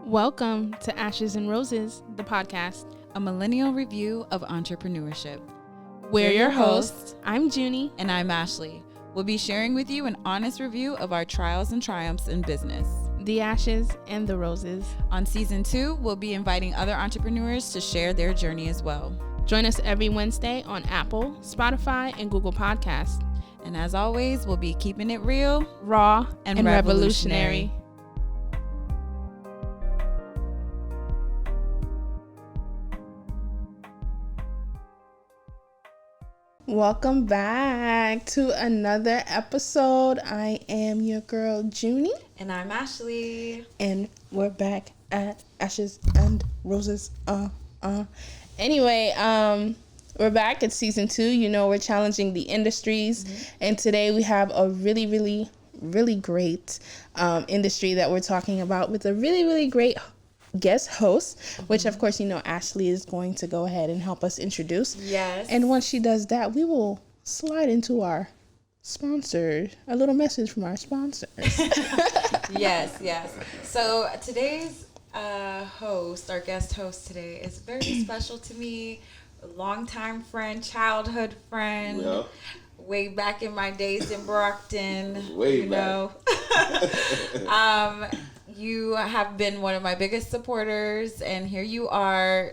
Welcome to Ashes and Roses, the podcast. A millennial review of entrepreneurship. We're your hosts. I'm Junie. And I'm Ashley. We'll be sharing with you an honest review of our trials and triumphs in business. The Ashes and the Roses. On season 2, we'll be inviting other entrepreneurs to share their journey as well. Join us every Wednesday on Apple, Spotify, and Google Podcasts. And as always, we'll be keeping it real, raw, and revolutionary. Welcome back to another episode. I am your girl, Junie. And I'm Ashley. And we're back at Ashes and Roses. Anyway, we're back at season 2. You know, we're challenging the industries. Mm-hmm. And today we have a really great industry that we're talking about with a really great guest host, which of course, you know, Ashley is going to go ahead and help us introduce. Yes. And once she does that, we will slide into our sponsor, a little message from our sponsors. Yes. So today's our guest host today is very special to me, a longtime friend, childhood friend. Yep. Way back in my days in Brockton. Back. You have been one of my biggest supporters, and here you are,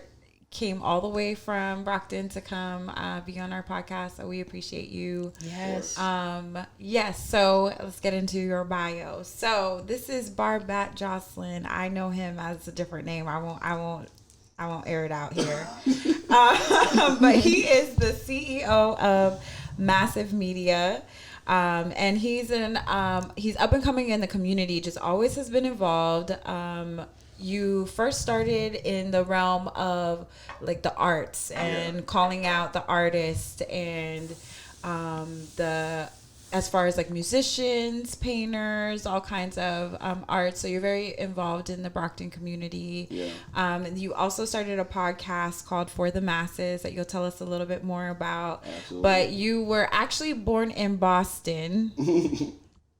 came all the way from Brockton to come be on our podcast, so we appreciate you. Yes. Yes, so let's get into your bio. So this is Barbatt Jocelyn. I know him as a different name. I won't air it out here. But he is the CEO of Massive Media. And he's up and coming in the community, just always has been involved. You first started in the realm of like the arts and calling out the artists and as far as like musicians, painters, all kinds of art. So you're very involved in the Brockton community. Yeah. And you also started a podcast called For the Masses that you'll tell us a little bit more about. Absolutely. But you were actually born in Boston.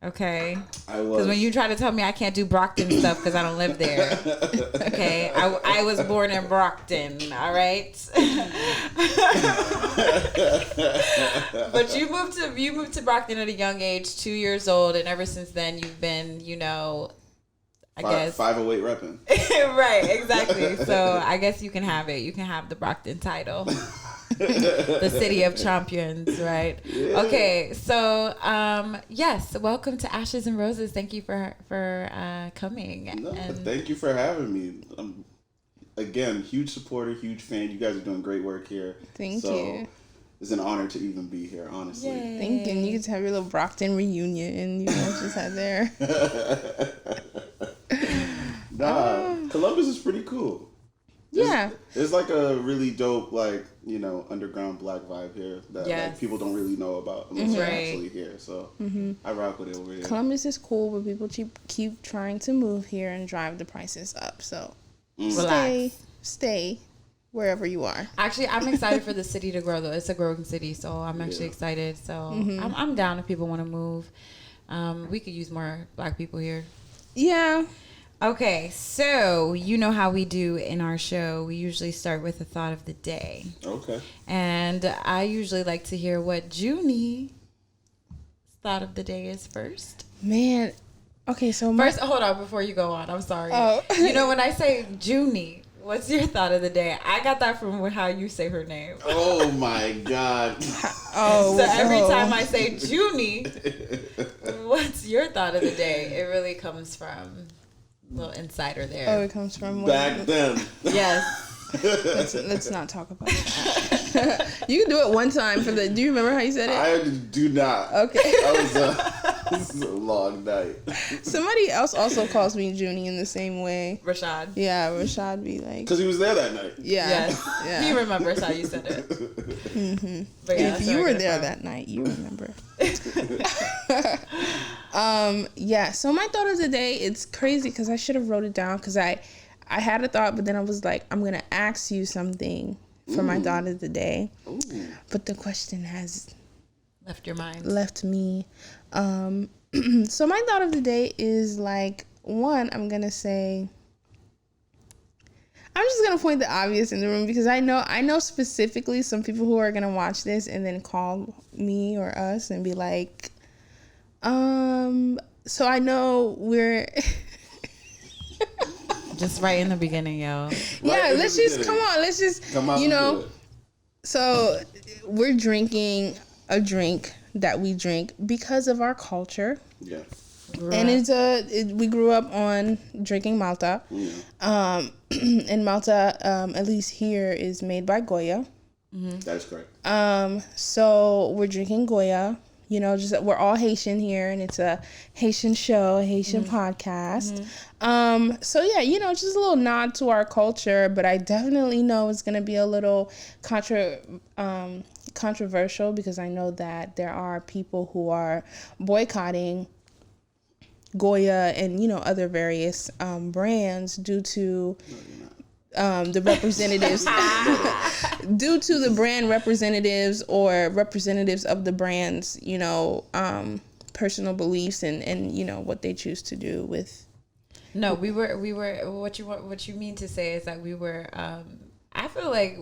Okay. I was. Because when you try to tell me I can't do Brockton stuff because I don't live there. Okay. I was born in Brockton. All right. But you moved to Brockton at a young age, 2 years old, and ever since then you've been, you know, I guess 508 repping. Right, exactly. So I guess you can have it. You can have the Brockton title. The city of champions, right? Yeah. Okay, so yes, welcome to Ashes and Roses. Thank you for coming. No, thank you for having me. Again, huge supporter, huge fan. You guys are doing great work here. Thank you. It's an honor to even be here, honestly. Yay. Thank you. And you get to have your little Brockton reunion, you know, just had there. Columbus is pretty cool. Yeah. It's like a really dope, like, you know, underground black vibe here that like, people don't really know about unless they're actually here. So I rock with it over here. Columbus is cool, but people keep trying to move here and drive the prices up. So stay wherever you are. Actually, I'm excited for the city to grow, though. It's a growing city, so I'm actually excited. So I'm down if people want to move. We could use more black people here. Yeah. Okay, so you know how we do in our show. We usually start with a thought of the day. Okay. And I usually like to hear what Junie's thought of the day is first. Man. Okay, so first, hold on before you go on. I'm sorry. Oh. You know, when I say Junie, what's your thought of the day? I got that from how you say her name. Oh, my God. So every time I say Junie, what's your thought of the day? It really comes from... little insider there. Oh, it comes from back then. Yes. Let's not talk about that. You can do it one time for the. Do you remember how you said it? I do not. Okay. This is a long night. Somebody else also calls me Junie in the same way. Rashad. Yeah, Rashad be like. Because he was there that night. Yeah. Yes. Yeah. He remembers how you said it. Mm-hmm. But yeah, if you were there that night, you remember. Yeah. So my thought of the day, it's crazy because I should have wrote it down because I had a thought, but then I was like, I'm gonna ask you something for my thought of the day. Ooh. But the question has left your mind. Left me. So my thought of the day is like, one, I'm gonna say just gonna point the obvious in the room because I know specifically some people who are gonna watch this and then call me or us and be like, so I know we're just right in the beginning, yo. Yeah, let's just come on, you know. So we're drinking a drink that we drink because of our culture. Yeah. And we grew up on drinking Malta. Yeah. And Malta, at least here, is made by Goya. Mm-hmm. That's correct. So we're drinking Goya. You know, just we're all Haitian here, and it's a Haitian show, a Haitian podcast. Mm-hmm. So yeah, you know, just a little nod to our culture, but I definitely know it's gonna be a little controversial because I know that there are people who are boycotting Goya and, you know, other various brands due to the representatives due to the brand representatives or representatives of the brand's, you know, personal beliefs and you know what they choose to do with. No, we were what you mean to say is that we were I feel like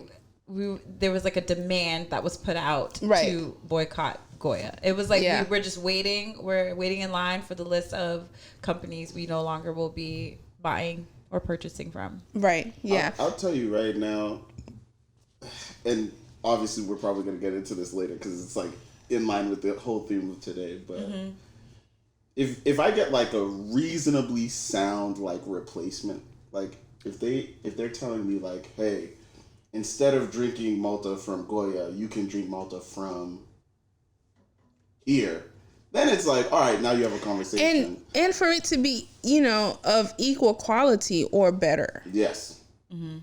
there was like a demand that was put out to boycott Goya. It was like we're just waiting. We're waiting in line for the list of companies we no longer will be buying or purchasing from. Right. Yeah. I'll tell you right now, and obviously we're probably going to get into this later because it's like in line with the whole theme of today. But if I get like a reasonably sound like replacement, like if they're telling me like, hey, instead of drinking Malta from Goya, you can drink Malta from here, then it's like, all right, now you have a conversation. And for it to be, you know, of equal quality or better. Yes. Mm-hmm.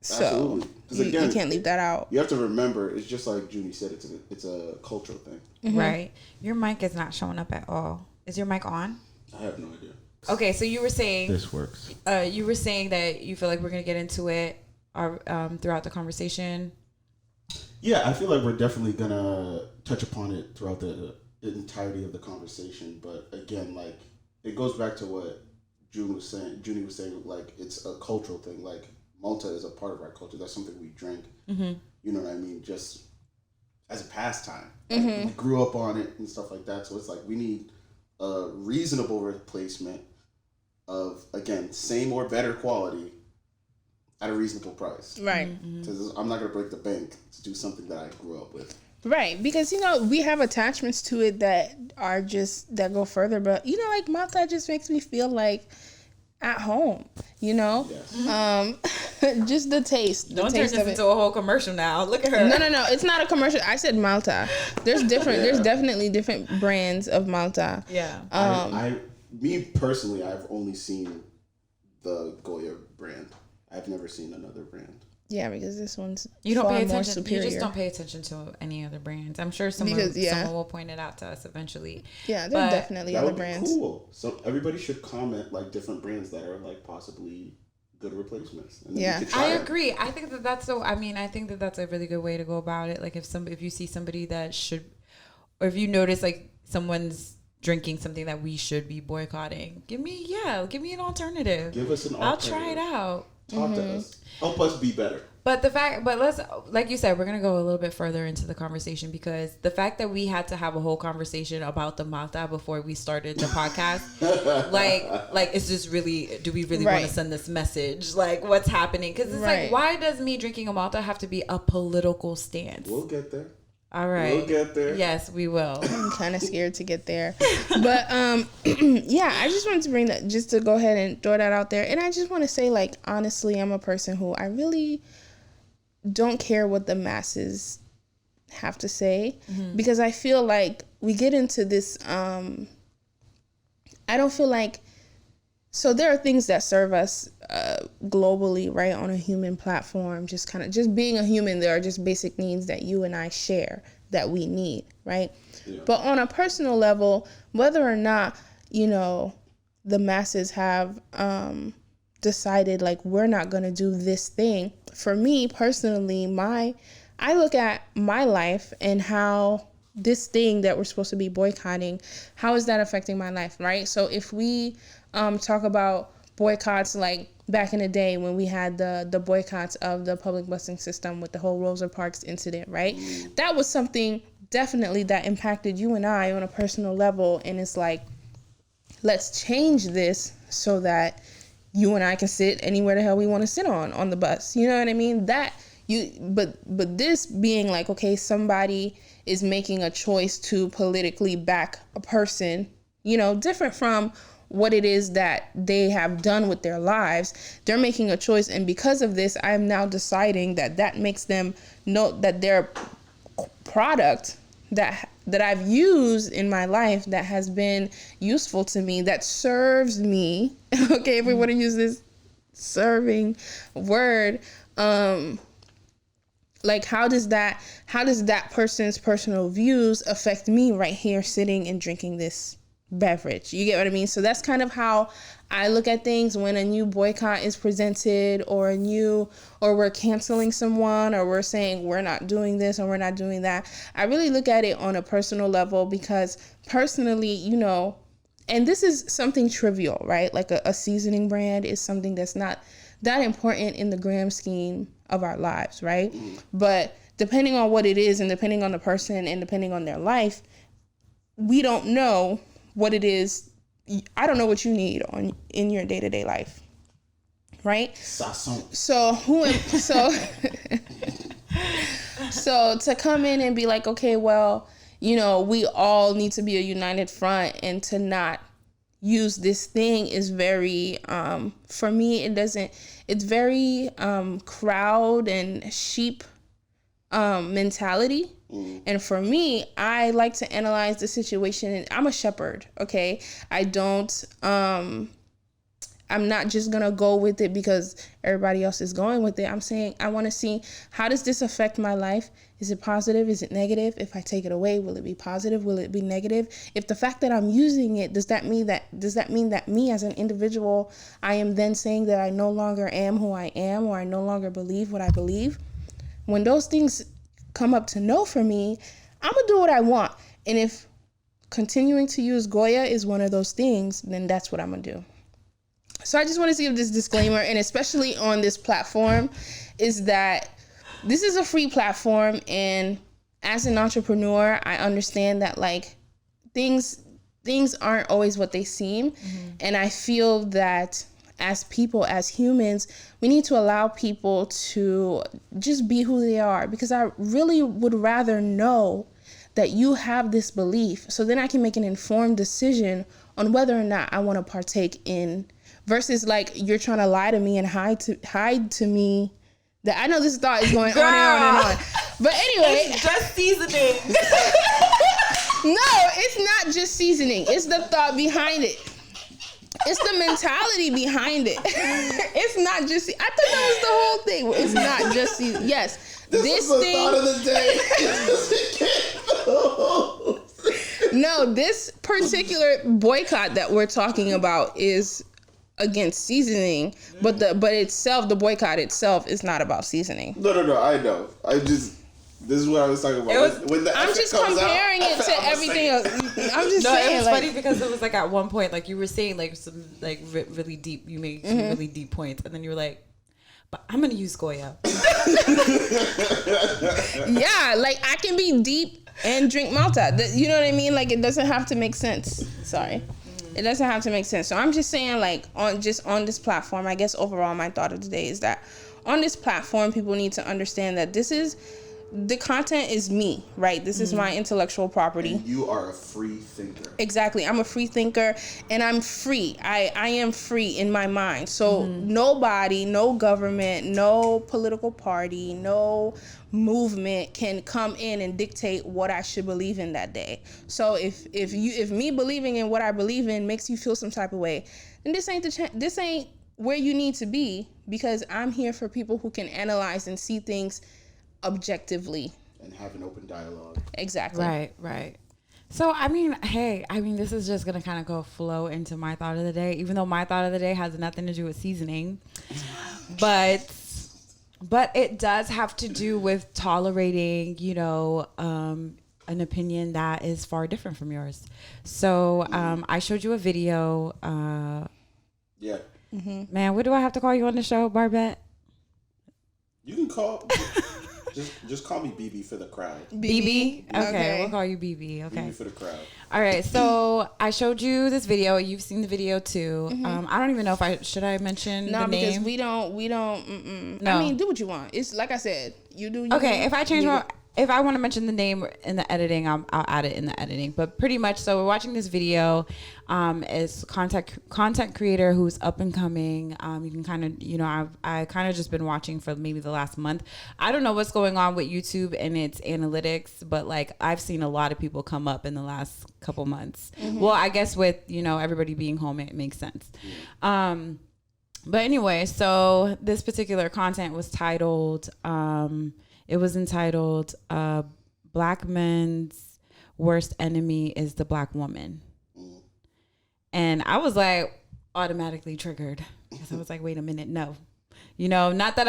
So again, you can't leave that out. You have to remember, it's just like Junie said, it's a cultural thing. Mm-hmm. Right. Your mic is not showing up at all. Is your mic on? I have no idea. Okay, so you were saying this works. You were saying that you feel like we're gonna get into it throughout the conversation. Yeah, I feel like we're definitely gonna touch upon it throughout the entirety of the conversation, but again, like it goes back to what Junie was saying, like it's a cultural thing. Like Malta is a part of our culture. That's something we drink. Mm-hmm. You know what I mean? Just as a pastime. Like, we grew up on it and stuff like that. So it's like we need a reasonable replacement of, again, same or better quality at a reasonable price. Right. Because I'm not gonna break the bank to do something that I grew up with. Right, because, you know, we have attachments to it that go further, but, you know, like Malta just makes me feel like at home, you know? Yes. Just the taste. Don't turn this into a whole commercial now. Look at her. No, it's not a commercial. I said Malta. There's definitely different brands of Malta. Yeah. Me personally, I've only seen the Goya brand. I've never seen another brand. Yeah, because this one's more superior. You just don't pay attention to any other brands. I'm sure someone will point it out to us eventually. Yeah, there are definitely other brands. Cool. So everybody should comment like different brands that are like possibly good replacements. And yeah, I agree. I think that's a really good way to go about it. Like if you see somebody that should, or if you notice like someone's drinking something that we should be boycotting, give me an alternative. Give us an alternative. I'll try it out. Talk to us. Help us be better. But let's, like you said, we're going to go a little bit further into the conversation because the fact that we had to have a whole conversation about the Malta before we started the podcast, like it's just really, do we really want to send this message? Like what's happening? Because it's like, why does me drinking a Malta have to be a political stance? We'll get there. All right. We'll get there. Yes, we will. I'm kind of scared to get there. But, yeah, I just wanted to bring that, just to go ahead and throw that out there. And I just want to say, like, honestly, I'm a person who I really don't care what the masses have to say. Mm-hmm. Because I feel like we get into this, I don't feel like, so there are things that serve us globally, right, on a human platform, just being a human. There are just basic needs that you and I share that we need, right? Yeah. But on a personal level, whether or not, you know, the masses have decided like we're not going to do this thing, for me personally, I look at my life and how this thing that we're supposed to be boycotting, how is that affecting my life, right? So if we talk about boycotts, like back in the day when we had the boycotts of the public busing system with the whole Rosa Parks incident, right? That was something definitely that impacted you and I on a personal level. And it's like, let's change this so that you and I can sit anywhere the hell we want to sit on the bus. You know what I mean? But this being like, okay, somebody is making a choice to politically back a person, you know, different from what it is that they have done with their lives. They're making a choice, and because of this, I am now deciding that makes them know that their product that I've used in my life, that has been useful to me, that serves me, okay, if we want to use this serving word, like how does that person's personal views affect me right here sitting and drinking this beverage? You get what I mean? So that's kind of how I look at things when a new boycott is presented, or we're canceling someone, or we're saying we're not doing this or we're not doing that. I really look at it on a personal level, because personally, you know, and this is something trivial, right? Like a seasoning brand is something that's not that important in the grand scheme of our lives, right? But depending on what it is, and depending on the person, and depending on their life, we don't know what it is. I don't know what you need in your day-to-day life, right? So to come in and be like, okay, well, you know, we all need to be a united front, and to not use this thing is very, for me, it's very crowd and sheep mentality. And for me, I like to analyze the situation, and I'm a shepherd, okay? I'm not just gonna go with it because everybody else is going with it. I'm saying I want to see, how does this affect my life? Is it positive? Is it negative? If I take it away, will it be positive? Will it be negative? If the fact that I'm using it, does that mean that me as an individual, I am then saying that I no longer am who I am, or I no longer believe what I believe? When those things come up to no for me, I'm gonna do what I want. And if continuing to use Goya is one of those things, then that's what I'm gonna do. So I just wanted to give this disclaimer, and especially on this platform, is that this is a free platform, and as an entrepreneur, I understand that like things aren't always what they seem. And I feel that as people, as humans, we need to allow people to just be who they are, because I really would rather know that you have this belief, so then I can make an informed decision on whether or not I want to partake in, versus like you're trying to lie to me and hide to me. That I know this thought is going on and on. But anyway, it's just seasoning. No, it's not just seasoning. It's the thought behind it. It's the mentality behind it. It's not just. I thought that was the whole thing. It's not just seasoning. Yes, this was thing. The thought of the day. No, this particular boycott that we're talking about is against seasoning, but the boycott itself is not about seasoning. No, I know. This is what I was talking about. I'm just comparing it to everything else. I'm just saying. It was like, funny because it was like at one point, like you were saying like some like really deep. You made some really deep points, and then you were like, "But I'm gonna use Goya." Yeah, like I can be deep and drink Malta. You know what I mean? Like it doesn't have to make sense. Sorry. It doesn't have to make sense. So I'm just saying, like, on this platform, I guess overall my thought of the day is that on this platform, people need to understand that the content is me, right? This is my intellectual property. And you are a free thinker. Exactly. I'm a free thinker, and I'm free. I am free in my mind. So nobody, no government, no political party, no movement can come in and dictate what I should believe in that day. So if me believing in what I believe in makes you feel some type of way, then this ain't where you need to be, because I'm here for people who can analyze and see things objectively and have an open dialogue. Exactly. Right. So this is just gonna kind of flow into my thought of the day, even though my thought of the day has nothing to do with seasoning, but it does have to do with tolerating, an opinion that is far different from yours. So I showed you a video. Man, what do I have to call you on the show, Barbatt? You can call. just call me BB for the crowd. BB? Okay, we'll call you BB. Okay. BB for the crowd. All right, so I showed you this video. You've seen the video too. I don't even know if should I mention the name? No, because we don't. No. I mean, do what you want. It's like I said, you do. Okay, if I want to mention the name in the editing, I'll add it in the editing. But pretty much, so we're watching this video. It's content creator who's up and coming. You can kind of, I kind of just been watching for maybe the last month. I don't know what's going on with YouTube and its analytics, but like I've seen a lot of people come up in the last couple months. Well, I guess with everybody being home, it makes sense. But anyway, so this particular content was titled. It was entitled Black Men's Worst Enemy is the Black Woman. And I was like automatically triggered because I was like, wait a minute, no. Not that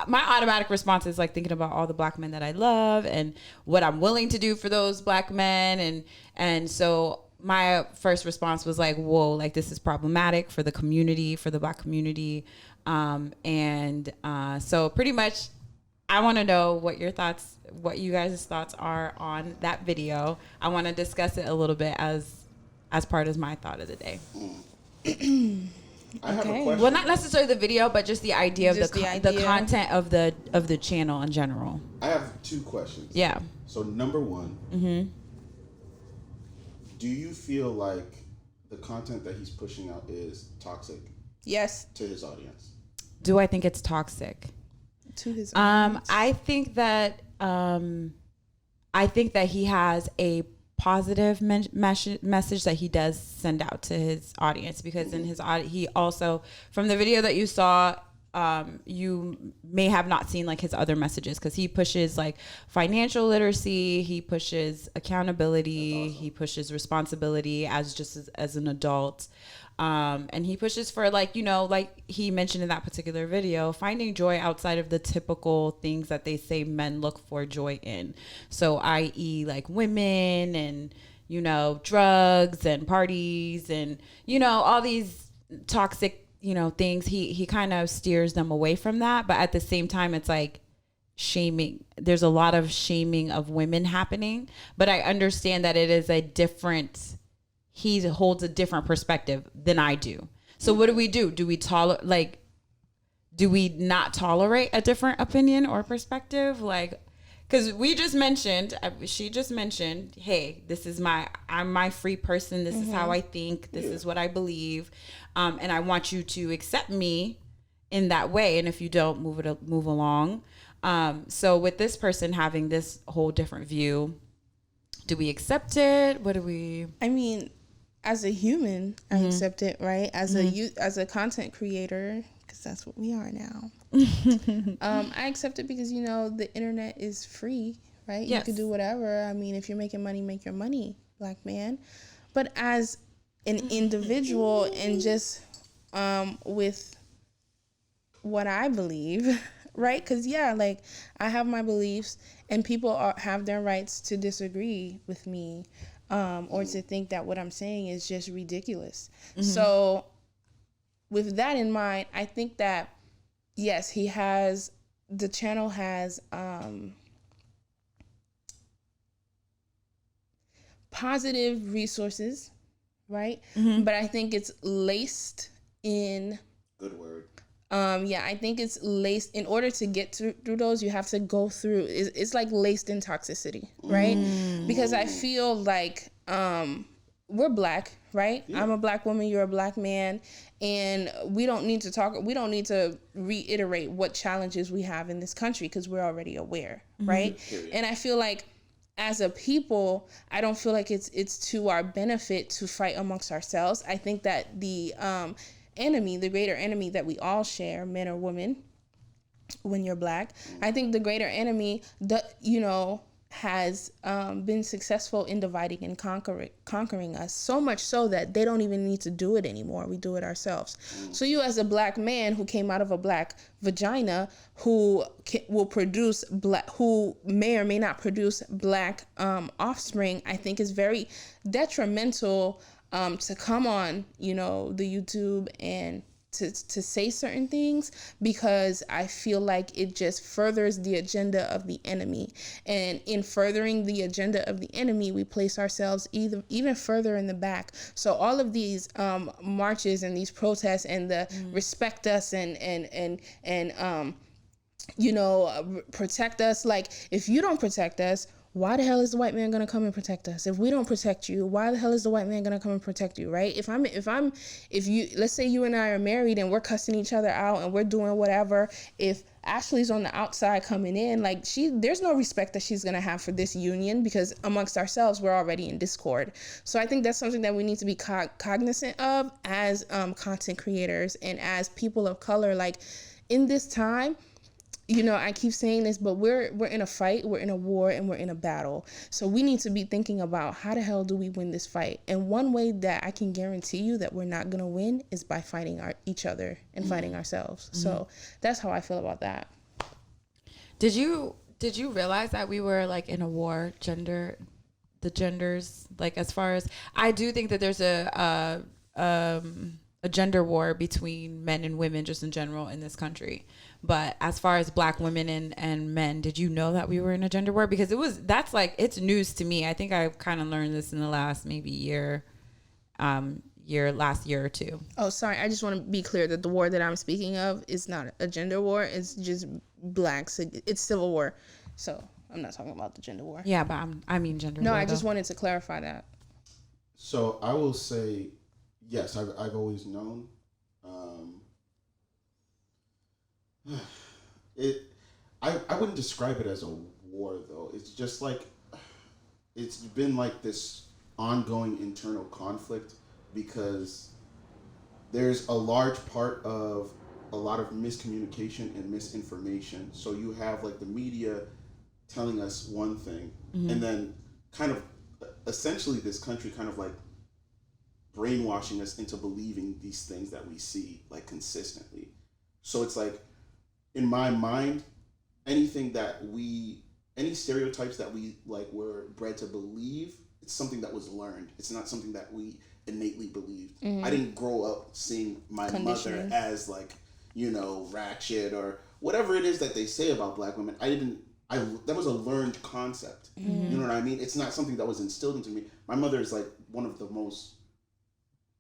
my automatic response is like thinking about all the Black men that I love and what I'm willing to do for those Black men. And so my first response was like, whoa, like this is problematic for the community, for the Black community. So pretty much, I want to know what you guys' thoughts are on that video. I want to discuss it a little bit as part of my thought of the day. I have a question. Well, not necessarily the video, but just the idea of the content of the channel in general. I have two questions. Yeah. So number one, do you feel like the content that he's pushing out is toxic? Yes. To his audience. Do I think it's toxic? To his audience. I think that he has a positive message that he does send out to his audience, because in his he also, from the video that you saw, you may have not seen like his other messages, because he pushes like financial literacy, he pushes accountability, awesome. He pushes responsibility as an adult. And he pushes for like he mentioned in that particular video, finding joy outside of the typical things that they say men look for joy in. So i.e. like women and, drugs and parties and, all these toxic, things. He kind of steers them away from that. But at the same time, it's like shaming. There's a lot of shaming of women happening, but I understand that it is he holds a different perspective than I do. So what do? Do we not tolerate a different opinion or perspective? Like, because she just mentioned, hey, I'm my free person. This is how I think. This is what I believe. And I want you to accept me in that way. And if you don't, move along. So with this person having this whole different view, do we accept it? What do we? I mean, as a human, I accept it, right? As a content creator, because that's what we are now. I accept it because the internet is free, right? Yes. You can do whatever. I mean, if you're making money, make your money, Black man. But as an individual and just with what I believe, right? Because like I have my beliefs, and people have their rights to disagree with me. Or to think that what I'm saying is just ridiculous. So with that in mind, I think that, yes, the channel has positive resources, right? But I think it's laced in... Good word. I think it's laced. In order to get through those, you have to go through. It's like laced in toxicity, right? Because I feel like we're Black, right? Yeah. I'm a Black woman. You're a Black man, and we don't need to talk. We don't need to reiterate what challenges we have in this country, because we're already aware, right? And I feel like, as a people, I don't feel like it's to our benefit to fight amongst ourselves. I think that the greater enemy that we all share, men or women, when you're Black, I think the greater enemy has been successful in dividing and conquering us, so much so that they don't even need to do it anymore. We do it ourselves. So you, as a Black man who came out of a Black vagina, who may or may not produce Black offspring, I think is very detrimental to come on, the YouTube and to say certain things, because I feel like it just furthers the agenda of the enemy. And in furthering the agenda of the enemy, we place ourselves even further in the back. So all of these marches and these protests and the respect us and protect us. Like, if you don't protect us, why the hell is the white man gonna come and protect us? If we don't protect you, why the hell is the white man gonna come and protect you, right? If you, let's say you and I are married and we're cussing each other out and we're doing whatever, if Ashley's on the outside coming in, like, there's no respect that she's gonna have for this union, because amongst ourselves we're already in discord. So I think that's something that we need to be cognizant of as content creators and as people of color. Like, in this time, I keep saying this, but we're in a fight, we're in a war, and we're in a battle. So we need to be thinking about, how the hell do we win this fight? And one way that I can guarantee you that we're not going to win is by fighting each other and fighting ourselves. Mm-hmm. So that's how I feel about that. Did you realize that we were like in a war, the genders, like, as far as, I do think that there's a gender war between men and women just in general in this country. But as far as black women and men, did you know that we were in a gender war? Because it's news to me. I think I kind of learned this in the last maybe last year or two. Oh, sorry. I just want to be clear that the war that I'm speaking of is not a gender war. It's just blacks. It's civil war. So I'm not talking about the gender war. Yeah, but I mean gender war. No, I just wanted to clarify that. So I will say, yes, I've always known. I wouldn't describe it as a war, though. It's just like, it's been like this ongoing internal conflict, because there's a large part of a lot of miscommunication and misinformation. So you have like the media telling us one thing, mm-hmm. and then kind of essentially this country kind of like brainwashing us into believing these things that we see like consistently. So it's like, in my mind, any stereotypes that we like were bred to believe, it's something that was learned. It's not something that we innately believed. Mm-hmm. I didn't grow up seeing my mother as like, ratchet or whatever it is that they say about black women. That was a learned concept. Mm-hmm. You know what I mean? It's not something that was instilled into me. My mother is like one of the most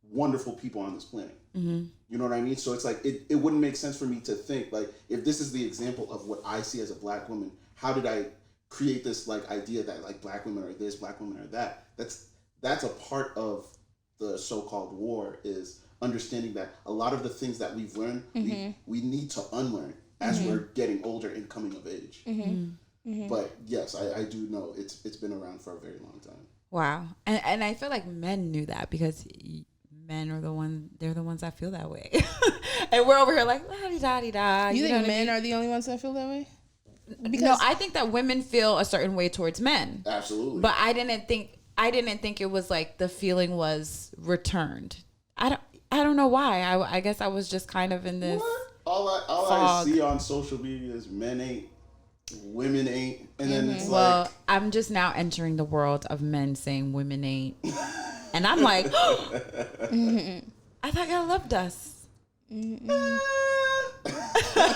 wonderful people on this planet. Mm-hmm. You know what I mean? So it's like, it wouldn't make sense for me to think like, if this is the example of what I see as a black woman, how did I create this like idea that like black women are this, black women are that? That's a part of the so-called war, is understanding that a lot of the things that we've learned, mm-hmm. we need to unlearn as mm-hmm. we're getting older and coming of age. Mm-hmm. Mm-hmm. But yes, I do know it's been around for a very long time. Wow. And I feel like men knew that, because men are they're the ones that feel that way. And we're over here like, la-di-da-di-da. You think men are the only ones that feel that way? Because no, I think that women feel a certain way towards men. Absolutely. But I didn't think it was like the feeling was returned. I don't know why. I guess I was just kind of in this all I see on social media is men ain't, women ain't, and then it's like, I'm just now entering the world of men saying women ain't. And I'm like, I thought y'all loved us. Listen.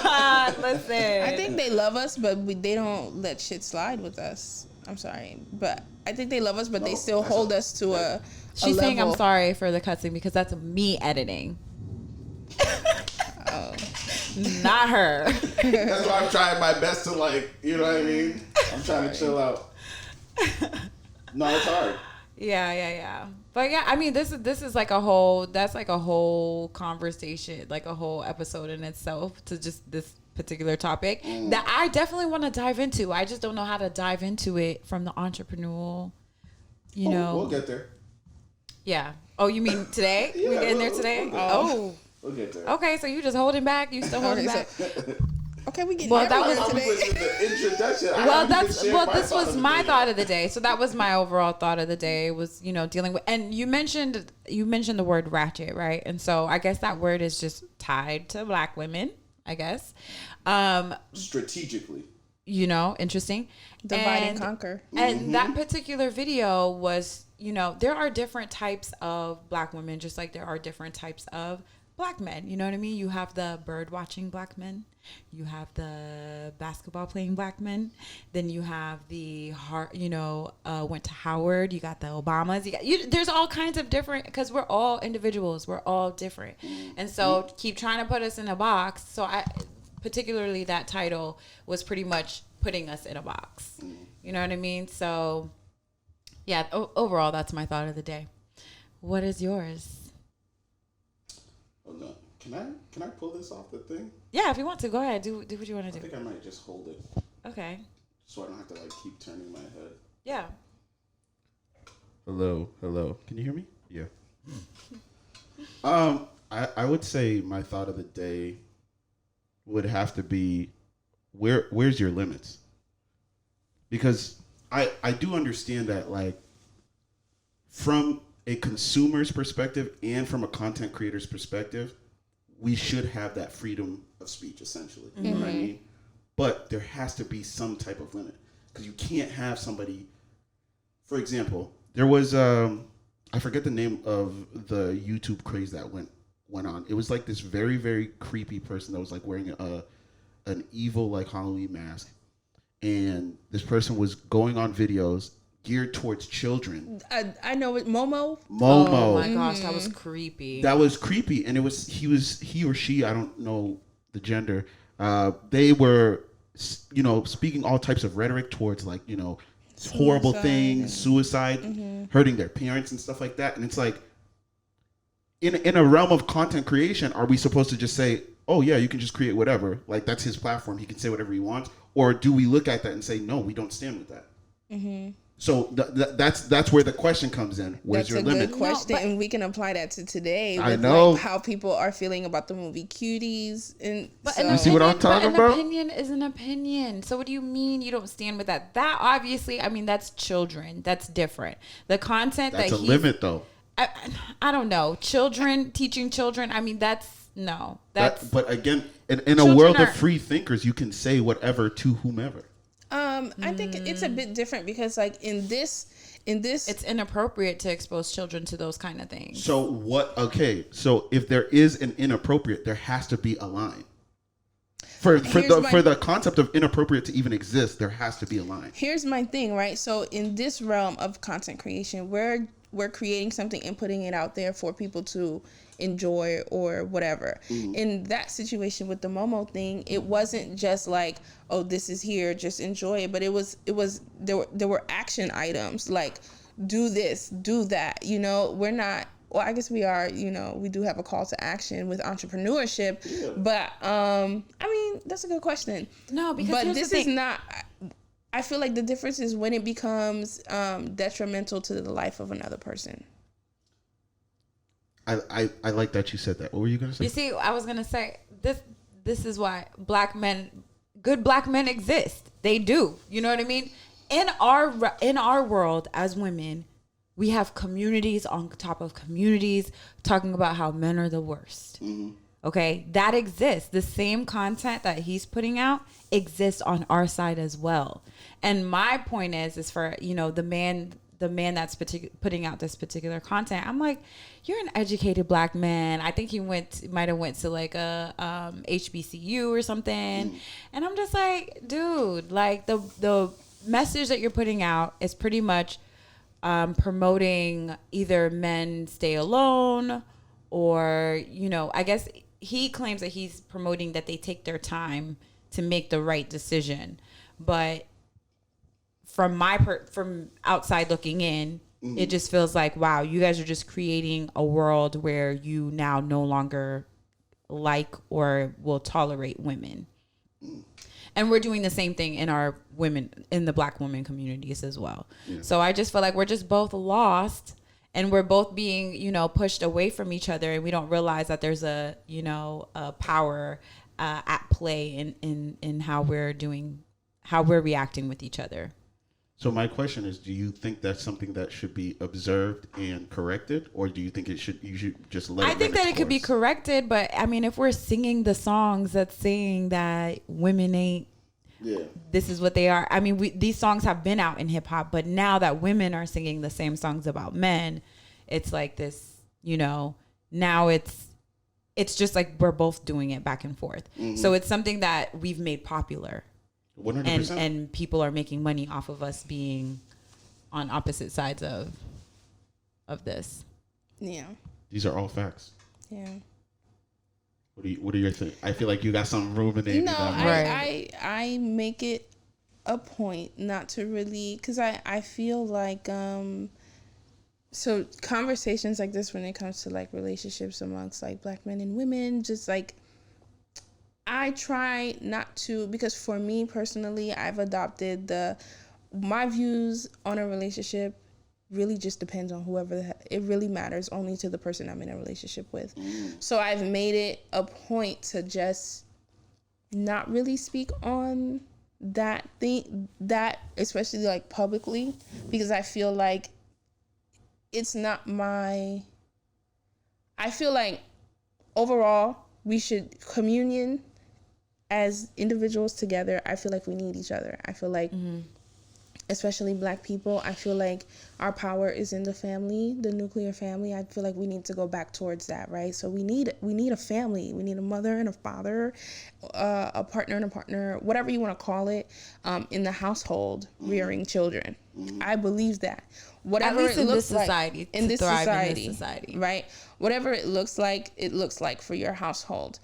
I think they love us, but they don't let shit slide with us. I'm sorry. But I think they love us, but they still hold us to a She's level. saying I'm sorry for the cussing, because that's me editing. Oh. Not her. That's why I'm trying my best to like, you know what I mean? I'm trying to chill out. No, it's hard. Yeah. But yeah, I mean, this is like a whole conversation, like a whole episode in itself, to just this particular topic that I definitely want to dive into. I just don't know how to dive into it from the entrepreneurial, We'll get there. Yeah. Oh, you mean today? Yeah, we getting there today? We'll get there. Okay, so you just holding back? You still holding back? Okay, we get that was today. The introduction. This was my thought of the day. So that was my overall thought of the day, was dealing with, and you mentioned the word ratchet, right? And so I guess that word is just tied to black women, I guess. Strategically. Interesting. Divide and conquer. And mm-hmm. that particular video was, there are different types of black women, just like there are different types of black men. You know what I mean? You have the bird watching black men. You have the basketball playing black men. Then you have the went to Howard. You got the Obamas. There's all kinds of different, because we're all individuals. We're all different. And so keep trying to put us in a box. So particularly that title was pretty much putting us in a box. You know what I mean? So yeah, overall, that's my thought of the day. What is yours? Hold on. Can I pull this off the thing? Yeah, if you want to, go ahead. Do what you want to do. I think I might just hold it. Okay. So I don't have to keep turning my head. Yeah. Hello. Can you hear me? Yeah. I would say my thought of the day would have to be where's your limits? Because I do understand that, from a consumer's perspective and from a content creator's perspective, we should have that freedom of speech, essentially. You know what I mean? But there has to be some type of limit, because you can't have somebody, for example, there was, I forget the name of the YouTube craze that went on. It was this very, very creepy person that was wearing an evil Halloween mask. And this person was going on videos geared towards children. I know it. Momo. Oh my gosh, that was creepy. That was creepy, and he or she, I don't know the gender. They were, speaking all types of rhetoric towards horrible things, suicide, hurting their parents and stuff like that. And it's in a realm of content creation, are we supposed to just say, oh yeah, you can just create whatever? That's his platform. He can say whatever he wants. Or do we look at that and say, no, we don't stand with that? So that's where the question comes in. Where's your limit? That's a good question, and we can apply that to today. With I know how people are feeling about the movie Cuties, and you see what I'm talking about? An opinion is an opinion. So what do you mean you don't stand with that? That obviously, that's children. That's different. The content that's a limit, though. I don't know. Children teaching children. That's. But again, in a world of free thinkers, you can say whatever to whomever. I think it's a bit different, because in this it's inappropriate to expose children to those kind of things. So what? Okay, so if there is an inappropriate, there has to be a line. For the concept of inappropriate to even exist, there has to be a line. Here's my thing, right? So in this realm of content creation, we're creating something and putting it out there for people to enjoy or whatever. In that situation with the Momo thing, it wasn't just oh, this is here, just enjoy it, but it was there were action items do this, do that. We're not, well, I guess we are, we do have a call to action with entrepreneurship, but that's a good question. No, because this is not, I feel the difference is when it becomes detrimental to the life of another person. I like that you said that. What were you going to say? You see, I was going to say this is why good black men exist. They do. You know what I mean? In our world as women, we have communities on top of communities talking about how men are the worst. Okay, that exists. The same content that he's putting out exists on our side as well. And my point is for the man that's putting out this particular content, I'm you're an educated black man. I think he might have went to a HBCU or something. And I'm just dude, the message that you're putting out is pretty much promoting either men stay alone, or I guess he claims that he's promoting that they take their time to make the right decision. But from from outside looking in, it just feels wow, you guys are just creating a world where you now no longer or will tolerate women. And we're doing the same thing in the black women communities as well. Yeah. So I just feel we're just both lost, and we're both being, pushed away from each other, and we don't realize that there's a power at play in how we're reacting with each other. So my question is, do you think that's something that should be observed and corrected, or do you think you should just let it? I think that it could be corrected, but if we're singing the songs that's saying that women ain't, this is what they are. These songs have been out in hip hop, but now that women are singing the same songs about men, it's this, now it's it's just like we're both doing it back and forth. So it's something that we've made popular. 100%. And people are making money off of us being on opposite sides of this. Yeah. These are all facts. Yeah. What are your things? I feel like you got something ruminating. No, Right. I make it a point not to really, because I feel like so conversations like this when it comes to like relationships amongst like black men and women, just like I try not to, because for me personally, I've adopted my views on a relationship really just depends on whoever it really matters only to the person I'm in a relationship with. So I've made it a point to just not really speak on that especially like publicly, because I feel like it's not I feel like overall we should communion as individuals together. I feel like we need each other. I feel like especially black people, I feel like our power is in the family, the nuclear family. I feel like we need to go back towards that, right? So we need a family. We need a mother and a father, a partner and a partner, whatever you want to call it, in the household, rearing children. I believe that. Whatever At least it in looks this society, like, in this society, society, right? Whatever it looks like for your household.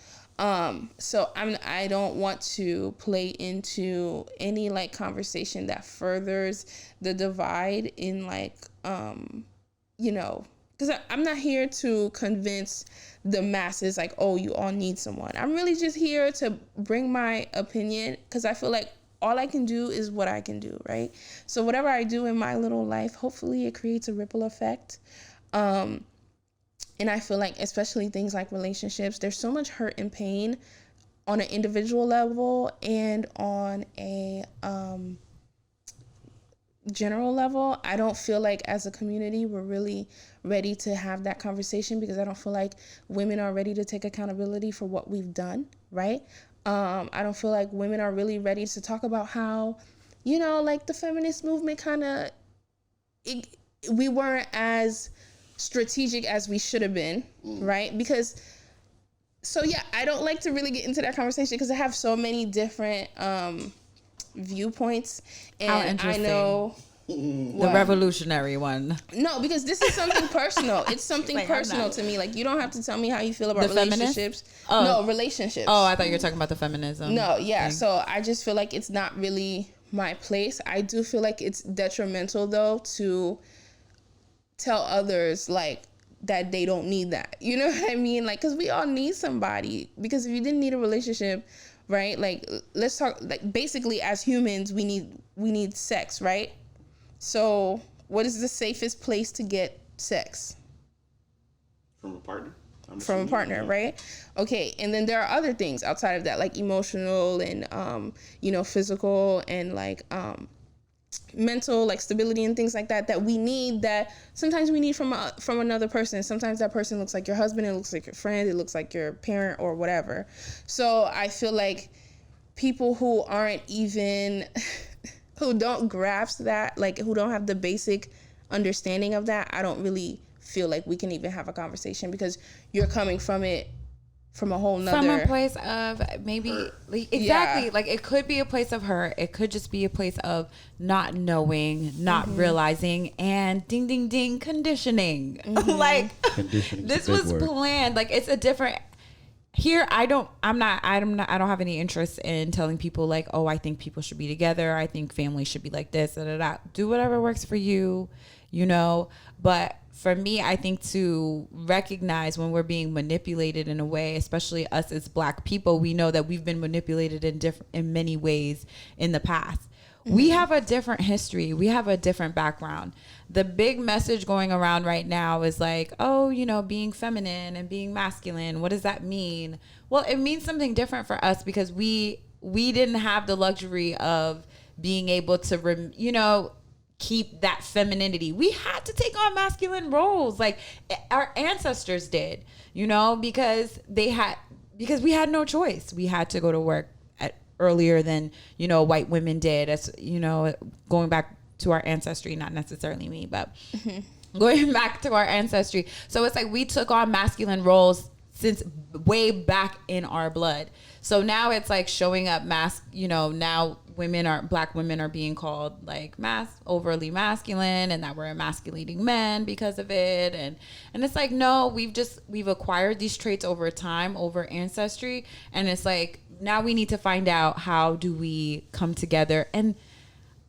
So I don't want to play into any like conversation that furthers the divide in like, because I'm not here to convince the masses like, oh, you all need someone. I'm really just here to bring my opinion, because I feel like all I can do is what I can do, right? So whatever I do in my little life, hopefully it creates a ripple effect. And I feel like, especially things like relationships, there's so much hurt and pain on an individual level and on a general level. I don't feel like as a community we're really ready to have that conversation, because I don't feel like women are ready to take accountability for what we've done, right? I don't feel like women are really ready to talk about how, like the feminist movement we weren't as strategic as we should have been, right? Because I don't like to really get into that conversation because I have so many different viewpoints, and I know the revolutionary one. No, because this is something personal. It's something like, personal to me. Like, you don't have to tell me how you feel about relationships. No, relationships. Oh, I thought you were talking about the feminism. No, yeah. Thing. So I just feel like it's not really my place. I do feel like it's detrimental though to tell others like that they don't need that. You know what I mean? Like, because we all need somebody. Because if you didn't need a relationship, right? Like, let's talk. Like, basically, as humans, we need sex, right? So, what is the safest place to get sex? From a partner. From a partner, right? Okay, and then there are other things outside of that, like emotional and physical and like mental, like stability and things like that we need, that sometimes we need from another person. Sometimes that person looks like your husband, it looks like your friend, it looks like your parent or whatever. So I feel like people who aren't even who don't grasp that, like who don't have the basic understanding of that, I don't really feel like we can even have a conversation, because you're coming from it from a whole nother, from a place of maybe exactly, yeah. Like it could be a place of hurt, it could just be a place of not knowing, not realizing, and ding ding ding conditioning. Like conditioning, this was planned. Like it's a different here. I don't have any interest in telling people like, oh, I think people should be together, I think families should be like this, do whatever works for you, but for me, I think to recognize when we're being manipulated in a way, especially us as Black people, we know that we've been manipulated in many ways in the past. We have a different history. We have a different background. The big message going around right now is like, oh, being feminine and being masculine. What does that mean? Well, it means something different for us because we didn't have the luxury of being able to, keep that femininity. We had to take on masculine roles like our ancestors did, because we had no choice. We had to go to work earlier than, white women did, as, going back to our ancestry, not necessarily me, but going back to our ancestry. So it's like we took on masculine roles since way back in our blood. So now it's like showing up now black women are being called like overly masculine, and that we're emasculating men because of it. And it's like, no, we've acquired these traits over time, over ancestry. And it's like, now we need to find out, how do we come together? And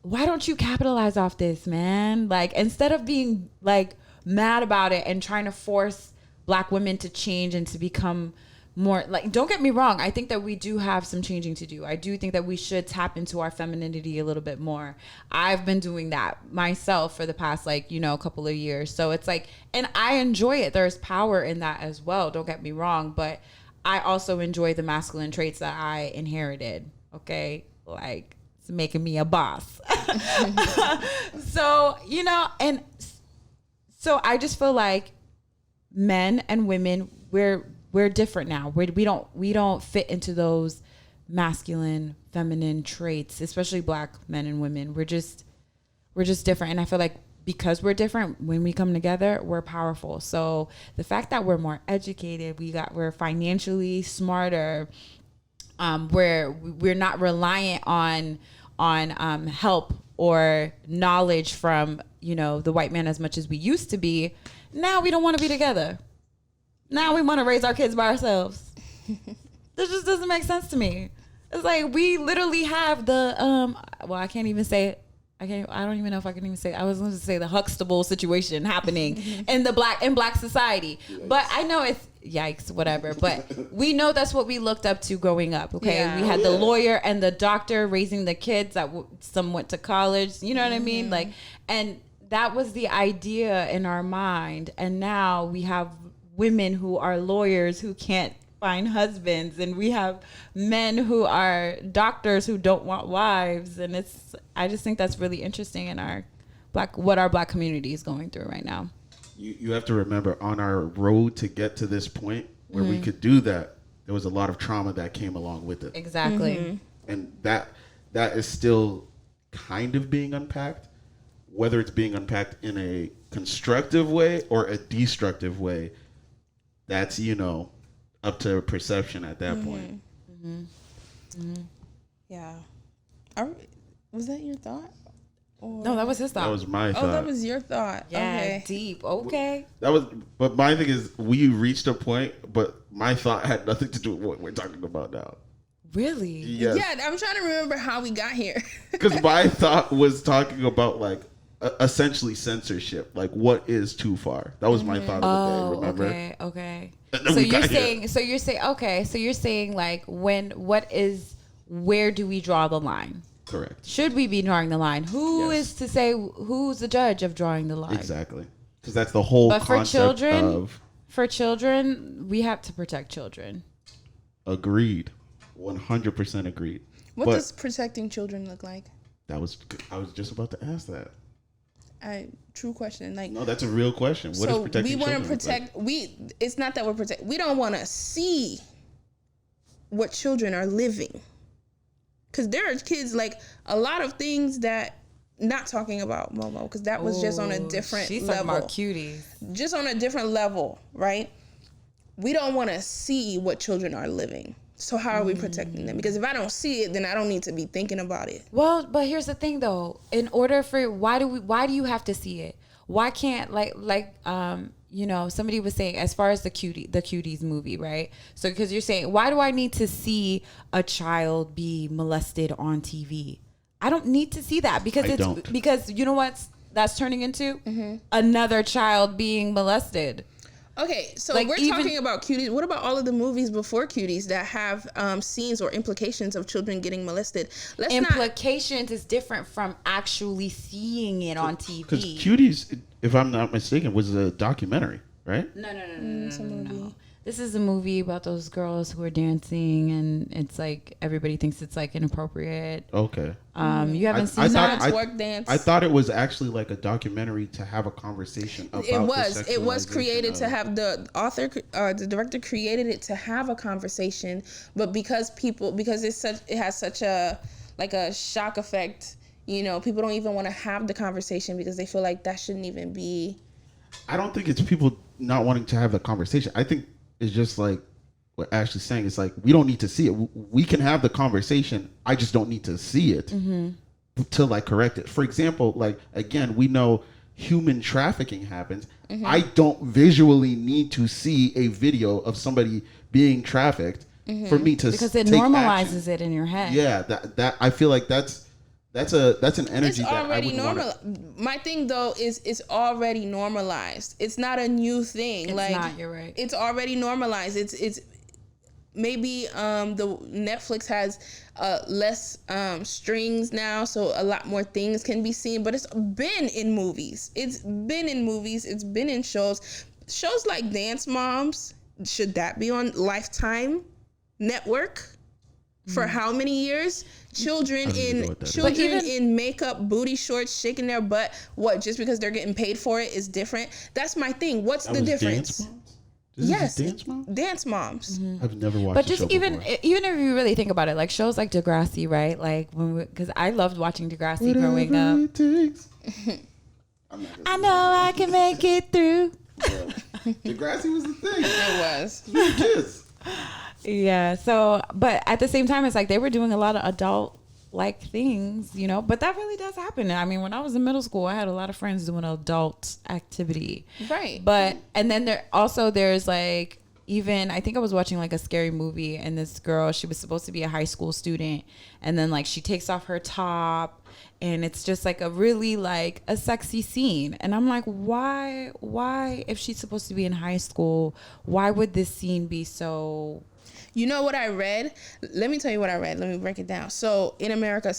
why don't you capitalize off this, man? Like, instead of being like mad about it and trying to force black women to change and to become more, like, don't get me wrong, I think that we do have some changing to do. I do think that we should tap into our femininity a little bit more. I've been doing that myself for the past couple of years. So it's like, and I enjoy it. There's power in that as well, don't get me wrong, but I also enjoy the masculine traits that I inherited. Okay, like, it's making me a boss. So and so I just feel like men and women, we're different now. We don't fit into those masculine, feminine traits, especially black men and women. We're just different. And I feel like because we're different, when we come together, we're powerful. So the fact that we're more educated, we're financially smarter, we're not reliant on help or knowledge from the white man as much as we used to be. Now we don't want to be together. Now we want to raise our kids by ourselves. This just doesn't make sense to me. It's like, we literally have the I can't even say it. I don't even know if I can even say it. I was going to say the Huxtable situation happening in black society. Yikes. But I know it's yikes, whatever. But we know that's what we looked up to growing up. Okay, yeah. We had the lawyer and the doctor raising the kids that some went to college. You know what I mean? Like, and that was the idea in our mind. And now we have women who are lawyers who can't find husbands, and we have men who are doctors who don't want wives. And I just think that's really interesting in what our black community is going through right now. You have to remember, on our road to get to this point where we could do that, there was a lot of trauma that came along with it. Exactly. And that is still kind of being unpacked, whether it's being unpacked in a constructive way or a destructive way. That's, up to perception at that point. Yeah. Was that your thought? Or? No, that was his thought. That was my thought. Oh, that was your thought. Yeah, okay. Deep. Okay. But my thing is, we reached a point, but my thought had nothing to do with what we're talking about now. Really? Yes. Yeah, I'm trying to remember how we got here. Because my thought was talking about, like, essentially censorship. Like, what is too far? That was my thought of the day, remember? Okay. So you're saying like, where do we draw the line? Correct. Should we be drawing the line? Who is to say, who's the judge of drawing the line? Exactly. Because that's the whole concept of... For children, we have to protect children. Agreed. 100% agreed. What does protecting children look like? I was just about to ask that. True question. Like, no, that's a real question. What is protecting children? We want to protect. It's not that we're protect. We don't want to see what children are living, because there are kids, like, a lot of things that, not talking about Momo, because that was just on a different she's level. Talking about cuties. Just on a different level, right? We don't want to see what children are living. So how are we protecting them? Because if I don't see it, then I don't need to be thinking about it. Well, but here's the thing, though. In order for why do you have to see it? Why can't somebody was saying, as far as the Cuties movie, right? So because you're saying, why do I need to see a child be molested on TV? I don't need to see that, because you know what that's turning into? Another child being molested. Okay, so like, we're talking about Cuties. What about all of the movies before Cuties that have scenes or implications of children getting molested? Implications is different from actually seeing it on TV. Because Cuties, if I'm not mistaken, was a documentary, right? No. It's a movie. This is a movie about those girls who are dancing, and it's like everybody thinks it's like inappropriate. Okay. You haven't seen that? Twerk dance. I thought it was actually like a documentary to have a conversation about. It was created to have the director created it to have a conversation, but because it has such a shock effect. People don't even want to have the conversation because they feel like that shouldn't even be. I don't think it's people not wanting to have the conversation. I think is just like what Ashley's saying. It's like, we don't need to see it. We can have the conversation. I just don't need to see it to like correct it. For example, like, again, we know human trafficking happens. I don't visually need to see a video of somebody being trafficked for me to because it take normalizes action. it in your head. Yeah, that I feel like that's an energy It's that I already would normal. want. My thing though is it's already normalized. It's not a new thing. It's like not, you're right. It's already normalized. It's maybe the Netflix has less strings now, so a lot more things can be seen, but it's been in movies. It's been in shows. Shows like Dance Moms, should that be on Lifetime Network? For how many years? Children in makeup, booty shorts, shaking their butt. What? Just because they're getting paid for it is different? That's my thing. What's the difference? Yes, Dance Moms. I've never watched. But just even if you really think about it, like shows like Degrassi, right? Like because I loved watching Degrassi growing up. I know I can make it through. Yeah. Degrassi was the thing. It was. Kids. Yeah. So, but at the same time, it's like they were doing a lot of adult like things, you know, but that really does happen. I mean, when I was in middle school, I had a lot of friends doing adult activity. Right. But, and then there's like, even, I think I was watching like a scary movie and this girl, she was supposed to be a high school student. And then like she takes off her top and it's just like a really like a sexy scene. And I'm like, why, if she's supposed to be in high school, why would this scene be so... You know what I read? Let me tell you what I read. Let me break it down. So in America,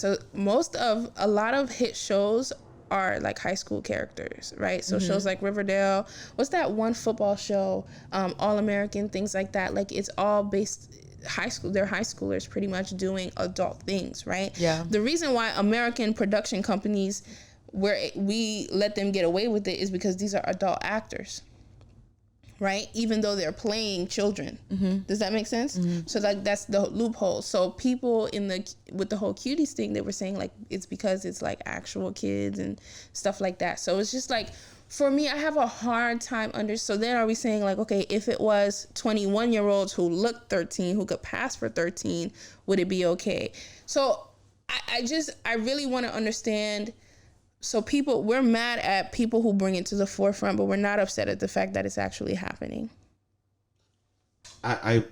a lot of hit shows are like high school characters, right? So shows like Riverdale, what's that one football show? All American, things like that. Like it's all based high school. They're high schoolers pretty much doing adult things, right? Yeah. The reason why American production companies, where we let them get away with it, is because these are adult actors. Right, even though they're playing children, does that make sense? So like that's the loophole. So people with the whole cuties thing, they were saying like it's because it's like actual kids and stuff like that. So it's just like, for me, I have a hard time So then are we saying like, okay, if it was 21-year-olds who looked 13, who could pass for 13, would it be okay? So I really want to understand. So we're mad at people who bring it to the forefront, but we're not upset at the fact that it's actually happening. I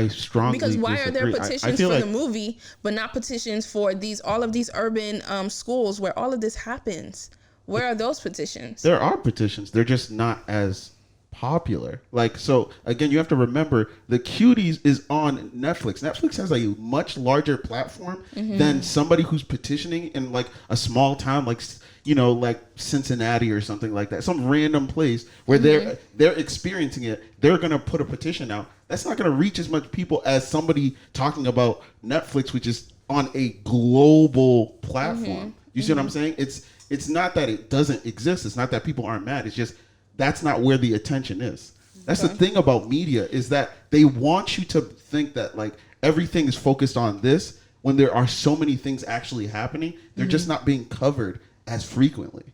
strongly because why disagree. are there petitions for the movie, but not petitions for all of these urban schools where all of this happens? Where are those petitions? There are petitions. They're just not as popular. Like, so again, you have to remember the Cuties is on Netflix. Netflix has a much larger platform than somebody who's petitioning in like a small town, like, you know, like Cincinnati or something like that, some random place where they're experiencing it. They're gonna put a petition out. That's not gonna reach as much people as somebody talking about Netflix, which is on a global platform. You see what I'm saying? It's not that it doesn't exist. It's not that people aren't mad. It's just that's not where the attention is. That's the thing about media, is that they want you to think that like everything is focused on this when there are so many things actually happening. They're just not being covered as frequently.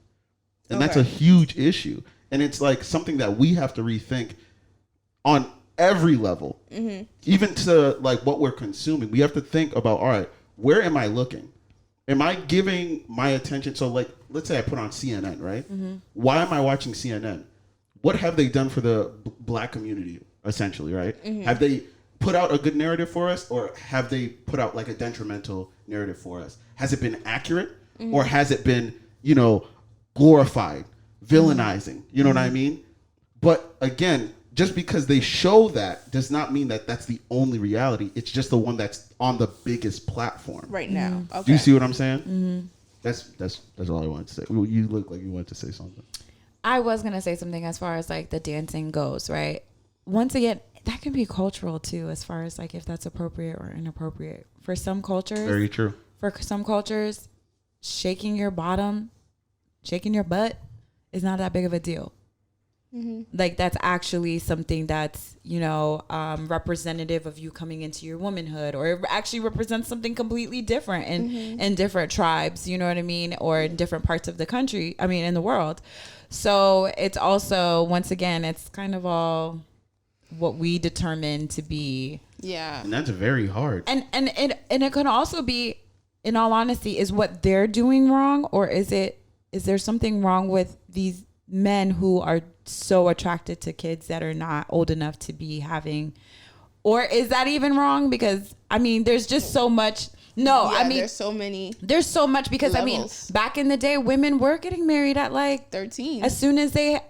And that's a huge issue. And it's like something that we have to rethink on every level, even to like what we're consuming. We have to think about, all right, where am I looking? Am I giving my attention? So like, let's say I put on CNN, right? Why am I watching CNN? What have they done for the black community, essentially, right? Have they put out a good narrative for us, or have they put out like a detrimental narrative for us? Has it been accurate, or has it been, you know, glorified, villainizing? You know what I mean? But again, just because they show that does not mean that that's the only reality. It's just the one that's on the biggest platform right now. Okay. Do you see what I'm saying? That's all I wanted to say. You look like you wanted to say something. I was going to say something as far as like the dancing goes, right? Once again, that can be cultural too, as far as like if that's appropriate or inappropriate. For some cultures, very true. For some cultures, shaking your bottom, shaking your butt is not that big of a deal. Like that's actually something that's, you know, representative of you coming into your womanhood, or it actually represents something completely different in different tribes, you know what I mean? Or in different parts of the country, in the world. So it's also, once again, it's kind of all what we determine to be. Yeah. And that's very hard. And it can also be, in all honesty, is what they're doing wrong, or is there something wrong with these men who are so attracted to kids that are not old enough to be having, or is that even wrong? Because I mean, there's just so much. No, Yeah, I mean, there's so much because levels. I mean, back in the day, women were getting married at like 13 as soon as they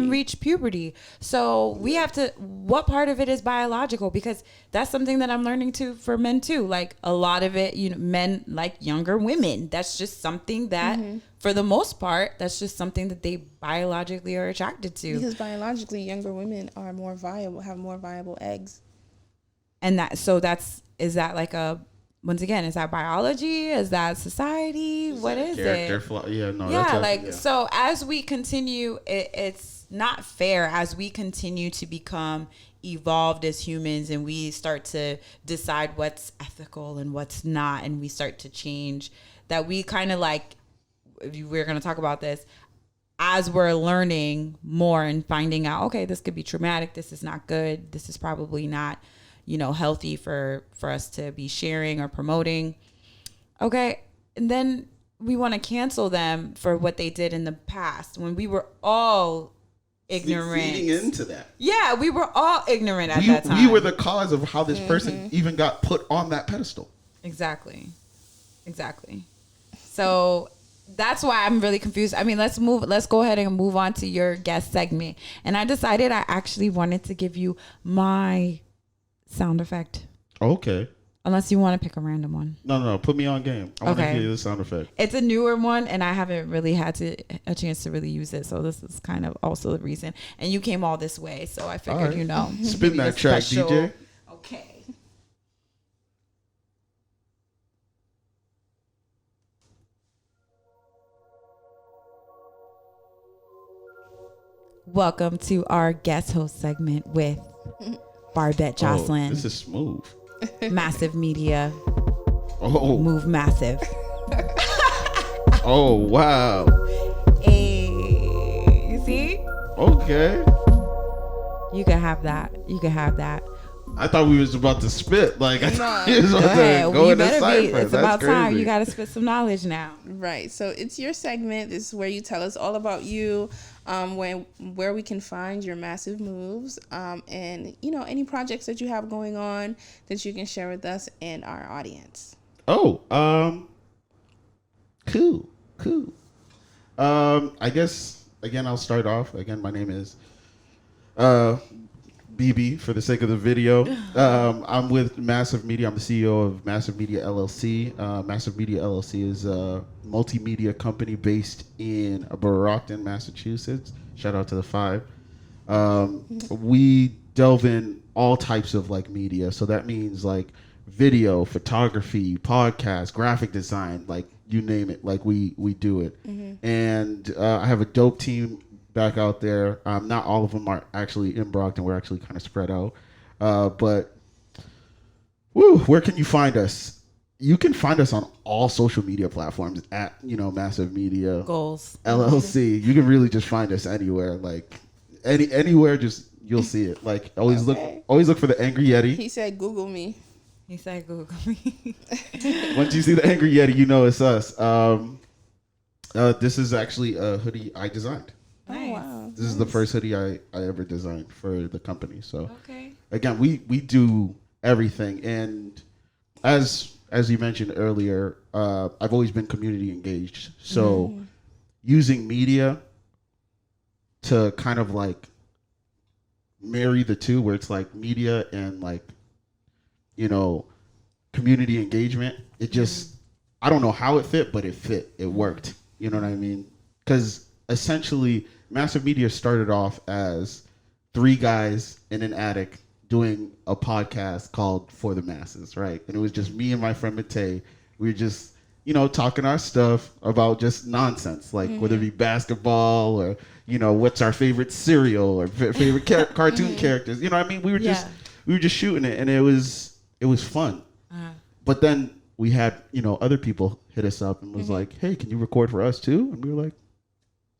reach puberty. So we have to, what part of it is biological? Because that's something that I'm learning too for men too. Like a lot of it, you know, men like younger women. That's just something that for the most part, that's just something that they biologically are attracted to. Because biologically, younger women are more viable, have more viable eggs. And is that like a, once again, is that biology? Is that society? What is it? So as we continue, it's not fair as we continue to become evolved as humans and we start to decide what's ethical and what's not, and we start to change, that we kind of like, we're going to talk about this, as we're learning more and finding out, okay, this could be traumatic. This is not good. This is probably not, you know, healthy for us to be sharing or promoting. Okay. And then we want to cancel them for what they did in the past when we were all ignorant. Feeding into that. Yeah, we were all ignorant at that time. We were the cause of how this person even got put on that pedestal. Exactly. So that's why I'm really confused. I mean, let's go ahead and move on to your guest segment. And I decided I actually wanted to give you my sound effect. Okay. Unless you want to pick a random one. No. Put me on game. I want to hear the sound effect. It's a newer one, and I haven't really had a chance to really use it. So this is kind of also the reason. And you came all this way, so I figured, right. you know. Spin that track, DJ. Okay. Welcome to our guest host segment with Barbatt Jocelyn. This is smooth. Massive Media. Oh. Move massive. Oh, wow. Hey, you see? Okay. You can have that. I thought we was about to spit. Like, I thought we was about to go you in the better be. cipher. It's That's about crazy. time. You got to spit some knowledge now. Right. So it's your segment. This is where you tell us all about you, where we can find your massive moves, and, you know, any projects that you have going on that you can share with us and our audience. Oh, cool. I guess, again, I'll start off. Again, my name is BB for the sake of the video. I'm with Massive Media. I'm the CEO of Massive Media LLC. Massive Media LLC is a multimedia company based in Barbatt, Massachusetts. Shout out to the 5. We delve in all types of like media. So that means like video, photography, podcast, graphic design, like you name it. Like we do it. And I have a dope team back out there. Not all of them are actually in Brockton. We're actually kind of spread out. But where can you find us? You can find us on all social media platforms at, you know, Massive Media Goals LLC. You can really just find us anywhere. Like anywhere, just you'll see it. Like always look for the Angry Yeti. He said, Google me. Once you see the Angry Yeti, you know it's us. This is actually a hoodie I designed. Nice. Oh, wow. This is the first hoodie I ever designed for the company. So Okay. again, we do everything. And as you mentioned earlier, I've always been community engaged. So using media to kind of like marry the two, where it's like media and like, you know, community engagement. It just, I don't know how it fit, but it fit. It worked. You know what I mean? Because essentially, Massive Media started off as 3 guys in an attic doing a podcast called For the Masses, right? And it was just me and my friend Matei. We were just, you know, talking our stuff about just nonsense, like whether it be basketball or, you know, what's our favorite cereal or favorite cartoon characters. You know what I mean? We were just shooting it, and it was fun. But then we had, you know, other people hit us up and was like, hey, can you record for us too? And we were like,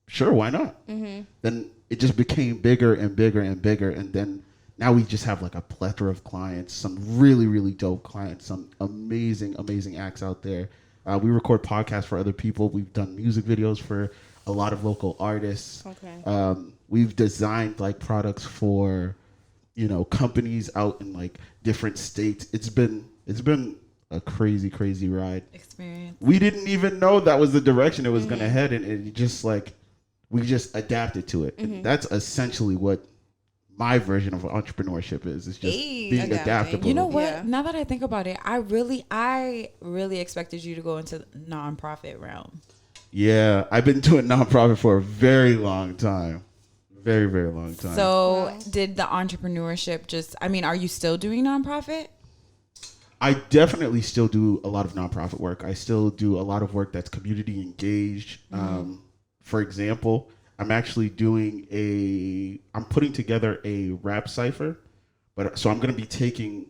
sure, why not? Then it just became bigger and bigger and bigger. And then now we just have like a plethora of clients, some really, really dope clients, some amazing, amazing acts out there. We record podcasts for other people. We've done music videos for a lot of local artists. Okay. We've designed like products for, you know, companies out in like different states. It's been a crazy, crazy ride. Experience. We didn't even know that was the direction it was going to head, and it just like we just adapted to it. And that's essentially what my version of entrepreneurship is. It's just being adaptable. You know what? Yeah. Now that I think about it, I really expected you to go into the nonprofit realm. Yeah, I've been doing nonprofit for a very long time. Very, very long time. So did the entrepreneurship just, I mean, are you still doing nonprofit? I definitely still do a lot of nonprofit work. I still do a lot of work that's community engaged. For example, I'm actually I'm putting together a rap cipher, so I'm going to be taking,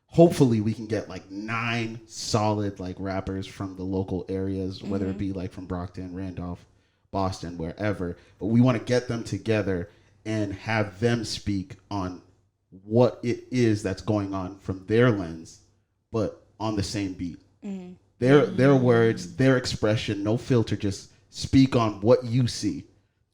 hopefully we can get like 9 solid like rappers from the local areas, whether it be like from Brockton, Randolph, Boston, wherever, but we want to get them together and have them speak on what it is that's going on from their lens, but on the same beat. Their words, their expression, no filter, just speak on what you see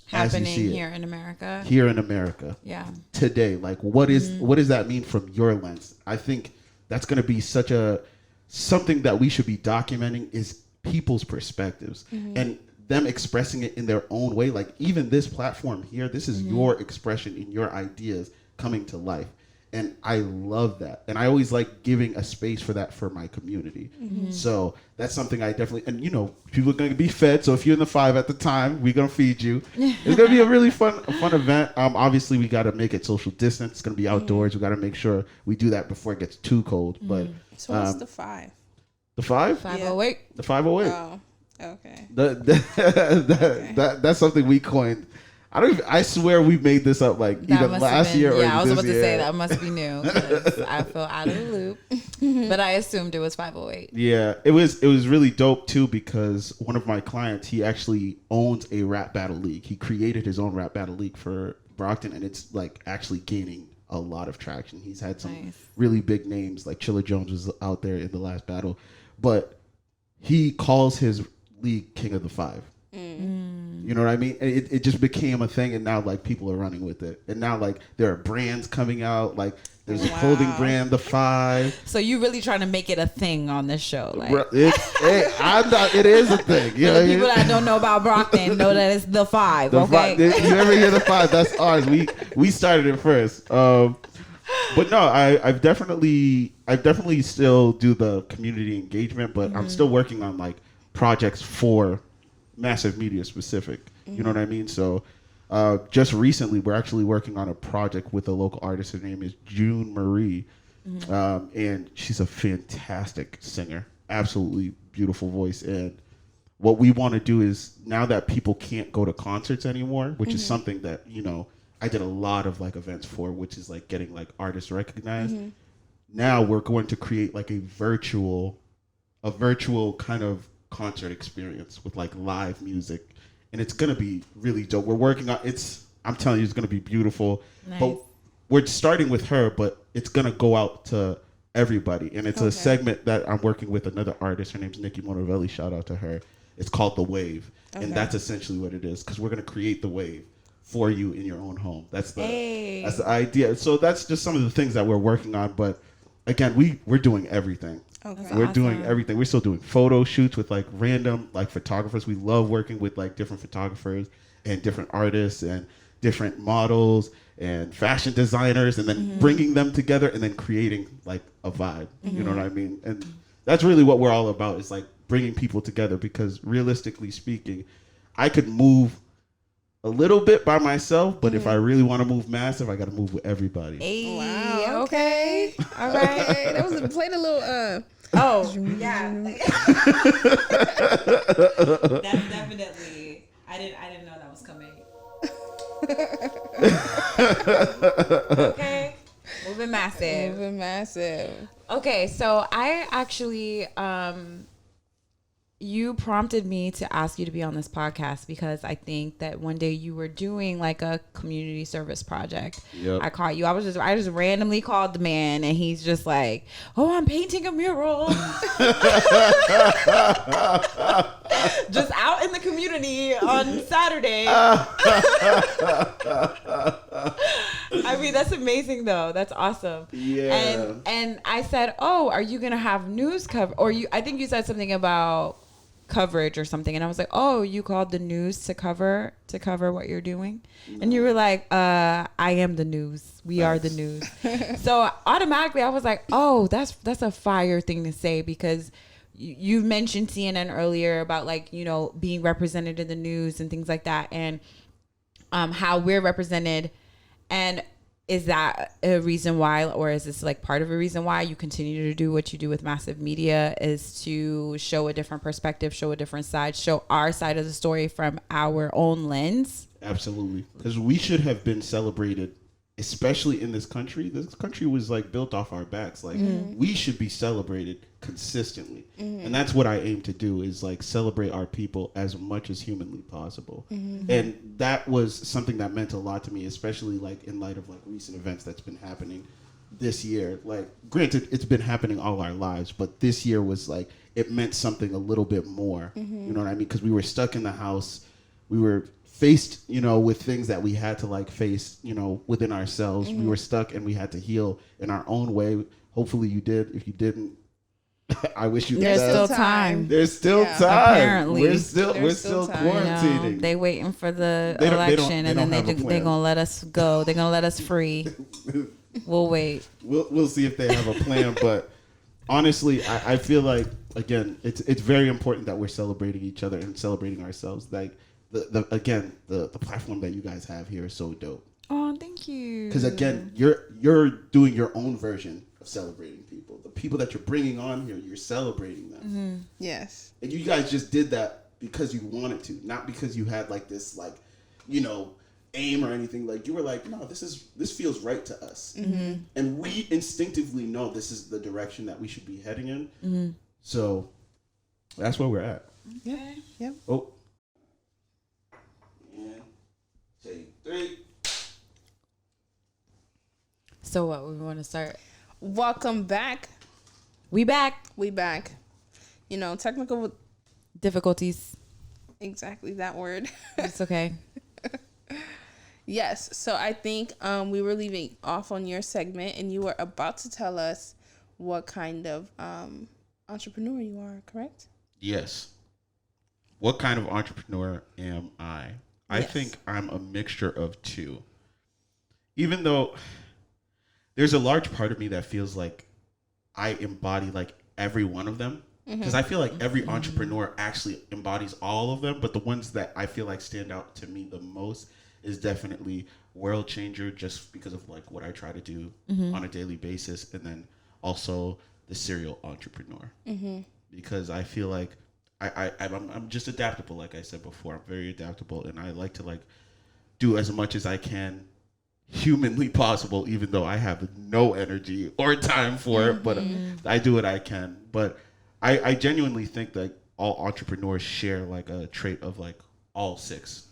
Happening as you see here in America. Here in America. Yeah. Today. Like what does that mean from your lens? I think that's going to be something that we should be documenting is people's perspectives and them expressing it in their own way. Like even this platform here, this is your expression in your ideas coming to life. And I love that. And I always like giving a space for that for my community. So that's something I definitely, and you know, people are going to be fed. So if you're in the 5 at the time, we're going to feed you. It's going to be a really fun event. Obviously we got to make it social distance. It's going to be outdoors. We got to make sure we do that before it gets too cold. But So what's the 5? The 5? 508. The 508. Oh, okay. That's something we coined. I swear we made this up like either last year or this year. Yeah, I was about to say that must be new because I feel out of the loop. But I assumed it was 508. Yeah, it was really dope too because one of my clients, he actually owns a rap battle league. He created his own rap battle league for Brockton, and it's like actually gaining a lot of traction. He's had some really big names, like Chilla Jones was out there in the last battle, but he calls his league King of the 5. You know what I mean? It just became a thing, and now like people are running with it, and now like there are brands coming out. Like there's a clothing brand, the 5. So you really trying to make it a thing on this show? Like it is a thing. You know, the people that don't know about Brockton know that it's the 5. Okay, you ever hear the 5? That's ours. We started it first. But no, I've definitely still do the community engagement, but I'm still working on like projects for Massive Media specific. You know what I mean? So just recently we're actually working on a project with a local artist. Her name is June Marie, and she's a fantastic singer, absolutely beautiful voice. And what we want to do is, now that people can't go to concerts anymore, which is something that, you know, I did a lot of like events for, which is like getting like artists recognized. Now we're going to create like a virtual kind of concert experience with like live music, and it's gonna be really dope. We're working on I'm telling you, it's gonna be beautiful. Nice. But we're starting with her, but it's gonna go out to everybody, and it's a segment that I'm working with another artist. Her name's Nikki Monovelli. Shout out to her. It's called The Wave, and that's essentially what it is, because we're gonna create the wave for you in your own home. That's the idea. So that's just some of the things that we're working on. But again, we're doing everything. Okay. We're doing everything. We're still doing photo shoots with like random like photographers. We love working with like different photographers and different artists and different models and fashion designers, and then bringing them together and then creating like a vibe. You know what I mean? And that's really what we're all about, is like bringing people together, because realistically speaking, I could move a little bit by myself, but if I really want to move massive, I got to move with everybody. Hey, wow. Okay. All right. That was played a little. Oh yeah. That's definitely. I didn't know that was coming. Okay. Moving massive. Moving massive. Okay, so I actually you prompted me to ask you to be on this podcast because I think that one day you were doing like a community service project. Yep. I caught you. I just randomly called the man and he's just like, "Oh, I'm painting a mural." Just out in the community on Saturday. I mean, that's amazing though. That's awesome. Yeah. And I said, "Oh, are you gonna have news cover?" Or I think you said something about coverage or something, and I was like, "Oh, you called the news to cover what you're doing?" No. And you were like, "I am the news. We are the news." So automatically, I was like, "Oh, that's a fire thing to say," because you mentioned CNN earlier about like being represented in the news and things like that, and how we're represented. And is that a reason why, or is this like part of a reason why you continue to do what you do with Massive Media, is to show a different perspective, show a different side, show our side of the story from our own lens? Absolutely. Because we should have been celebrated, especially in this country. This country was like built off our backs. Like we should be celebrated consistently. And that's what I aim to do, is like celebrate our people as much as humanly possible. And that was something that meant a lot to me, especially like in light of like recent events that's been happening this year. Like, granted, it's been happening all our lives, but this year was like, it meant something a little bit more. You know what I mean? Because we were stuck in the house. We were faced, with things that we had to like face, within ourselves. We were stuck and we had to heal in our own way. Hopefully you did. If you didn't, I wish you. There's still time. There's still time. Apparently, we're still quarantining. They waiting for the election, and then they're gonna let us go. They're gonna let us free. We'll wait. We'll see if they have a plan. But honestly, I feel like, again, it's very important that we're celebrating each other and celebrating ourselves. Like the platform that you guys have here is so dope. Oh, thank you. Because again, you're doing your own version of celebrating people. The people that you're bringing on here, you're celebrating them. Yes. And you guys just did that because you wanted to, not because you had like this like, aim or anything. Like, you were like, no, this feels right to us. And we instinctively know this is the direction that we should be heading in. So that's where we're at. Okay. Yep. Oh. And take 3. So what, we want to start? Welcome back. We back. Technical difficulties. Exactly that word. It's okay. Yes. So I think we were leaving off on your segment, and you were about to tell us what kind of entrepreneur you are, correct? Yes. What kind of entrepreneur am I? I Yes. think I'm a mixture of two. Even though there's a large part of me that feels like I embody like every one of them. Because I feel like every entrepreneur actually embodies all of them. But the ones that I feel like stand out to me the most is definitely world changer, just because of like what I try to do on a daily basis. And then also the serial entrepreneur. Because I feel like I'm just adaptable. Like I said before, I'm very adaptable. And I like to like do as much as I can humanly possible, even though I have no energy or time for it, but I do what I can. But I genuinely think that all entrepreneurs share like a trait of like all 6.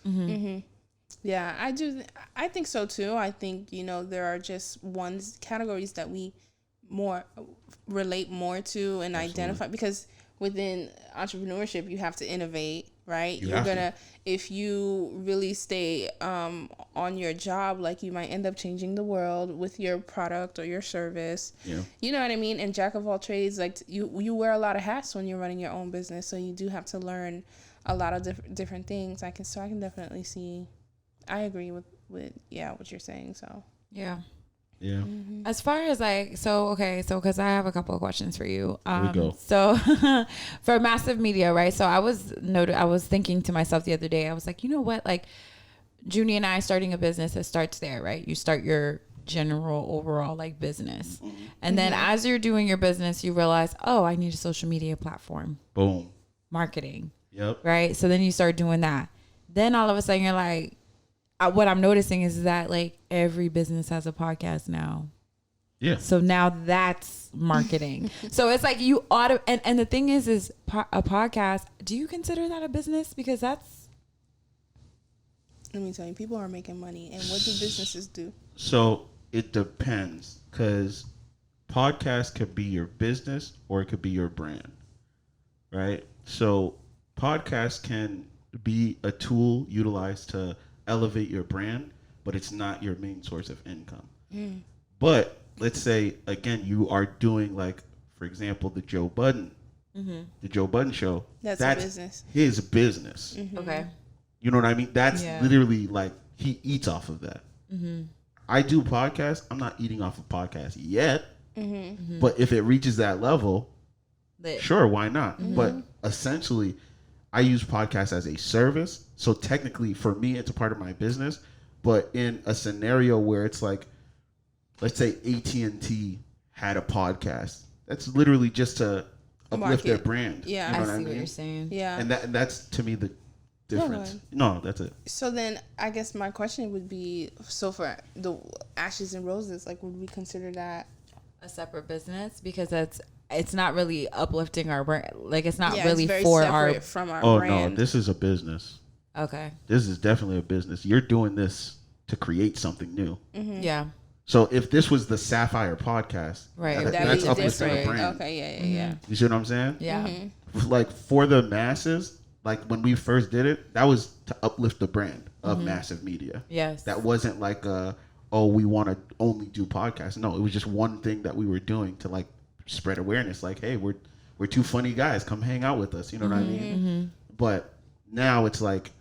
Yeah, I do. I think so too. I think, there are just categories that we relate more to and identify, because within entrepreneurship, you have to innovate, right? If you really stay on your job, like, you might end up changing the world with your product or your service. Yeah. You know what I mean? And jack of all trades, like, you wear a lot of hats when you're running your own business, so you do have to learn a lot of different things. I can definitely see. I agree with what you're saying. So yeah. Yeah. As far as because I have a couple of questions for you. Here we go. So for Massive Media, right? So I was thinking to myself the other day, I was like, you know what? Like, Junie and I starting a business, it starts there, right? You start your general overall like business. And then as you're doing your business, you realize, oh, I need a social media platform. Boom. Marketing. Yep. Right? So then you start doing that. Then all of a sudden you're like, what I'm noticing is that like every business has a podcast now. Yeah. So now that's marketing. So it's like you and the thing is a podcast. Do you consider that a business? Because that's. Let me tell you, people are making money, and what do businesses do? So it depends, because podcast could be your business or it could be your brand, right? So podcast can be a tool utilized to elevate your brand, but it's not your main source of income. But let's say, again, you are doing, like, for example, the Joe Budden show. That's a business. His business. Okay. You know what I mean? That's Yeah. literally like he eats off of that. I do podcasts. I'm not eating off of podcasts yet. But if it reaches that level, sure, why not? But essentially, I use podcasts as a service. So technically, for me, it's a part of my business. But in a scenario where it's like, let's say AT&T had a podcast, that's literally just to uplift their brand. Yeah, you know I what see mean? what you're saying. Yeah. And that's to me the difference. No, that's it. So then I guess my question would be, so for the Ashes and Roses, like, would we consider that A separate business, because it's not really uplifting our brand. Like, it's not it's very separate our. from our Oh brand? no, this is a business. Okay. This is definitely a business. You're doing this to create something new. Yeah. So if this was the Sapphire podcast, Right. that's be uplifting the different. brand. Okay, yeah. You see what I'm saying? Yeah. Like for the masses, like when we first did it, that was to uplift the brand of Massive Media. Yes. That wasn't like we want to only do podcasts. No, it was just one thing that we were doing to like spread awareness. Like, hey, we're two funny guys. Come hang out with us. You know what I mean? But now it's like,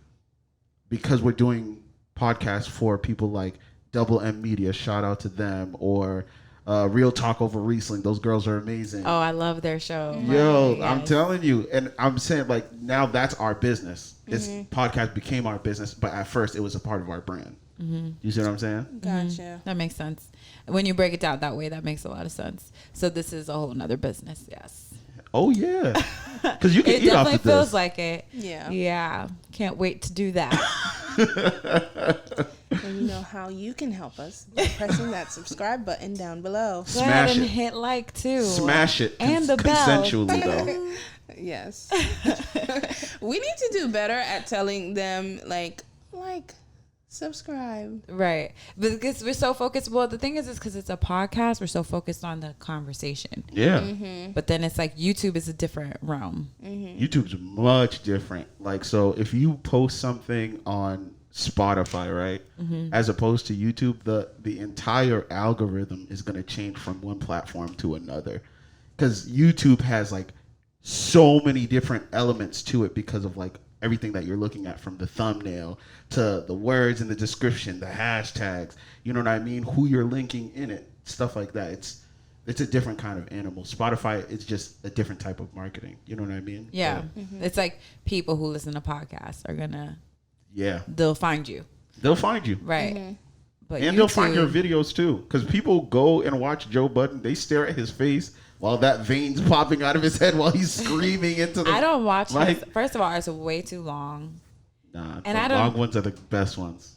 because we're doing podcasts for people like Double M Media, shout out to them, or Real Talk Over Riesling. Those girls are amazing. Oh, I love their show. Yo, Yes. I'm telling you, and I'm saying, like, now that's our business. This podcast became our business, but at first it was a part of our brand. You see what I'm saying? Gotcha. That makes sense. When you break it down that way, that makes a lot of sense. So this is a whole nother business. Yes. Oh yeah, because you can It eat off definitely of feels this. like it. Yeah. Yeah. Can't wait to do that. And you know how you can help us by pressing that subscribe button down below. Go ahead Smash and it. hit like too. Smash it And the bell. consensually though. Yes. We need to do better at telling them like subscribe. Right. Because we're so focused. Well, the thing is because it's a podcast, we're so focused on the conversation. Yeah. But then it's like YouTube is a different realm. YouTube's much different. Like, so if you post something on Spotify, right, as opposed to YouTube, the entire algorithm is going to change from one platform to another, because YouTube has like so many different elements to it because of like everything that you're looking at, from the thumbnail to the words in the description, the hashtags, you know what I mean, who you're linking in it, stuff like that. It's a different kind of animal. Spotify is just a different type of marketing, you know what I mean? Yeah. It's like people who listen to podcasts are gonna they'll find you. They'll find you. Right. But And they'll find your videos too, because people go and watch Joe Budden. They stare at his face while that vein's popping out of his head while he's screaming into the... I don't watch like, his, first of all, it's way too long. Nah, And the I don't- long ones are the best ones.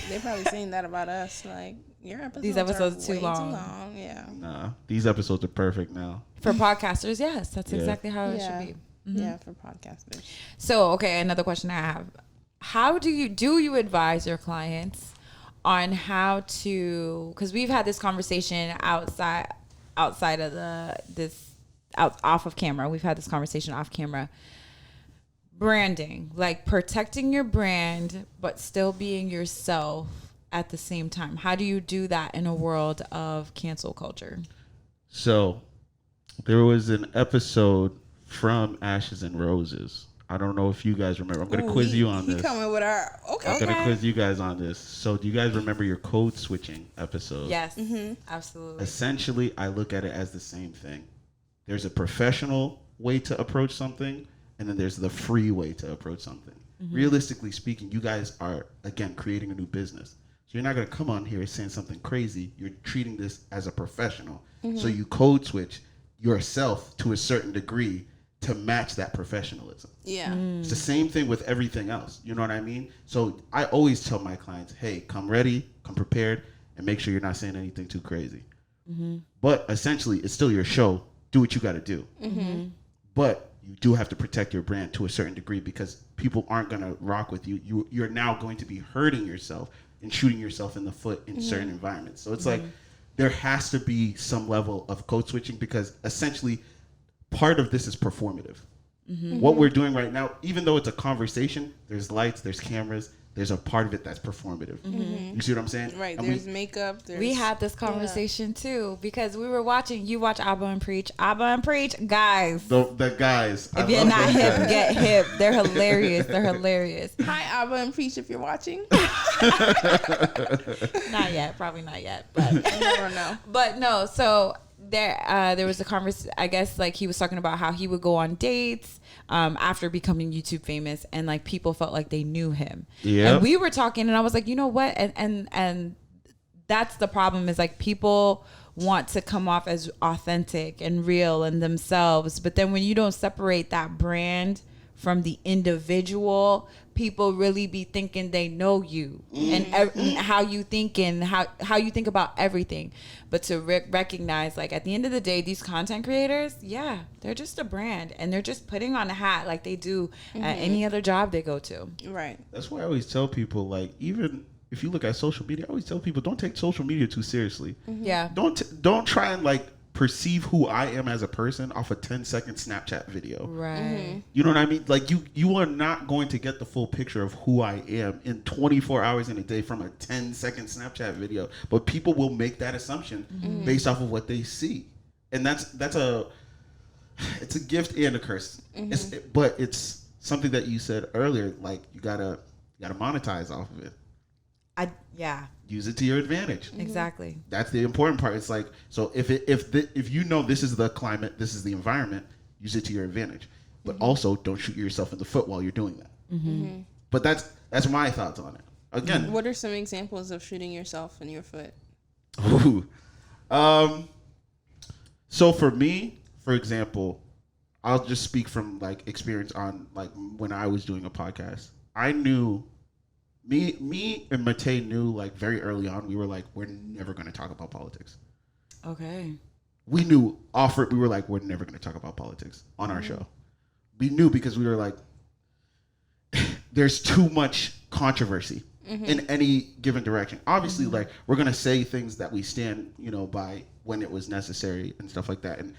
They're probably saying that about us. Like, your episodes These episodes are too way long. Yeah. Nah, these episodes are perfect now. For podcasters, yes, that's Yeah. exactly how it Yeah. should be. Yeah, for podcasters. So, okay, another question I have. How do you advise your clients on how to, because we've had this conversation outside of off of camera. We've had this conversation off camera. Branding, like protecting your brand, but still being yourself at the same time. How do you do that in a world of cancel culture? So, there was an episode from Ashes and Roses. I don't know if you guys remember. I'm going to quiz you on He this. coming with our... Okay. I'm going to quiz you guys on this. So, do you guys remember your code switching episode? Yes, absolutely. Essentially, I look at it as the same thing. There's a professional way to approach something, and then there's the free way to approach something. Realistically speaking, you guys are, again, creating a new business. So you're not going to come on here saying something crazy. You're treating this as a professional. So you code switch yourself to a certain degree to match that professionalism. Yeah. It's the same thing with everything else. You know what I mean? So I always tell my clients, hey, come ready, come prepared, and make sure you're not saying anything too crazy. But essentially, it's still your show. Do what you got to do. But you do have to protect your brand to a certain degree because people aren't going to rock with you. You're now going to be hurting yourself and shooting yourself in the foot in certain environments. So it's like there has to be some level of code switching because essentially part of this is performative. What we're doing right now, even though it's a conversation, there's lights, there's cameras, there's a part of it that's performative. You see what I'm saying? Right. And There's makeup. We had this conversation too because we were watching. You watch Abba and Preach. Abba and Preach, guys. The guys. If you're not hip, get hip. They're hilarious. They're hilarious. Hi, Abba and Preach, if you're watching. Not yet. Probably not yet. But I don't know. But no. So there was a conversation. I guess like he was talking about how he would go on dates after becoming YouTube famous, and like people felt like they knew him. Yeah. And we were talking, and I was like, you know what? And that's the problem is like people want to come off as authentic and real and themselves, but then when you don't separate that brand from the individual, people really be thinking they know you and how you think and how you think about everything. But to recognize, like, at the end of the day, these content creators, yeah, they're just a brand and they're just putting on a hat like they do at any other job they go to. Right. That's why I always tell people, like, even if you look at social media, I always tell people, don't take social media too seriously. Yeah. Don't try and, like, perceive who I am as a person off a 10-second Snapchat video. Right. You know what I mean? Like you are not going to get the full picture of who I am in 24 hours in a day from a 10-second Snapchat video. But people will make that assumption based off of what they see. And it's a gift and a curse. But it's something that you said earlier, like you gotta monetize off of it. Yeah. Use it to your advantage. Exactly. That's the important part. It's like, so if you know this is the climate, this is the environment, use it to your advantage. But also don't shoot yourself in the foot while you're doing that. But that's my thoughts on it. Again, what are some examples of shooting yourself in your foot? So for me, for example, I'll just speak from like experience on like when I was doing a podcast. I knew me and Matei knew like very early on, we were like, we're never going to talk about politics. Okay. We knew we were like, we're never going to talk about politics on our show. We knew because we were like, there's too much controversy in any given direction. Obviously, like we're going to say things that we stand, by when it was necessary and stuff like that. And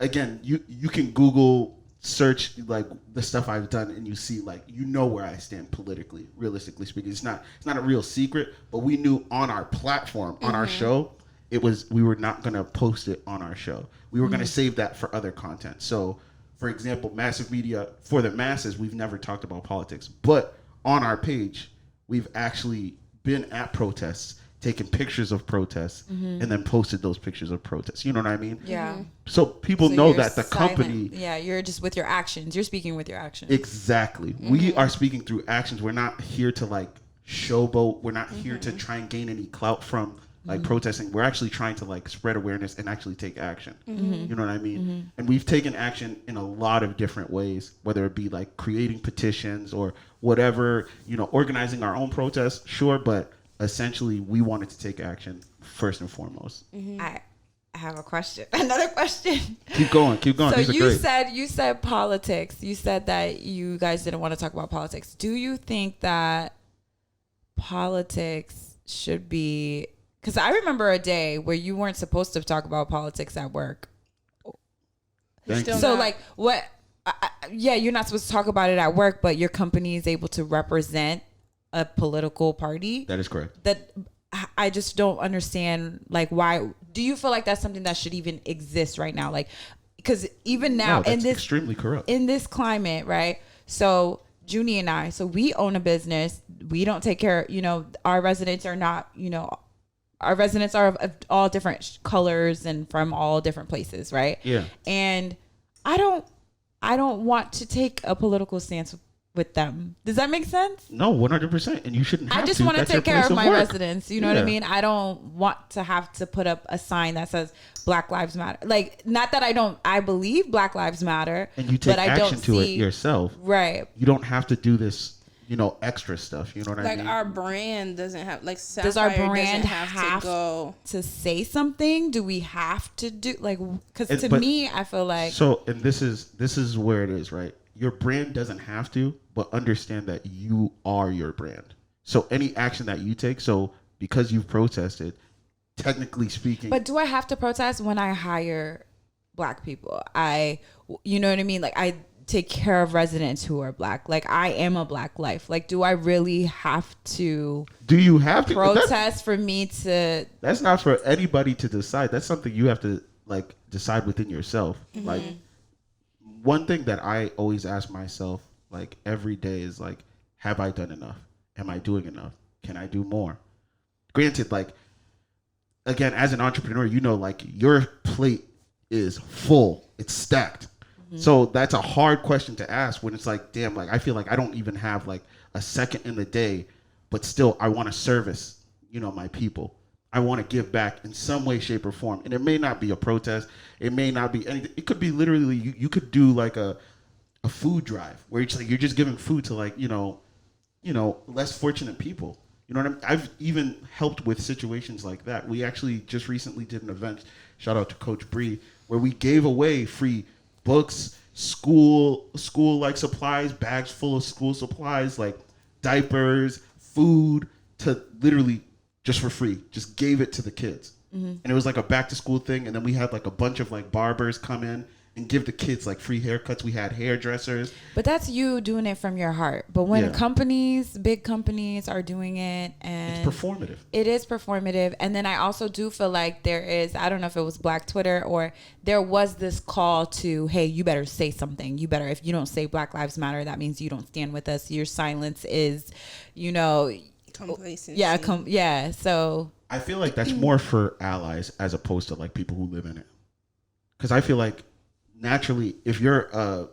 again, you can Google search like the stuff I've done and you see like where I stand politically, realistically speaking. It's not a real secret, but we knew on our platform, on our show, we were not gonna post it on our show. We were gonna save that for other content. So for example, Massive Media, for the masses, we've never talked about politics. But on our page, we've actually been at protests, taken pictures of protests, and then posted those pictures of protests. You know what I mean? Yeah. So people know that the company... Yeah, you're just with your actions. You're speaking with your actions. Exactly. We are speaking through actions. We're not here to like showboat. We're not here to try and gain any clout from like protesting. We're actually trying to like spread awareness and actually take action. You know what I mean? And we've taken action in a lot of different ways, whether it be like creating petitions or whatever, organizing our own protests. Sure, but essentially we wanted to take action first and foremost. I have a question. Another question. Keep going. So These are great. you said politics. You said that you guys didn't want to talk about politics. Do you think that politics should be, because I remember a day where you weren't supposed to talk about politics at work. So like what, you're not supposed to talk about it at work, but your company is able to represent a political party. That is correct. That I just don't understand, like, why do you feel like that's something that should even exist right now? Like, because even now in this extremely corrupt in this climate, right? So Junie and I, so we own a business. We don't take care, our residents are not, our residents are of all different colors and from all different places, right? Yeah. And I don't want to take a political stance with them. Does that make sense? No, 100%. And you shouldn't have to. I just want to take care of my residents. You know what I mean? I don't want to have to put up a sign that says Black Lives Matter. Like, not that I believe Black Lives Matter. And you take but action to it yourself. Right. You don't have to do this. extra stuff. You know what I Like mean? our brand doesn't have like Sapphire Does our brand doesn't have to go to say something? Do we have to do like? Because But- me, I feel like So, and this is where it is, right? Your brand doesn't have to, but understand that you are your brand. So any action that you take, so because you've protested, technically speaking. But do I have to protest when I hire Black people? You know what I mean? Like I take care of residents who are Black. Like I am a Black life. Like do I really have to? Do you have to protest for me to? That's not for anybody to decide. That's something you have to like decide within yourself. Mm-hmm. Like one thing that I always ask myself like every day is like, have I done enough? Am I doing enough? Can I do more? Granted, like again, as an entrepreneur, like your plate is full. It's stacked. Mm-hmm. So that's a hard question to ask when it's like, damn, like I feel like I don't even have like a second in the day, but still I want to service, my people. I want to give back in some way, shape, or form. And it may not be a protest. It may not be anything. It could be literally you could do like a food drive where it's like you're just giving food to like, less fortunate people. You know what I mean? I've even helped with situations like that. We actually just recently did an event, shout out to Coach Bree, where we gave away free books, school like supplies, bags full of school supplies, like diapers, food, to literally just for free. Just gave it to the kids. Mm-hmm. And it was like a back to school thing. And then we had like a bunch of like barbers come in and give the kids like free haircuts. We had hairdressers. But that's you doing it from your heart. But when big companies are doing it, and it's performative. It is performative. And then I also do feel like there is, I don't know if it was Black Twitter or there was this call to, hey, you better say something. You better, if you don't say Black Lives Matter, that means you don't stand with us. Your silence is, complacency. Yeah. So I feel like that's more for allies as opposed to like people who live in it. Because I feel like naturally, if you're I'm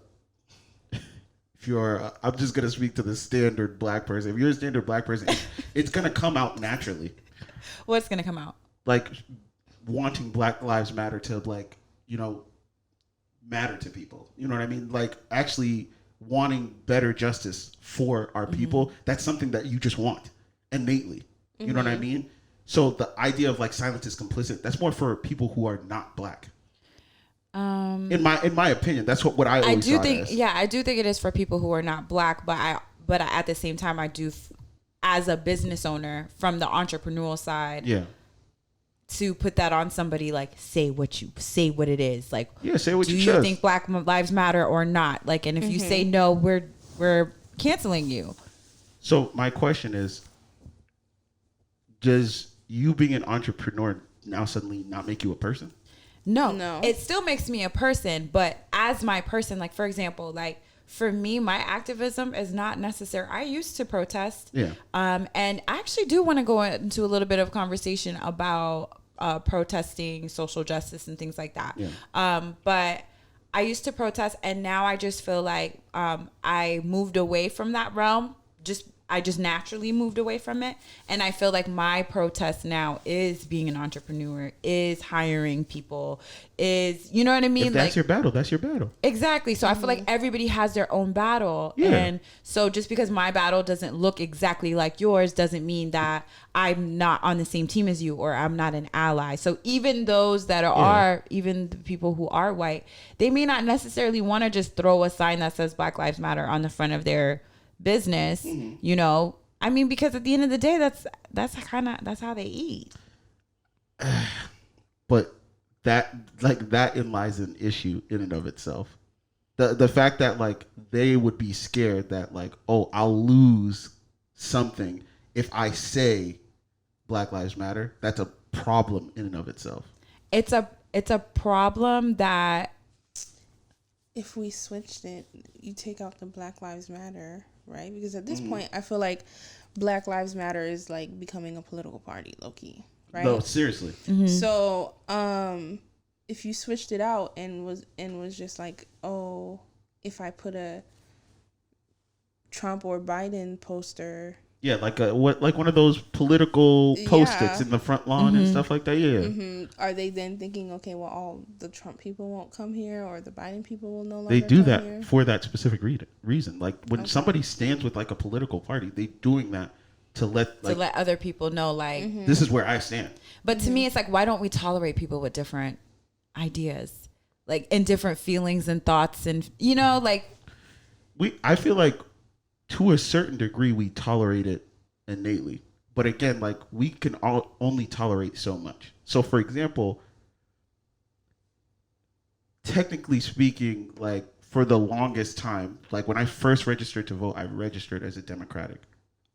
just gonna speak to the standard Black person. If you're a standard Black person, it's gonna come out naturally. What's gonna come out? Like wanting Black Lives Matter to like matter to people. You know what I mean? Like actually wanting better justice for our people. That's something that you just want innately. You know what I mean? So the idea of like silence is complicit, that's more for people who are not Black. In my opinion, that's what I always thought think. as. Yeah, I do think it is for people who are not Black, but at the same time, I do, as a business owner from the entrepreneurial side, to put that on somebody, like say what it is, like say what do you you think Black Lives Matter or not? Like, and if you say no, we're canceling you. So my question is, does you being an entrepreneur now suddenly not make you a person? No. It still makes me a person, but as my person, like for example, like for me, my activism is not necessary. I used to protest. Yeah. And I actually do want to go into a little bit of conversation about protesting social justice and things like that. Yeah. But I used to protest, and now I just feel like I moved away from that realm. I just naturally moved away from it. And I feel like my protest now is being an entrepreneur, is hiring people, is, you know what I mean? If that's your battle, that's your battle. Exactly. So I feel like everybody has their own battle. Yeah. And so just because my battle doesn't look exactly like yours doesn't mean that I'm not on the same team as you or I'm not an ally. So even those that are, even the people who are white, they may not necessarily want to just throw a sign that says Black Lives Matter on the front of their business, I mean, because at the end of the day, that's how they eat. But that implies an issue in and of itself. The fact that like they would be scared that like, oh, I'll lose something if I say Black Lives Matter, that's a problem in and of itself. It's a problem that if we switched it, you take out the Black Lives Matter, right? Because at this point, I feel like Black Lives Matter is like becoming a political party, low-key, right? No, seriously. So, if you switched it out and was just like, oh, if I put a Trump or Biden poster Yeah, like one of those political post-its Yeah. in the front lawn and stuff like that. Yeah. Are they then thinking, okay, well, all the Trump people won't come here, or the Biden people will no longer They do come that here? for that specific reason. Like when somebody stands with like a political party, they doing that to let other people know, like, this is where I stand. But to me, it's like, why don't we tolerate people with different ideas, like, and different feelings and thoughts, and like. I feel like to a certain degree we tolerate it innately, but again, like we can only tolerate so much. So, for example, technically speaking, like for the longest time, like when I first registered to vote, I registered as a Democratic.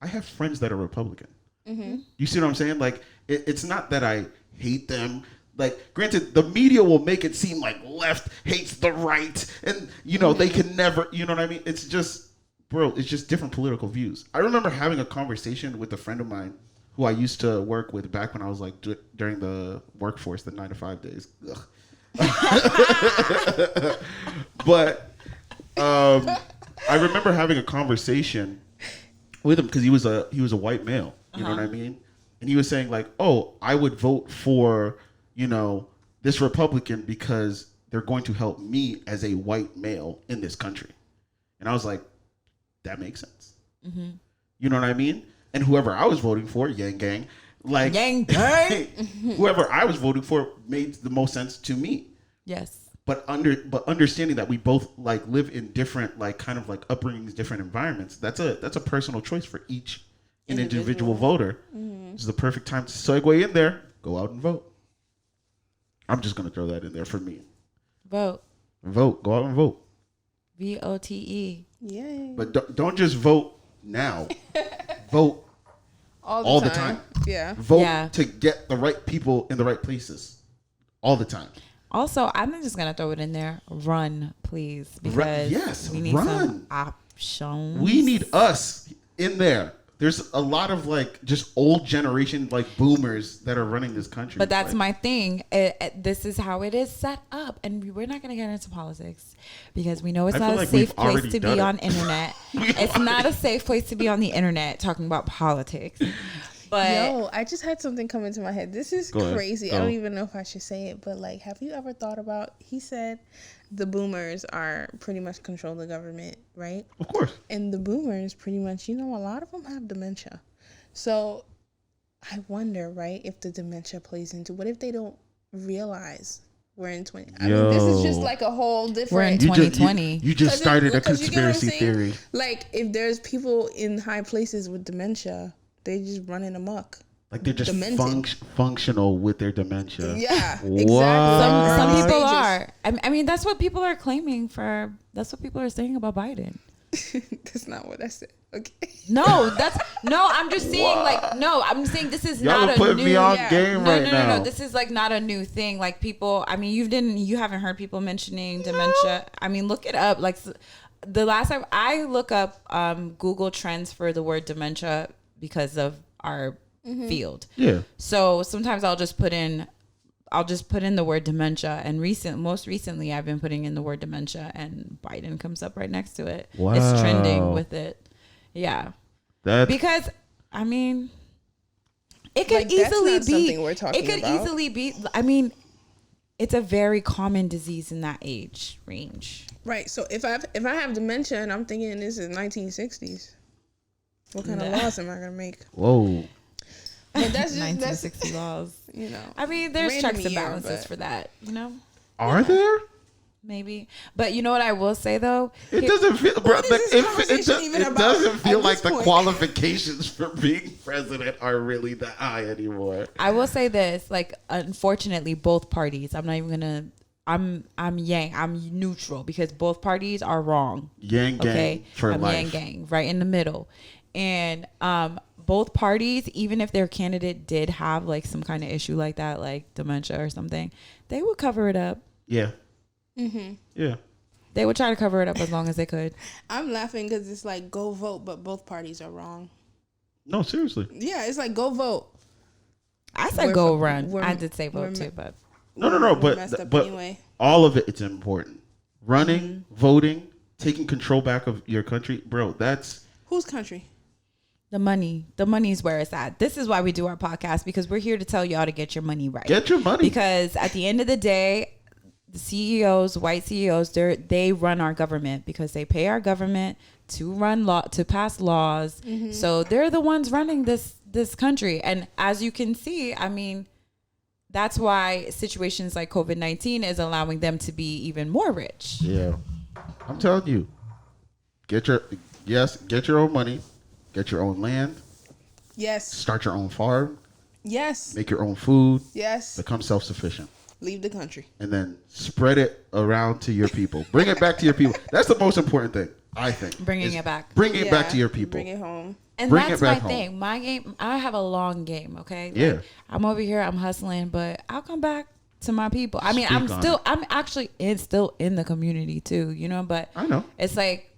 I have friends that are Republican. You see what I'm saying? Like it's not that I hate them. Like, granted, the media will make it seem like left hates the right, and they can never. You know what I mean? It's just. Bro, it's just different political views. I remember having a conversation with a friend of mine who I used to work with back when I was like during the workforce, the 9 to 5 days. But I remember having a conversation with him because he was a white male. You know what I mean? And he was saying like, "Oh, I would vote for this Republican because they're going to help me as a white male in this country." And I was like, that makes sense. You know what I mean? And whoever I was voting for, Yang Gang, like Yang Gang, whoever I was voting for made the most sense to me. Yes. But understanding that we both like live in different like kind of like upbringings, different environments. That's a personal choice for each individual voter. This is the perfect time to segue in there. Go out and vote. I'm just gonna throw that in there for me. Vote. Go out and vote. VOTE. Yay. But don't just vote now. Vote all the time. Yeah. Vote to get the right people in the right places all the time. Also, I'm just going to throw it in there. Run, please. Because we need some options. We need us in there. There's a lot of like just old generation like boomers that are running this country. But that's my thing. This is how it is set up, and we're not going to get into politics because we know it's not a safe place to be on internet. It's not a safe place to be on the internet talking about politics. But I just had something come into my head. This is crazy. I don't even know if I should say it, but like, have you ever thought about? He said the boomers are pretty much control the government, right? Of course. And the boomers pretty much, a lot of them have dementia. So I wonder, right, if the dementia plays into, what if they don't realize we're in 20? I mean, this is just like a whole different. We're in 2020. You just started a conspiracy theory. Like, if there's people in high places with dementia, they just running amok. Like they're just functional with their dementia. Yeah, exactly. Some people are. I mean, that's what people are claiming for. That's what people are saying about Biden. That's not what I said. Okay. No, I'm just saying I'm saying this is Y'all not a put new. Me on game right now. No. This is like not a new thing. Like people. I mean, you haven't heard people mentioning dementia. I mean, look it up. Like the last time I look up Google Trends for the word dementia because of our field. Yeah. So sometimes I'll just put in the word dementia, and most recently I've been putting in the word dementia, and Biden comes up right next to it. Wow. It's trending with it. Yeah. Because I mean, it could easily be something we're talking about. It could easily be. I mean, it's a very common disease in that age range. Right. So if I have dementia and I'm thinking this is 1960s, what kind of laws am I gonna make? Whoa. But that's just 1960 laws. I mean, there's checks and balances for that. Are there? Maybe, but you know what I will say though, it doesn't feel, bro. It doesn't feel like the qualifications for being president are really that high anymore. I will say this, like, unfortunately, both parties. I'm not even gonna. I'm Yang. I'm neutral because both parties are wrong. Yang gang for life. Yang gang, right in the middle, and both parties, even if their candidate did have like some kind of issue like that, like dementia or something, they would cover it up. Yeah. Yeah. They would try to cover it up as long as they could. I'm laughing because it's like go vote, but both parties are wrong. No, seriously. Yeah, it's like go vote. I said go run. I did say vote too, but no. But anyway. All of it's important. Running, voting, taking control back of your country, bro. That's whose country? The money's where it's at. This is why we do our podcast, because we're here to tell y'all to get your money right. Get your money. Because at the end of the day, the CEOs, white CEOs, they run our government because they pay our government to pass laws. Mm-hmm. So they're the ones running this country. And as you can see, I mean, that's why situations like COVID-19 is allowing them to be even more rich. Yeah. I'm telling you, get your own money, get your own land. Yes. Start your own farm. Yes. Make your own food. Yes. Become self-sufficient. Leave the country. And then spread it around to your people. Bring it back to your people. That's the most important thing, I think. Bring it back to your people. Bring it home. And Bring that's it back my home. thing. My game, I have a long game, okay? Like, Yeah. I'm over here, I'm hustling, but I'll come back to my people. I mean, Speak I'm actually still in the community too, you know, but I know. it's like,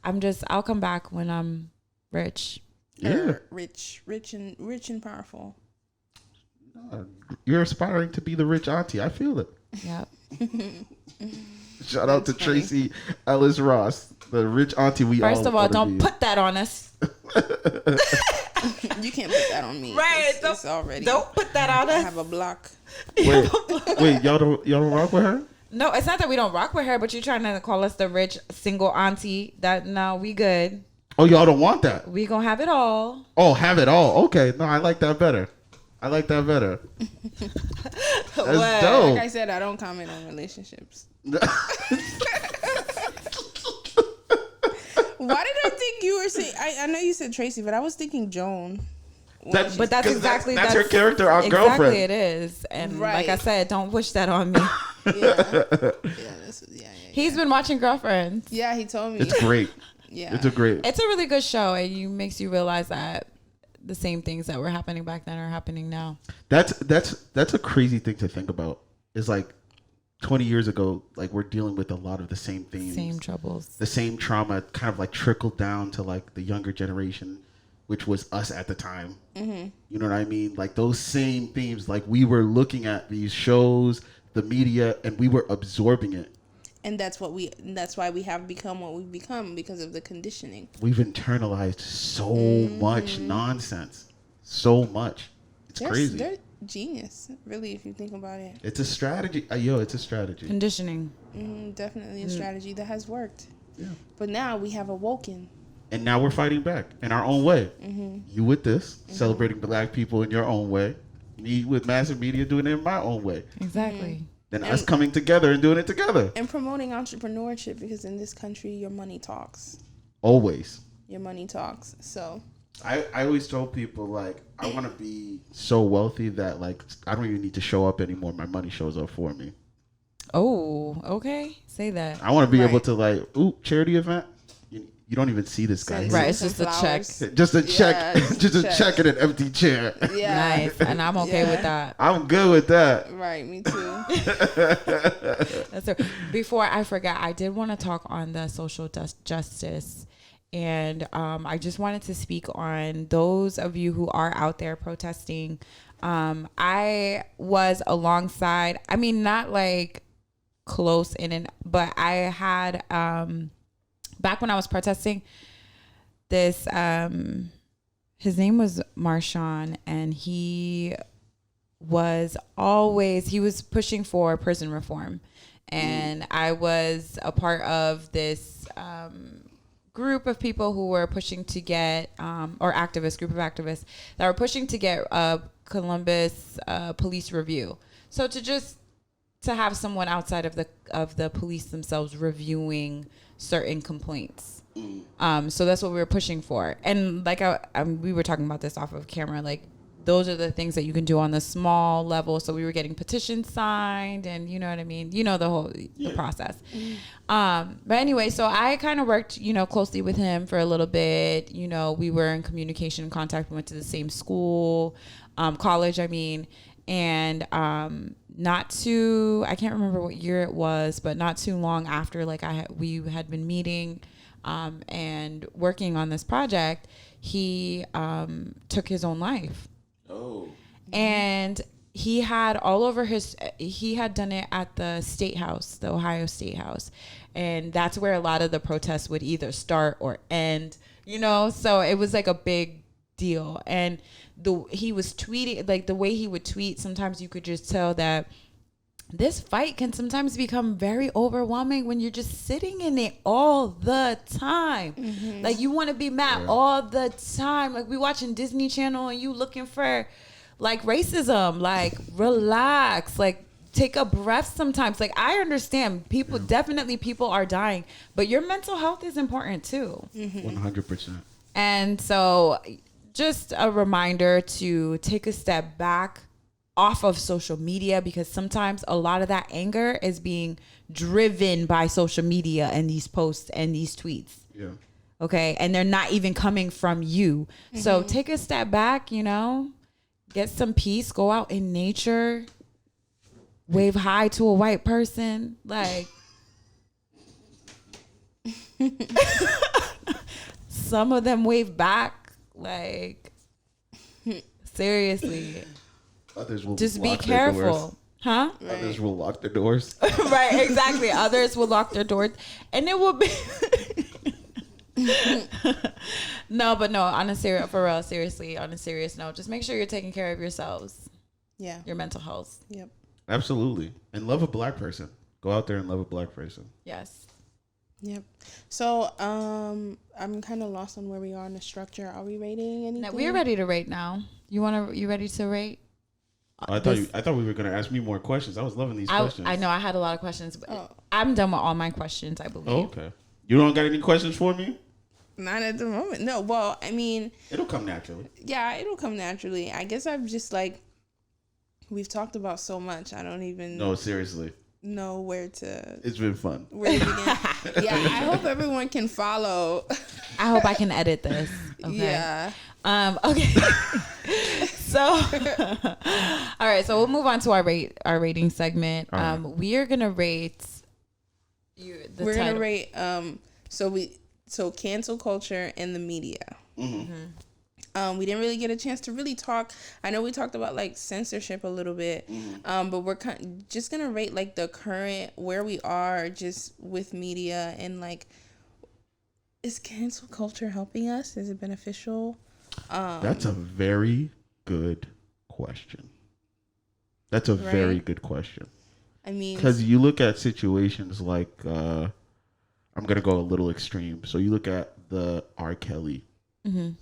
I'll come back when I'm rich. Yeah. Rich and powerful. You're aspiring to be the rich auntie. I feel it. Yep. Shout out to That's funny. Tracy Ellis Ross, the rich auntie we all First of all, wanna don't be. put that on us. You can't put that on me. Right. It's already. Don't put that on I us. have a block. Wait, y'all don't rock with her? No, it's not that we don't rock with her, but you're trying to call us the rich single auntie. No, we good. Oh, y'all don't want that? We gonna have it all. Oh, have it all. Okay. No, I like that better. That's What? dope. Like I said, I don't comment on relationships. Why did I think you were saying? I know you said Tracy, but I was thinking Joan. But that's exactly that's her character on exactly Girlfriend. it is, and Right. like I said, don't push that on me. Yeah. He's been watching Girlfriends. Yeah, he told me. It's great. Yeah. It's a really good show, and you makes you realize that the same things that were happening back then are happening now. That's a crazy thing to think about. It's like 20 years ago, like we're dealing with a lot of the same themes, Same troubles. the same trauma, kind of like trickled down to like the younger generation, which was us at the time. Mm-hmm. You know what I mean? Like those same themes, like we were looking at these shows, the media, and we were absorbing it. And that's why we have become what we've become, because of the conditioning. We've internalized so much nonsense. So much. It's crazy. They're genius, really, if you think about it. It's a strategy. It's a strategy. Conditioning. Definitely a strategy that has worked. Yeah. But now we have awoken. And now we're fighting back in our own way. You with this, celebrating Black people in your own way. Me with Massive Media doing it in my own way. Exactly. Then us coming together and doing it together. And promoting entrepreneurship, because in this country, your money talks. Always. Your money talks. So I always told people, like, I want to be so wealthy that, like, I don't even need to show up anymore. My money shows up for me. Oh, okay. Say that. I want to be Right. able to, like, charity event. You don't even see this guy. Send Right, it's some just a flowers. check. Just a check. Yeah, Just a check in an empty chair. Yeah. Nice. And I'm okay Yeah. with that. I'm good with that. Right, me too. That's it. Before I forget, I did want to talk on the social justice. And I just wanted to speak on those of you who are out there protesting. I was alongside, I mean, not like close in, but I had, back when I was protesting, this, his name was Marshawn, and he was pushing for prison reform. And I was a part of this group of people who were pushing to get, group of activists that were pushing to get a Columbus police review. So to have someone outside of the police themselves reviewing certain complaints. So that's what we were pushing for. And like we were talking about this off of camera, like those are the things that you can do on the small level. So we were getting petitions signed, and you know what I mean? You know, the process. But anyway, so I kind of worked, closely with him for a little bit. We were in communication contact. We went to the same school, college, I mean, and I can't remember what year it was, but not too long after, like we had been meeting and working on this project, he took his own life. Oh. And he had he had done it at the State House, the Ohio State House. And that's where a lot of the protests would either start or end, so it was like a big deal. And he was tweeting, like the way he would tweet, sometimes you could just tell that this fight can sometimes become very overwhelming when you're just sitting in it all the time. Mm-hmm. Like you want to be mad all the time. Like we watching Disney Channel and you looking for like racism. Like relax. Like take a breath sometimes. Like I understand people are dying, but your mental health is important too. 100%. And so just a reminder to take a step back off of social media, because sometimes a lot of that anger is being driven by social media and these posts and these tweets. Yeah. Okay. And they're not even coming from you. Mm-hmm. So take a step back, get some peace, go out in nature, wave hi to a white person. Like some of them wave back. Like seriously. Others will just be careful. Huh? Right. Others will lock their doors. Right, exactly. Others will lock their doors. And it will be No, on a serious note, just make sure you're taking care of yourselves. Yeah. Your mental health. Yep. Absolutely. And love a black person. Go out there and love a black person. Yes. Yep. So, I'm kind of lost on where we are in the structure. Are we rating anything? No, we're ready to rate now. You ready to rate? I thought we were going to ask me more questions. I was loving these questions. I know I had a lot of questions, but I'm done with all my questions, I believe. Oh, okay. You don't got any questions for me? Not at the moment. No. Well, I mean, it'll come naturally. Yeah, it'll come naturally. I guess I'm just like, we've talked about so much. I don't even. No, seriously. Know where to. It's been fun. Where to begin. Yeah, I hope everyone can follow. I hope I can edit this. Okay. Yeah. Okay. So, all right. So we'll move on to our rating segment. Right. We are gonna rate. We're gonna rate. So cancel culture and the media. Mm-hmm. We didn't really get a chance to really talk. I know we talked about like censorship a little bit, but we're just gonna rate like the current where we are just with media and like, is cancel culture helping us? Is it beneficial? That's a very good question. That's a very good question. I mean, because you look at situations like, I'm going to go a little extreme. So you look at the R. Kelly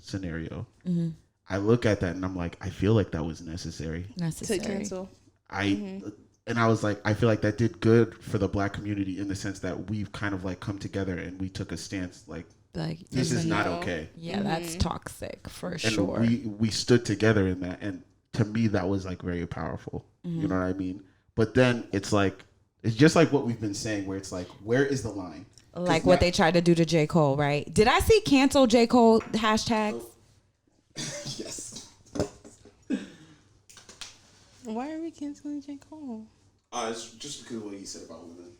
scenario. Mm-hmm. I look at that and I'm like, I feel like that was necessary. To cancel. And I was like, I feel like that did good for the black community in the sense that we've kind of like come together and we took a stance like this is not okay. Yeah, that's toxic for sure. We stood together in that, and to me that was like very powerful. You know what I mean? But then it's just like what we've been saying, where it's like, where is the line? Like what they tried to do to J. Cole, right? Did I see cancel J. Cole hashtags? Yes. Why are we canceling J. Cole? It's just because of what he said about women.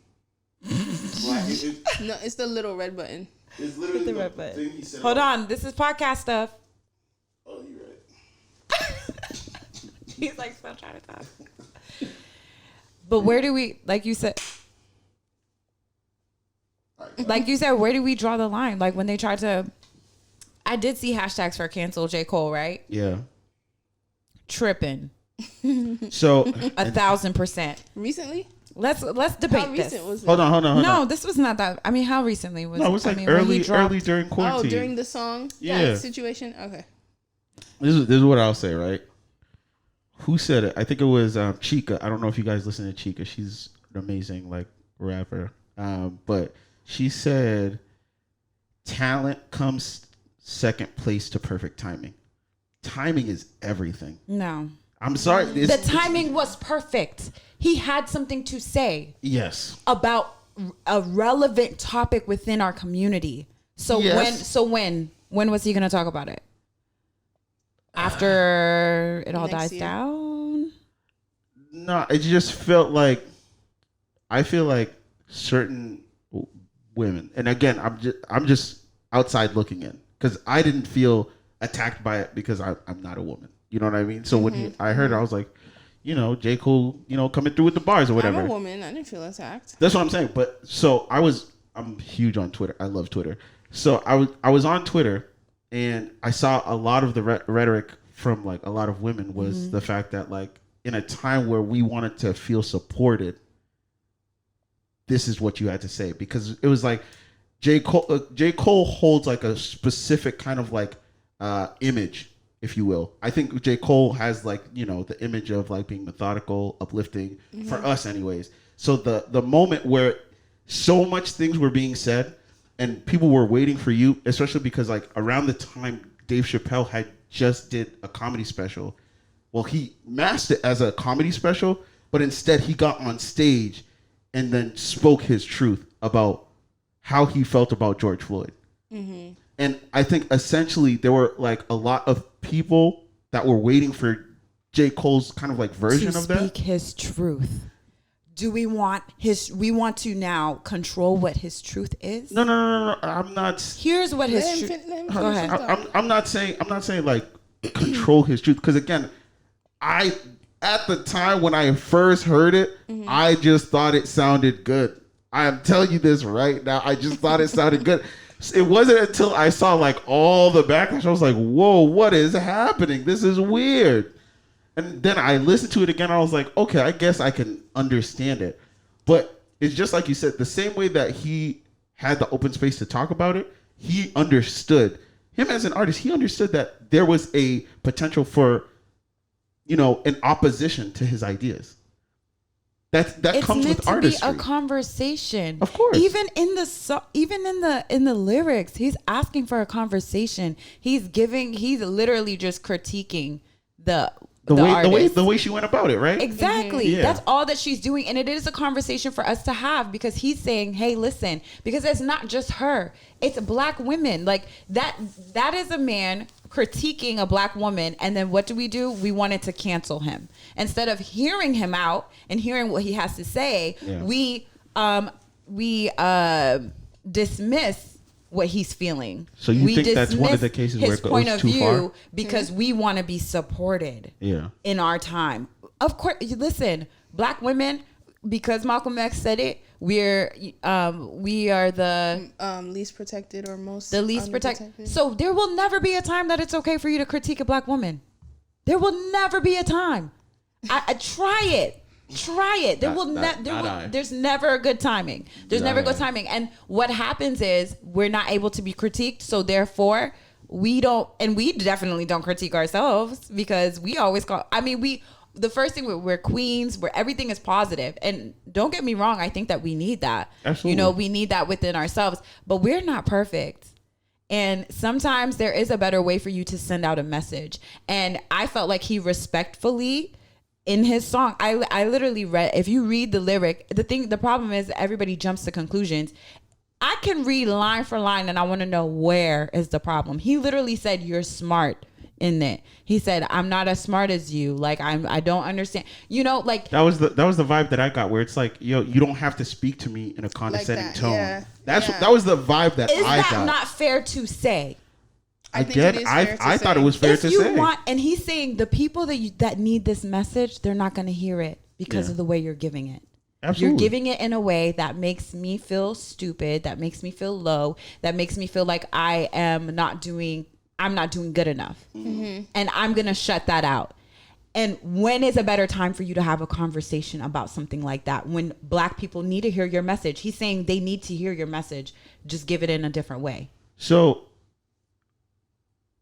No, it's the little red button. It's literally the red button. Thing he said. Hold on, this is podcast stuff. Oh, you're right. He's like still trying to talk. But where do we, like you said, where do we draw the line? Like when they tried to, I did see hashtags for cancel J. Cole, right? Yeah. Tripping. So 1,000%. Recently? Let's debate how this. Was it? Hold on. No, this was not that. I mean, how recently was it? No, it was like early during quarantine. Oh, during the song? Yeah. Situation? Okay. This is what I'll say, right? Who said it? I think it was Chica. I don't know if you guys listen to Chica. She's an amazing like rapper. But she said talent comes second place to perfect timing. Timing is everything. No. I'm sorry. The timing was perfect. He had something to say. Yes. About a relevant topic within our community. So when was he going to talk about it? After it all dies down? No, it just felt like, I feel like certain women, and again, I'm just outside looking in, because I didn't feel attacked by it because I'm not a woman. You know what I mean? So when I heard it, I was like, J. Cole, coming through with the bars or whatever. I'm a woman. I didn't feel attacked. That's what I'm saying. But so I'm huge on Twitter. I love Twitter. So I was on Twitter, And I saw a lot of the rhetoric from like a lot of women was the fact that like in a time where we wanted to feel supported, this is what you had to say, because it was like J. Cole holds like a specific kind of like image, if you will. I think J. Cole has like, you know, the image of like being methodical, uplifting for us anyways. So the moment where so much things were being said and people were waiting for you, especially because like around the time Dave Chappelle had just did a comedy special. Well, he masked it as a comedy special, but instead he got on stage and then spoke his truth about how he felt about George Floyd. And I think essentially there were like a lot of people that were waiting for J. Cole's kind of like version of that. To speak his truth. Do we want we want to now control what his truth is? No. I'm not. Here's what his truth. Go ahead. I'm not saying like control his truth, because again, at the time when I first heard it, I just thought it sounded good. I am telling you this right now. I just thought it sounded good. It wasn't until I saw like all the backlash, I was like, whoa, what is happening? This is weird. And then I listened to it again. I was like, okay, I guess I can understand it. But it's just like you said, the same way that he had the open space to talk about it, he understood. Him as an artist, he understood that there was a potential for, you know, an opposition to his ideas. That comes with artistry. It's meant to be a conversation, of course. Even in the lyrics, he's asking for a conversation. He's literally just critiquing the way she went about it, right? Exactly. Yeah. That's all that she's doing, and it is a conversation for us to have, because he's saying, "Hey, listen," because it's not just her; it's Black women. Like that is a man critiquing a Black woman, and then what do? We wanted to cancel him instead of hearing him out and hearing what he has to say. Yeah. We dismiss what he's feeling. So you think that's one of the cases where it goes point of too view far? Because we want to be supported in our time. Of course, listen, Black women, because Malcolm X said it, we are the least protected or most the least protected. So there will never be a time that it's okay for you to critique a Black woman. There will never be a time. I try it. There's never a good timing. There's never good timing. And what happens is we're not able to be critiqued. So therefore we definitely don't critique ourselves, because we always the first thing, we're queens, where everything is positive. And don't get me wrong, I think that we need that. Absolutely. You know, we need that within ourselves, but we're not perfect. And sometimes there is a better way for you to send out a message. And I felt like he respectfully, in his song, I literally read, if you read the lyric, the problem is everybody jumps to conclusions. I can read line for line and I want to know where is the problem. He literally said, "You're smart in it." He said, "I'm not as smart as you. Like I don't understand." You know, like that was the vibe that I got, where it's like, yo, you don't have to speak to me in a condescending tone. Yeah. That was the vibe that I got. Is that not fair to say? I thought it was fair to say. And he's saying the people that need this message, they're not going to hear it because of the way you're giving it. Absolutely. You're giving it in a way that makes me feel stupid, that makes me feel low, that makes me feel like I'm not doing good enough. Mm-hmm. And I'm going to shut that out. And when is a better time for you to have a conversation about something like that? When Black people need to hear your message. He's saying they need to hear your message. Just give it in a different way. So,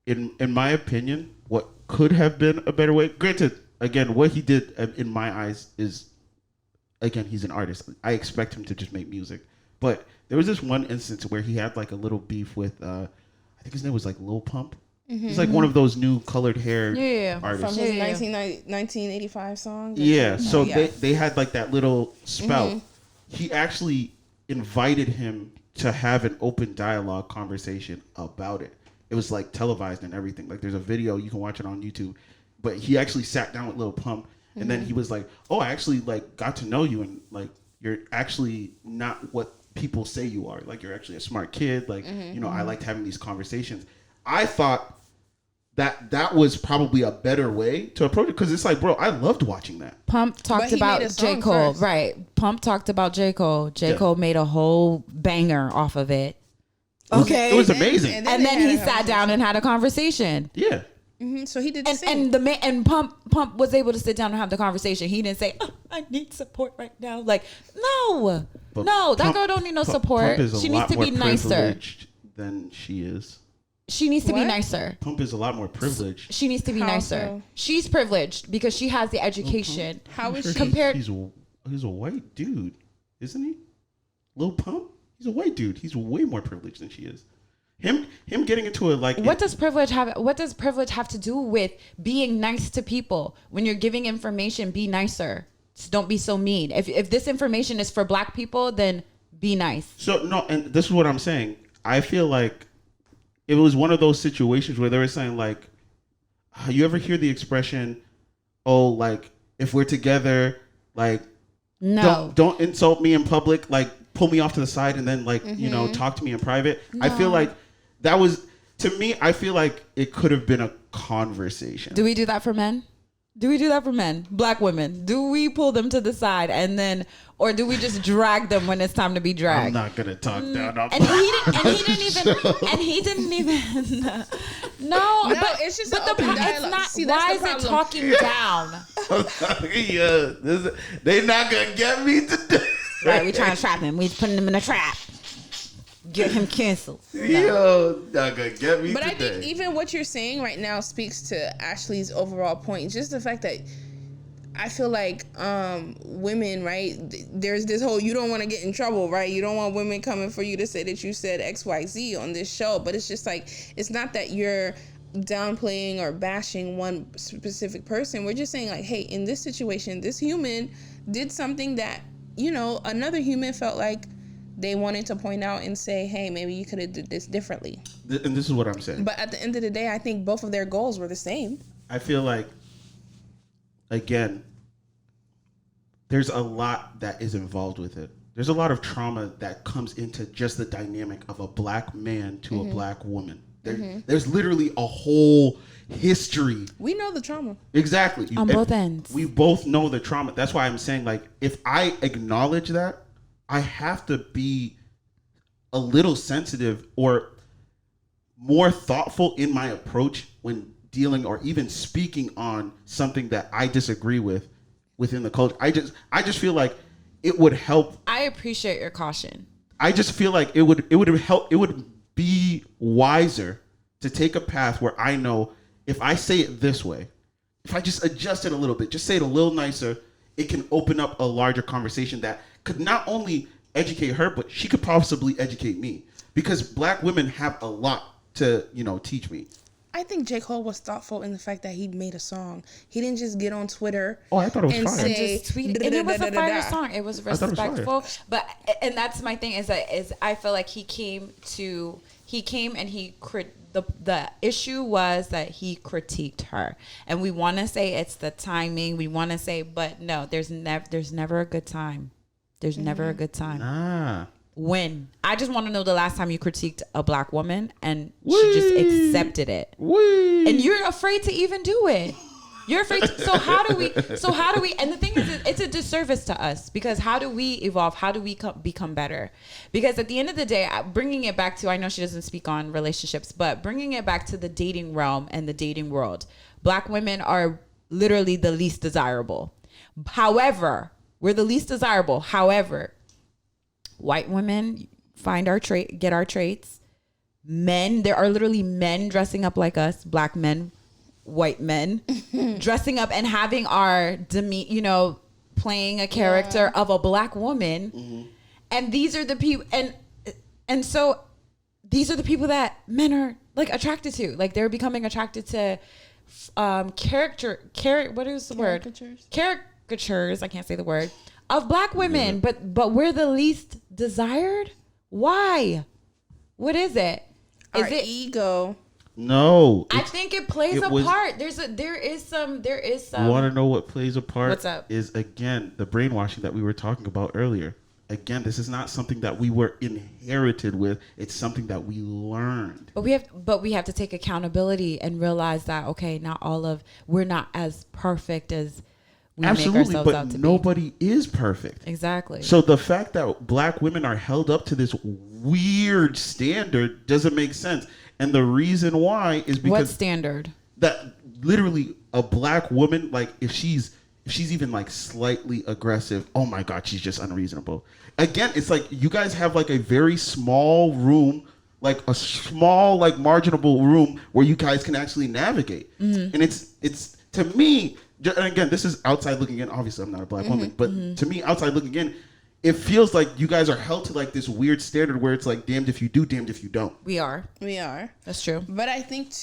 in my opinion, what could have been a better way, granted, again, what he did in my eyes is, again, he's an artist. I expect him to just make music. But there was this one instance where he had like a little beef with, I think his name was like Lil Pump. Mm-hmm. He's like one of those new colored hair artists. From his 1985 song. Yeah, so they had like that little spout. Mm-hmm. He actually invited him to have an open dialogue conversation about it. It was like televised and everything. Like there's a video, you can watch it on YouTube. But he actually sat down with Lil Pump, and then he was like, "Oh, I actually like got to know you, and like you're actually not what people say you are. Like you're actually a smart kid. Like you know, I liked having these conversations." I thought that was probably a better way to approach it, because it's like, bro, I loved watching that. Pump talked about J. Cole, right? Pump talked about J. Cole. J. Cole made a whole banger off of it. Okay. It was amazing. And then he sat down and had a conversation. Yeah. So he did the same. And the man and Pump was able to sit down and have the conversation. He didn't say, I need support right now. Like, no, that girl don't need no support. She needs to be nicer than she is. She needs to be nicer. Pump is a lot more privileged. She needs to be nicer. So? She's privileged because she has the education. How is she compared? He's a white dude, isn't he? Lil Pump. He's a white dude. He's way more privileged than she is. Him getting into it what does privilege have to do with being nice to people? When you're giving information, be nicer. Just don't be so mean. If this information is for black people, then be nice. So no, and this is what I'm saying. I feel like it was one of those situations where they were saying like, you ever hear the expression, oh, like if we're together, like don't insult me in public, like pull me off to the side and then like talk to me in private. No. I feel like that was, to me, I feel like it could have been a conversation. Do we do that for men? Black women? Do we pull them to the side and then, or do we just drag them when it's time to be dragged? I'm not gonna talk down on he didn't even. No, but it's just but it's not. See, why is it talking down? They're not gonna get me today. Right, we trying to trap him. We putting him in a trap. Get him canceled. No. Yo, not gonna get me But today. I think even what you're saying right now speaks to Ashley's overall point. Just the fact that I feel like women, right? There's this whole, you don't want to get in trouble, right? You don't want women coming for you to say that you said XYZ on this show. But it's just like, it's not that you're downplaying or bashing one specific person. We're just saying like, hey, in this situation, this human did something that, another human felt like they wanted to point out and say, hey, maybe you could have did this differently. And this is what I'm saying. But at the end of the day, I think both of their goals were the same. I feel like, again, there's a lot that is involved with it. There's a lot of trauma that comes into just the dynamic of a black man to a black woman. There's literally a whole history. We know the trauma. Exactly. On both ends. We both know the trauma. That's why I'm saying, like, if I acknowledge that, I have to be a little sensitive or more thoughtful in my approach when dealing or even speaking on something that I disagree with within the culture. I just feel like it would help. I appreciate your caution. I just feel like it would help. It would be wiser to take a path where I know if I say it this way, if I just adjust it a little bit, just say it a little nicer, it can open up a larger conversation that could not only educate her, but she could possibly educate me, because black women have a lot to, teach me. I think J. Cole was thoughtful in the fact that he made a song. He didn't just get on Twitter. Oh, I thought it was and fire. Say, and just tweet it. And it was a fire song. It was respectful. But that's my thing is I feel like the issue was that he critiqued her, and we want to say it's the timing. We want to say, but no, there's never a good time. There's never a good time. Nah. When? I just want to know the last time you critiqued a black woman and she just accepted it. And you're afraid to even do it. You're afraid to, so how do we, and the thing is, it's a disservice to us, because how do we evolve? How do we become better? Because at the end of the day, bringing it back to, I know she doesn't speak on relationships, but bringing it back to the dating realm and the dating world, black women are literally the least desirable. However, we're the least desirable. However, white women get our traits. Men, there are literally men dressing up like us, black men, white men, dressing up and having our playing a character of a black woman. And these are the people, and so these are the people that men are like attracted to. Like they're becoming attracted to what is the word? Caricatures, I can't say the word, of black women, but we're the least desired. Why? What is it? Is it ego? No, I think it plays a part. There is some. You want to know what plays a part? What's up? Is again the brainwashing that we were talking about earlier. Again, this is not something that we were inherited with. It's something that we learned. But we have to take accountability and realize that, okay, we're not as perfect as we make Absolutely, ourselves but out to nobody is perfect. Exactly. So the fact that black women are held up to this weird standard doesn't make sense. And the reason why is because what standard? that literally a black woman, like if she's even like slightly aggressive, oh my God, she's just unreasonable. Again, it's like you guys have like a very small room, like a small, like marginable room where you guys can actually navigate. And it's to me, and again, this is outside looking in. Obviously, I'm not a black woman, but to me, outside looking in, it feels like you guys are held to like this weird standard where it's like damned if you do, damned if you don't. We are. That's true. But I think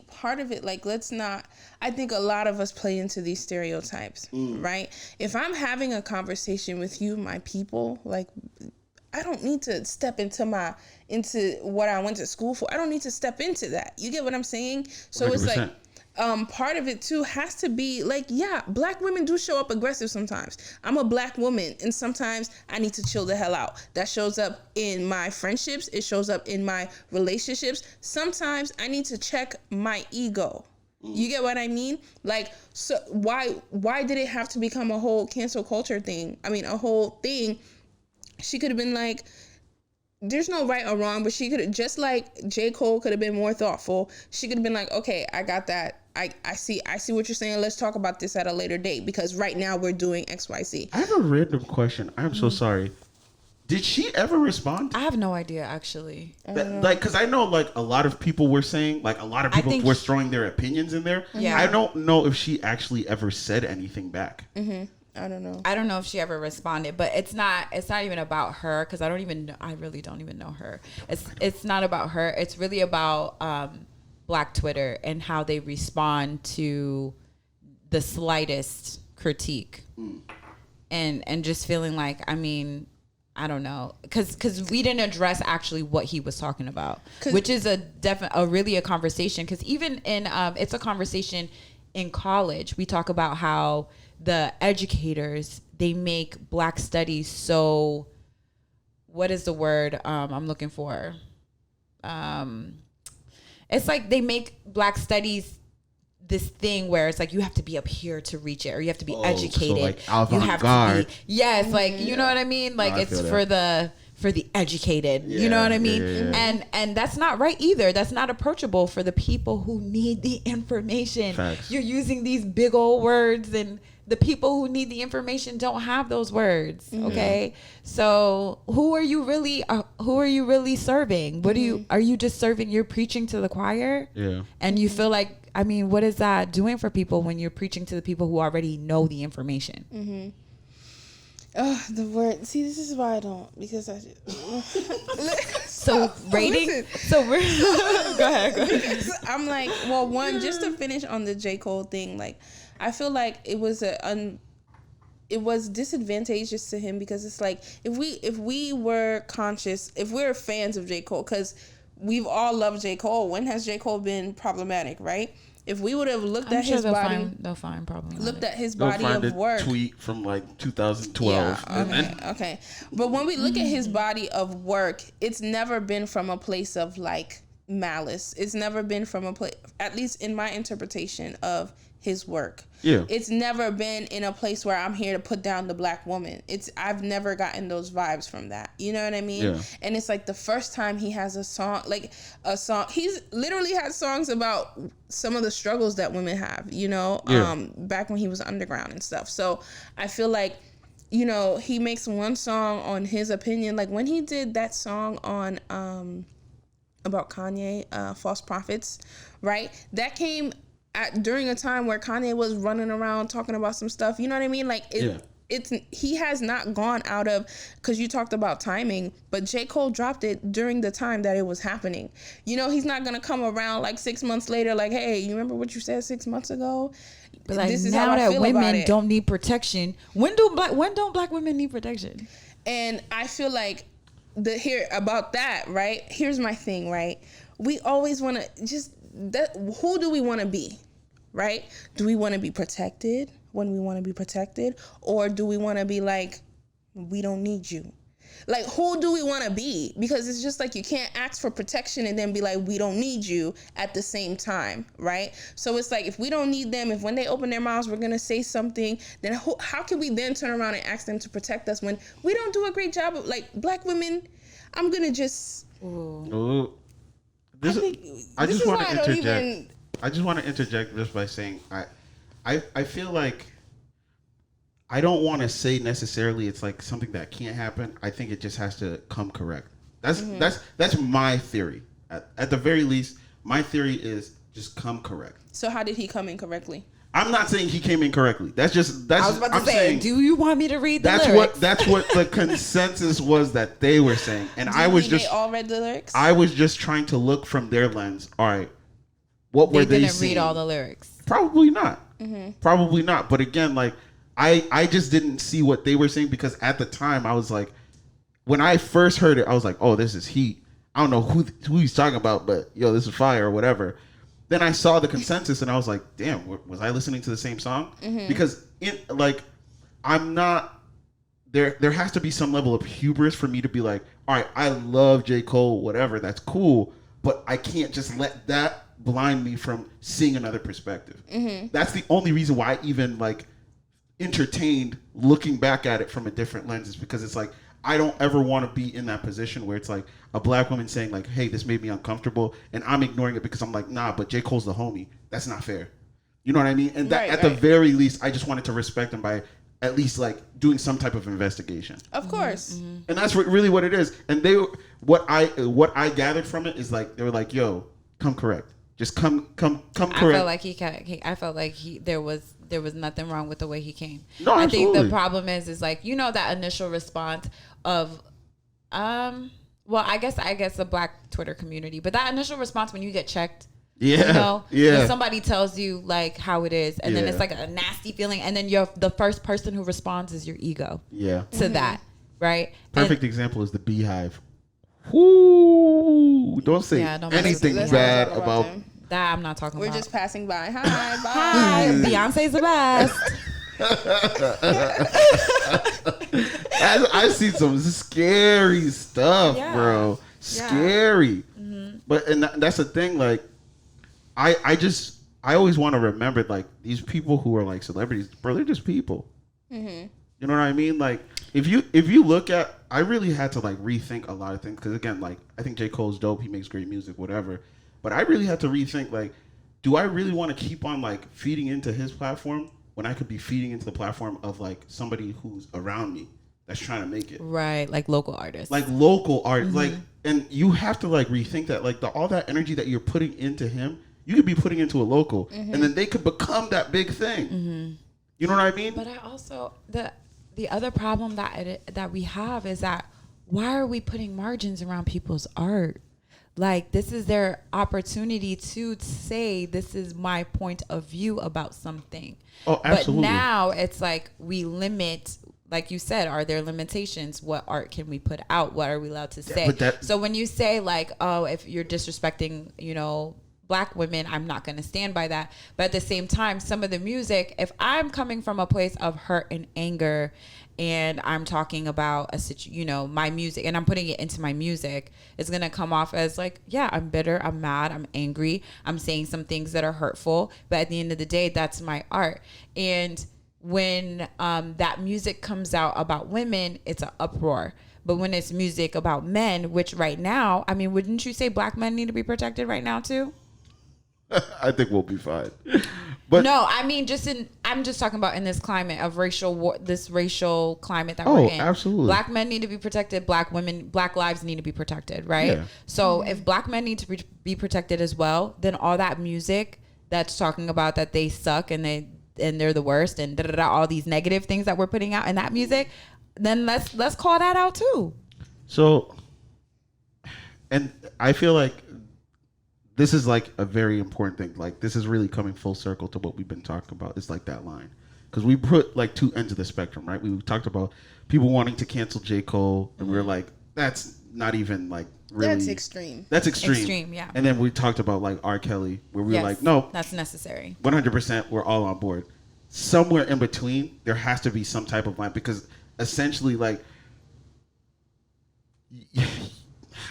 part of it, like, I think a lot of us play into these stereotypes, right? If I'm having a conversation with you, my people, like, I don't need to step into what I went to school for. I don't need to step into that. You get what I'm saying? So 100%. It's like, part of it too has to be like, yeah, black women do show up aggressive sometimes. I'm a black woman and sometimes I need to chill the hell out. That shows up in my friendships. It shows up in my relationships. Sometimes I need to check my ego. You get what I mean? Like, so why did it have to become a whole cancel culture thing? I mean, a whole thing. She could have been like, there's no right or wrong, but she could have, just like J. Cole could have been more thoughtful. She could have been like, okay, I got that. I see what you're saying. Let's talk about this at a later date because right now we're doing XYZ. I have a random question. I'm so sorry. Did she ever respond? I have no idea, actually. Because I know like a lot of people were saying, like a lot of people were throwing their opinions in there. Yeah. I don't know if she actually ever said anything back. I don't know. I don't know if she ever responded, but it's not even about her because I really don't even know her. It's not about her. It's really about Black Twitter and how they respond to the slightest critique, and just feeling like, I mean, I don't know, because we didn't address actually what he was talking about, which is a conversation. Because even in it's a conversation in college. We talk about how the educators, they make Black studies so, what is the word I'm looking for? It's like they make Black studies this thing where it's like you have to be up here to reach it, or you have to be educated. So like you have to be, yes, like, you know what I mean? Like, no, it's for the educated, you know what I mean? Yeah. And that's not right either. That's not approachable for the people who need the information. Facts. You're using these big old words, and the people who need the information don't have those words. Okay. So who are you really serving? What are you just serving? You're preaching to the choir. Yeah. And you feel like, I mean, what is that doing for people when you're preaching to the people who already know the information? Oh, the word. See, this is why I don't, because I just... So rating. Listen. So we're go ahead. I'm like, well, one, just to finish on the J. Cole thing, like, I feel like it was it was disadvantageous to him, because it's like, if we were conscious, if we're fans of J. Cole, because we've all loved J. Cole. When has J. Cole been problematic, right? If we would have looked at his body, they'll find problematic. Looked at his body of work. Tweet from like 2012. Yeah, okay. But when we look at his body of work, it's never been from a place of like malice. It's never been from a place, at least in my interpretation of his work. Yeah. It's never been in a place where I'm here to put down the Black woman. I've never gotten those vibes from that. You know what I mean? Yeah. And it's like the first time he has a song, he's literally had songs about some of the struggles that women have, you know, back when he was underground and stuff. So I feel like, you know, he makes one song on his opinion. Like when he did that song on, about Kanye, False Prophets, right? That came during a time where Kanye was running around talking about some stuff, you know what I mean? Like he has not gone out of, because you talked about timing, but J. Cole dropped it during the time that it was happening. You know, he's not gonna come around like 6 months later, like, hey, you remember what you said 6 months ago? But like, this is now how I that feel women don't need protection, when don't Black women need protection? And I feel like about that, right? Here's my thing, right? We always want to who do we want to be, right? Do we want to be protected when we want to be protected, or do we want to be like, we don't need you? Like, who do we want to be? Because it's just like you can't ask for protection and then be like, we don't need you at the same time, right? So it's like, if we don't need them, if when they open their mouths, we're going to say something, then how can we then turn around and ask them to protect us when we don't do a great job of, like, black women? I'm going to just... Ooh. I just want to interject. I just want to interject just by saying I feel like I don't want to say necessarily it's like something that can't happen. I think it just has to come correct. That's my theory. At the very least, my theory is just come correct. So how did he come in correctly? I'm not saying he came in correctly. I was about to say, do you want me to read the lyrics? That's what the consensus was that they were saying, and they all read the lyrics? I was just trying to look from their lens. All right, what were they saying? They didn't read all the lyrics. Probably not. Probably not. But again, like I just didn't see what they were saying because at the time I was like, when I first heard it, I was like, oh, this is heat. I don't know who he's talking about, but yo, this is fire or whatever. Then I saw the consensus and I was like, damn, was I listening to the same song? Because I'm not, there has to be some level of hubris for me to be like, all right, I love J. Cole, whatever, that's cool, but I can't just let that blind me from seeing another perspective. That's the only reason why I even like entertained looking back at it from a different lens is because it's like, I don't ever want to be in that position where it's like a black woman saying like, hey, this made me uncomfortable. And I'm ignoring it because I'm like, nah, but J. Cole's the homie. That's not fair. You know what I mean? And that, at the very least, I just wanted to respect him by at least like doing some type of investigation. Of course. And that's really what it is. And what I gathered from it is like, they were like, yo, come correct. Just come correct. I felt like there was nothing wrong with the way he came. No, I absolutely. think the problem is like, you know, that initial response of, well, I guess the black Twitter community, but that initial response when you get checked, you know, when somebody tells you like how it is, and then it's like a nasty feeling, and then the first person who responds is your ego. To that, right? Perfect example is the Beehive. Whoo! Don't say anything bad about that. I'm not talking about. We're just passing by. Hi, bye. Hi, Beyonce's the best. I see some scary stuff, bro. Scary. But and that's the thing. Like, I always want to remember like these people who are like celebrities, bro. They're just people. You know what I mean? Like, if you look at, I really had to like rethink a lot of things because again, like I think J. Cole's dope. He makes great music, whatever. But I really had to rethink like, do I really want to keep on like feeding into his platform when I could be feeding into the platform of like somebody who's around me that's trying to make it? Right, like local artists. Like local art, like, and you have to like rethink that. Like all that energy that you're putting into him, you could be putting into a local, and then they could become that big thing. You know what I mean? But I also the other problem that we have is that why are we putting margins around people's art? Like, this is their opportunity to say, this is my point of view about something. Oh, absolutely. But now it's like we limit, like you said, are there limitations? What art can we put out? What are we allowed to say? So when you say like, oh, if you're disrespecting, you know, black women, I'm not going to stand by that. But at the same time, some of the music, if I'm coming from a place of hurt and anger and I'm talking about my music and I'm putting it into my music, it's going to come off as like, yeah, I'm bitter, I'm mad, I'm angry, I'm saying some things that are hurtful. But at the end of the day, that's my art. And when that music comes out about women, it's an uproar. But when it's music about men, which right now, I mean, wouldn't you say black men need to be protected right now too? I think we'll be fine. But no, I mean, I'm just talking about in this climate of racial war, this racial climate that we're in. Absolutely. Black men need to be protected. Black women, black lives need to be protected, right? Yeah. So if black men need to be protected as well, then all that music that's talking about that they suck and they're the worst and all these negative things that we're putting out in that music, then let's call that out too. So, and I feel like this is like a very important thing. Like, this is really coming full circle to what we've been talking about. It's like that line. Because we put like two ends of the spectrum, right? We talked about people wanting to cancel J. Cole, and we were like, that's not even like really. That's extreme. That's extreme. Extreme, yeah. And then we talked about like R. Kelly, where we were like, no. That's necessary. 100%, we're all on board. Somewhere in between, there has to be some type of line. Because essentially, like,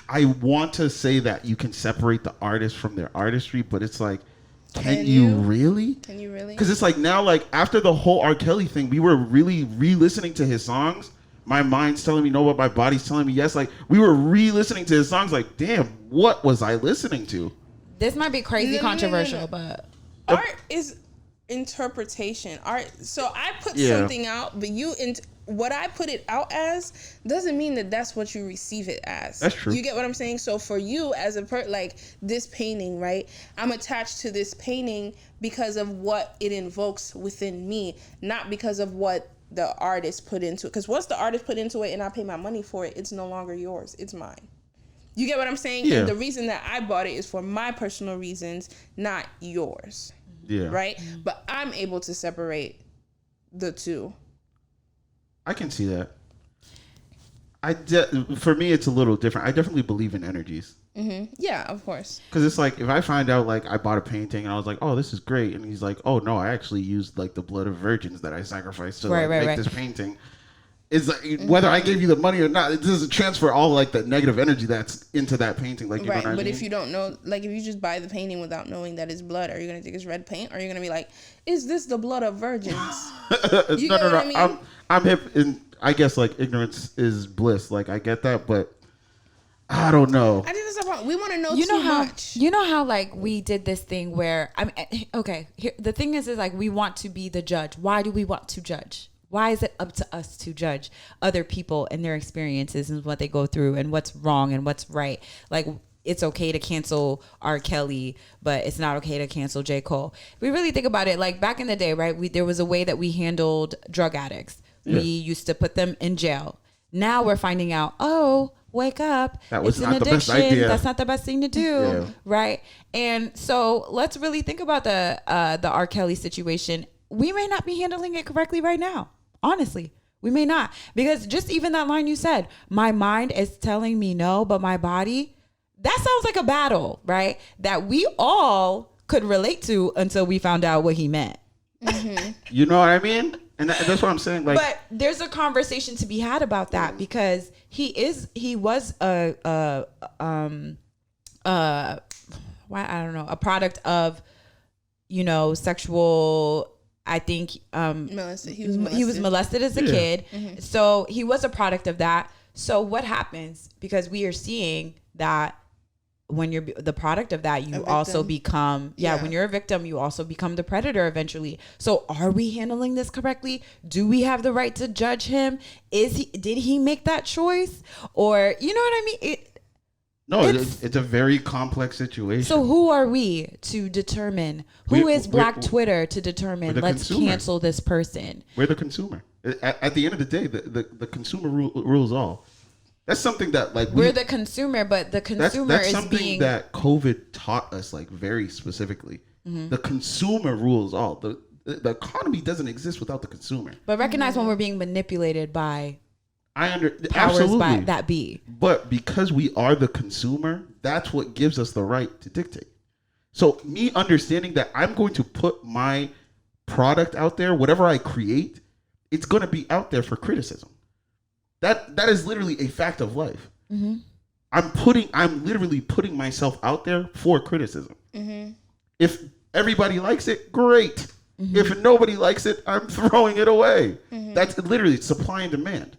I want to say that you can separate the artist from their artistry, but it's like, can you really? Can you really? Because it's like now, like after the whole R. Kelly thing, we were really re-listening to his songs. My mind's telling me no, but my body's telling me yes. Like we were re-listening to his songs. Like, damn, what was I listening to? This might be crazy controversial, but art is interpretation. Art. So I put something out, but what I put it out as doesn't mean that that's what you receive it as. That's true. You get what I'm saying? So for you as a like this painting, right? I'm attached to this painting because of what it invokes within me, not because of what the artist put into it. Because once the artist put into it and I pay my money for it, it's no longer yours. It's mine. You get what I'm saying? Yeah. And the reason that I bought it is for my personal reasons, not yours. Yeah. Right? But I'm able to separate the two. I can see that. For me, it's a little different. I definitely believe in energies. Mm-hmm. Yeah, of course. Because it's like, if I find out, like, I bought a painting and I was like, oh, this is great. And he's like, oh, no, I actually used, like, the blood of virgins that I sacrificed to make this painting. It's like, whether I gave you the money or not, it doesn't transfer all, like, the negative energy that's into that painting. Like, you know what I mean? But if you don't know, like, if you just buy the painting without knowing that it's blood, are you going to think it's red paint? Or are you going to be like, is this the blood of virgins? You no. I mean? I'm hip, and I guess, like, ignorance is bliss. Like, I get that, but I don't know. I think that's the problem. We want to know much. You know how, like, we did this thing where, the thing is like, we want to be the judge. Why do we want to judge? Why is it up to us to judge other people and their experiences and what they go through and what's wrong and what's right? Like, it's okay to cancel R. Kelly, but it's not okay to cancel J. Cole. We really think about it, like, back in the day, right? There was a way that we handled drug addicts. We used to put them in jail. Now we're finding out, wake up. That was it's not an the best addiction. idea. That's not the best thing to do, right? And so let's really think about the R. Kelly situation. We may not be handling it correctly right now. Honestly, we may not, because just even that line you said, my mind is telling me no, but my body, that sounds like a battle, right? That we all could relate to until we found out what he meant. Mm-hmm. You know what I mean? And that's what I'm saying. Like, but there's a conversation to be had about that, because he was a product of, sexual. I think molested. He was molested as a kid. Mm-hmm. So he was a product of that. So what happens? Because we are seeing that when you're the product of that, you also become, when you're a victim, you also become the predator eventually. So are we handling this correctly? Do we have the right to judge him? Did he make that choice? Or, you know what I mean? It's a very complex situation. So who are we to determine? Who is Black Twitter to determine, let's cancel this person? We're the consumer. At the end of the day, the consumer rules all. That's something that, like, we're the consumer, but the consumer that's is something that COVID taught us, like, very specifically. Mm-hmm. The consumer rules all. The economy doesn't exist without the consumer. But recognize when we're being manipulated by powers absolutely by that be. But because we are the consumer, that's what gives us the right to dictate. So me understanding that I'm going to put my product out there, whatever I create, it's going to be out there for criticism. That is literally a fact of life. Mm-hmm. I'm literally putting myself out there for criticism. Mm-hmm. If everybody likes it, great. Mm-hmm. If nobody likes it, I'm throwing it away. Mm-hmm. That's literally supply and demand.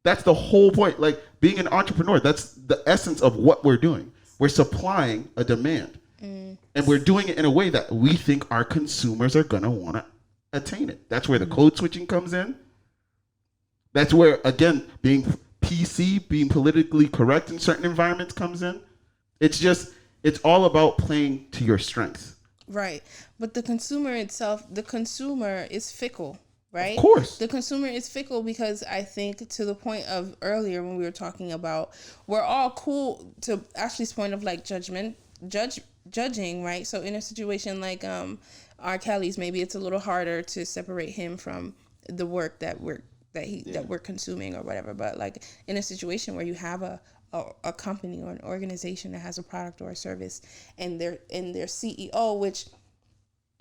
That's the whole point. Like, being an entrepreneur, that's the essence of what we're doing. We're supplying a demand. Mm. And we're doing it in a way that we think our consumers are going to want to attain it. That's where the code switching comes in. That's where, again, being PC, being politically correct in certain environments comes in. It's all about playing to your strengths. Right. But the consumer is fickle. Right? Of course. The consumer is fickle, because I think, to the point of earlier when we were talking about, we're all cool, to Ashley's point of, like, judging, right? So in a situation like R. Kelly's, maybe it's a little harder to separate him from the work that we're consuming or whatever. But, like, in a situation where you have a company or an organization that has a product or a service, and their CEO, which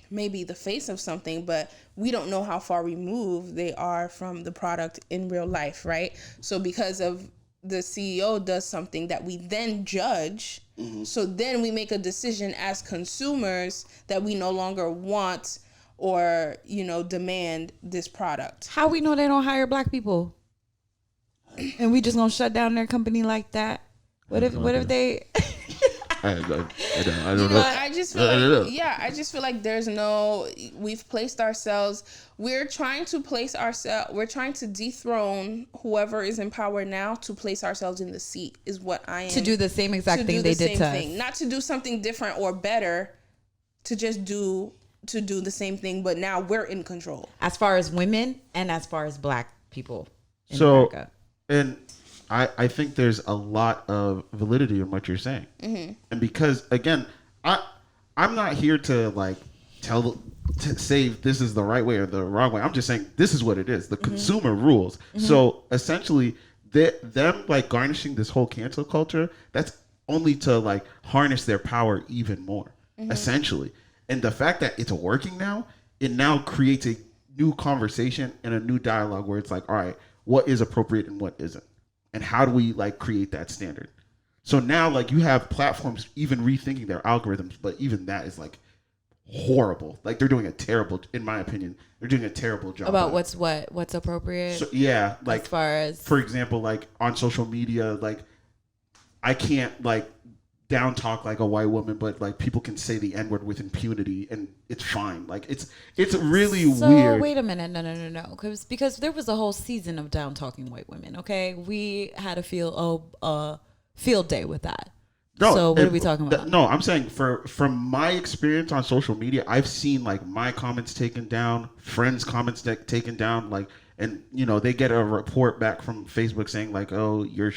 may be the face of something, but we don't know how far removed they are from the product in real life, right? So because of the CEO does something that we then judge. So then we make a decision as consumers that we no longer want or, demand this product. How we know they don't hire black people? And we just gonna shut down their company like that? What if they? I don't know. I just feel like we've placed ourselves. We're trying to dethrone whoever is in power now to place ourselves in the seat is what I am. To do the same exact thing they did to us. Not to do something different or better, to just do the same thing, but now we're in control. As far as women and as far as black people in So, America. And I think there's a lot of validity in what you're saying. And because, again, I'm not here to like say this is the right way or the wrong way. I'm just saying this is what it is. The consumer rules. So essentially, them like garnishing this whole cancel culture, that's only to like harness their power even more, essentially. And the fact that it's working now, it now creates a new conversation and a new dialogue where it's like, all right, what is appropriate and what isn't? And how do we like create that standard? So now like you have platforms even rethinking their algorithms, but even that is like horrible. Like they're doing a terrible, in my opinion, they're doing a terrible job. About what's appropriate. So, yeah. Like as far as, for example, like on social media, like I can't like down talk like a white woman, but like people can say the N-word with impunity and it's fine. Like it's really weird. Wait a minute. No. Because there was a whole season of down talking white women. Okay. We had a field day with that. No, so what are we talking about? No, I'm saying from my experience on social media, I've seen like my comments taken down, friends' comments taken down, like, and they get a report back from Facebook saying like, oh, your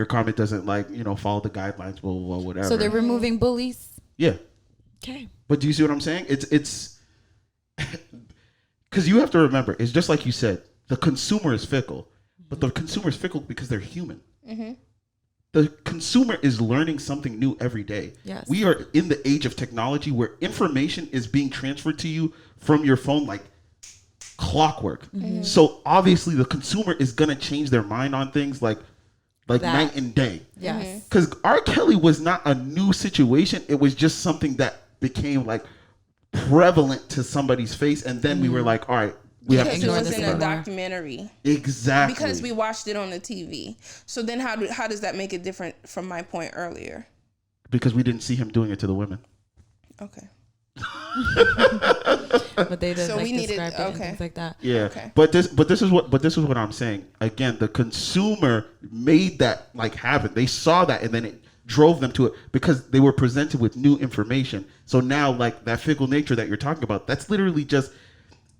comment doesn't like follow the guidelines, blah, blah, blah, whatever. So they're removing bullies. Yeah. Okay. But do you see what I'm saying? It's because you have to remember, it's just like you said, the consumer is fickle, but the consumer is fickle because they're human. The consumer is learning something new every day. Yes. We are in the age of technology where information is being transferred to you from your phone like clockwork. So obviously the consumer is going to change their mind on things like night and day. Yes. Because R. Kelly was not a new situation. It was just something that became like prevalent to somebody's face. And then we were like, all right, we have to Because it do was something in a about it. documentary. Exactly. Because we watched it on the TV. So then how does that make it different from my point earlier? Because we didn't see him doing it to the women. Okay. But they didn't So we needed- describe it and okay. things like that. Yeah. Okay. But this is what I'm saying. Again, the consumer made that like happen. They saw that and then it drove them to it because they were presented with new information. So now like that fickle nature that you're talking about, that's literally just,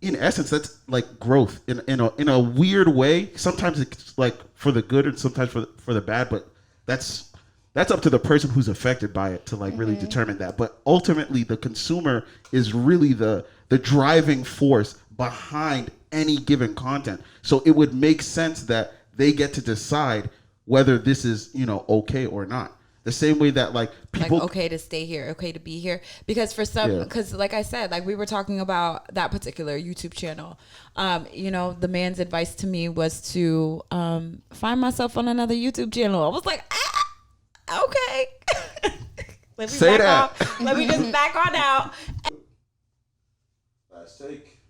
in essence, that's like growth in a weird way. Sometimes it's like for the good and sometimes for the bad, but that's up to the person who's affected by it to like really determine that. But ultimately the consumer is really the driving force behind any given content. So it would make sense that they get to decide whether this is, okay or not. The same way that like people like okay to stay here, okay to be here, because for some, because like I said, like we were talking about that particular YouTube channel. The man's advice to me was to find myself on another YouTube channel. I was like, okay. Let me say back that. off. Let me just back on out. Last take.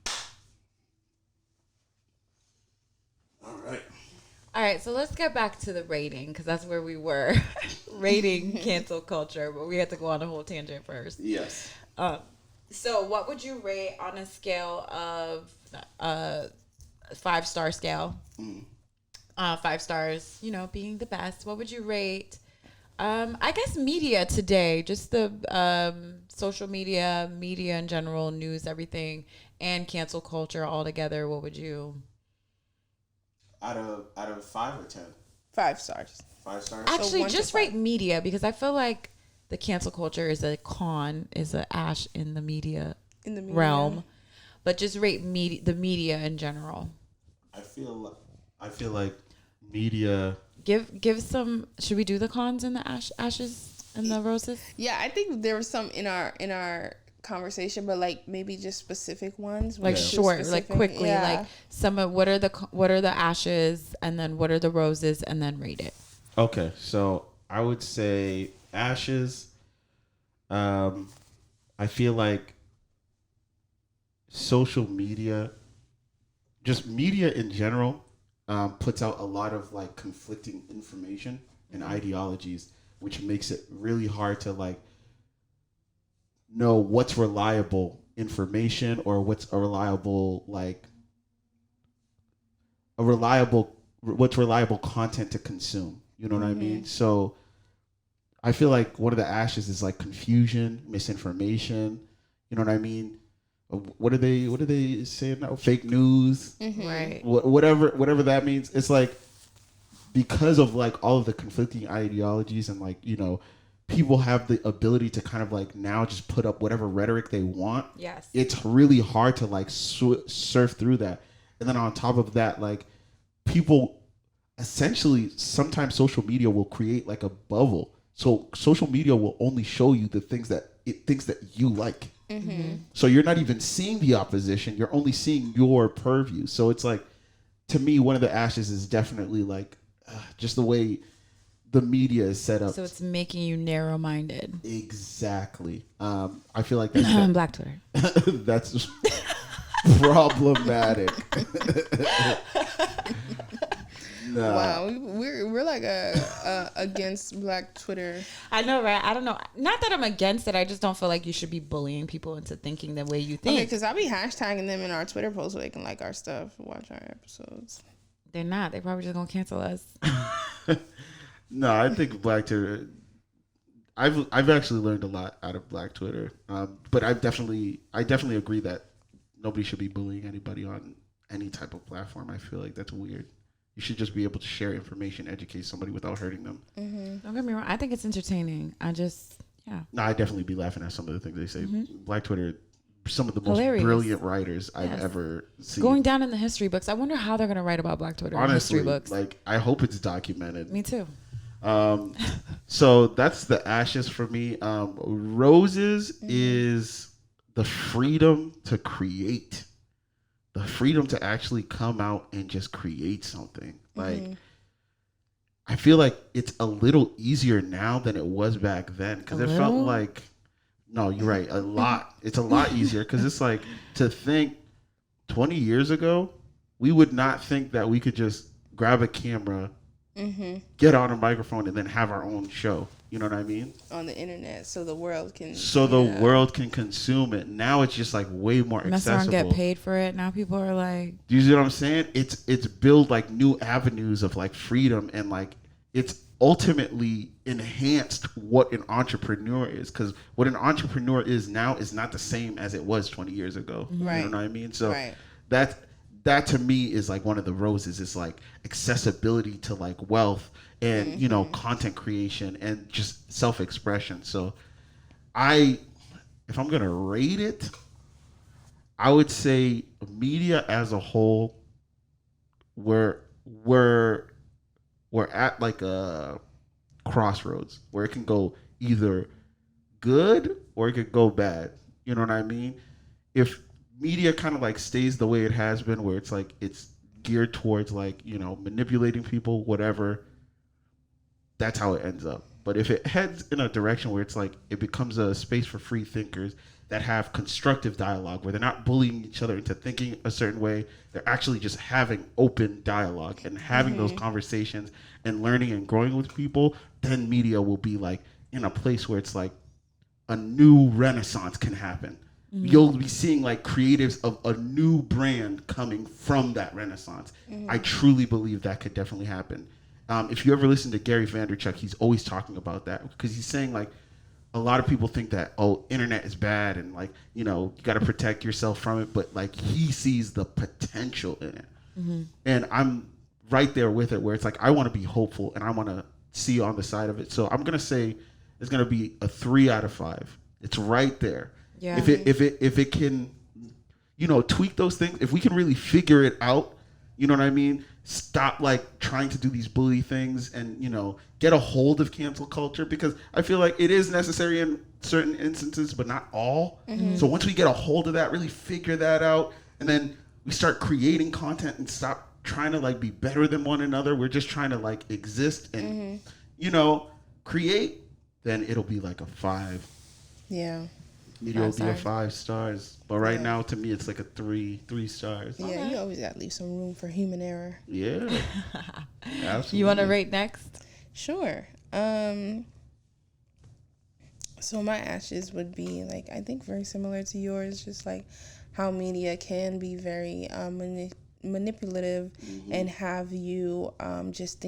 All right. All right, so let's get back to the rating because that's where we were. Rating cancel culture, but we had to go on a whole tangent first. Yes. So what would you rate on a scale of 5-star scale? 5 stars, being the best. What would you rate? I guess media today, just the social media in general, news, everything, and cancel culture all together. What would you? Out of 5 or 10? 5 stars. 5 stars. Actually, 1 to just 5. rate media because I feel like the cancel culture is a ash in the media realm, but just rate the media in general. I feel like media. Give some. Should we do the cons and the ashes and the roses? Yeah, I think there was some in our conversation, but like maybe just specific ones, Like short, like quickly, like some of what are the ashes and then what are the roses and then rate it. Okay, so I would say ashes. I feel like social media, just media in general, puts out a lot of like conflicting information and ideologies, which makes it really hard to like know what's reliable information or what's what's reliable content to consume. You know what I mean? So I feel like one of the ashes is like confusion, misinformation. You know what I mean? What are they saying now? Fake news, Right? whatever that means. It's like because of like all of the conflicting ideologies and like people have the ability to kind of like now just put up whatever rhetoric they want. Yes. It's really hard to like surf through that, and then on top of that, like people essentially sometimes social media will create like a bubble. So social media will only show you the things that it thinks that you like. So you're not even seeing the opposition. You're only seeing your purview. So it's like, to me, one of the ashes is definitely like just the way the media is set up. So it's making you narrow-minded. Exactly. I feel like that's Black Twitter. that's problematic. Nah. Wow, we're like against Black Twitter. I know, right? I don't know. Not that I'm against it. I just don't feel like you should be bullying people into thinking the way you think. Okay, because I'll be hashtagging them in our Twitter posts so they can like our stuff, watch our episodes. They're not. They're probably just gonna cancel us. No, I think Black Twitter. I've actually learned a lot out of Black Twitter, but I definitely agree that nobody should be bullying anybody on any type of platform. I feel like that's weird. You should just be able to share information, educate somebody without hurting them. Don't get me wrong. I think it's entertaining. I definitely be laughing at some of the things they say. Black Twitter, some of the most Hilarious. brilliant writers I've ever seen. Going down in the history books. I wonder how they're gonna write about Black Twitter in Honestly, history books. like I hope it's documented. Me too. So that's the ashes for me. Roses is the freedom to create. The freedom to actually come out and just create something. Like, I feel like it's a little easier now than it was back then because it felt like, no, you're right, a lot. It's a lot easier because it's like to think 20 years ago, we would not think that we could just grab a camera, get on a microphone, and then have our own show. You know what I mean? On the internet, so the world can. So the world can consume it. Now it's just like way more Mess accessible. around, get paid for it. Now people are like, do you see what I'm saying? It's build like new avenues of like freedom, and like it's ultimately enhanced what an entrepreneur is, because what an entrepreneur is now is not the same as it was 20 years ago. Right. You know what I mean? So that to me is like one of the roses. It's like accessibility to like wealth and content creation and just self-expression. So if I'm gonna rate it, I would say media as a whole, we're at like a crossroads where it can go either good or it could go bad. You know what I mean? If media kind of like stays the way it has been, where it's like it's geared towards like manipulating people, whatever, that's how it ends up. But if it heads in a direction where it's like it becomes a space for free thinkers that have constructive dialogue, where they're not bullying each other into thinking a certain way, they're actually just having open dialogue and having those conversations and learning and growing with people, then media will be like in a place where it's like a new renaissance can happen. You'll be seeing like creatives of a new brand coming from that renaissance. I truly believe that could definitely happen. If you ever listen to Gary Vaynerchuk, he's always talking about that, because he's saying like a lot of people think that, internet is bad and like, you got to protect yourself from it. But like he sees the potential in it. And I'm right there with it, where it's like, I want to be hopeful and I want to see on the side of it. So I'm going to say it's going to be a 3 out of 5. It's right there. yeah. If it can, tweak those things, if we can really figure it out, you know what I mean? Stop like trying to do these bully things and, get a hold of cancel culture, because I feel like it is necessary in certain instances, but not all. So once we get a hold of that, really figure that out, and then we start creating content and stop trying to like be better than one another. We're just trying to like exist and create, then it'll be like a 5. Yeah. Media will be a 5 stars. But right now, to me, it's like a 3 stars. Yeah, Okay. you always got to leave some room for human error. Yeah. Absolutely. You want to rate next? Sure. So my ashes would be like, I think very similar to yours, just like how media can be very manipulative and have you just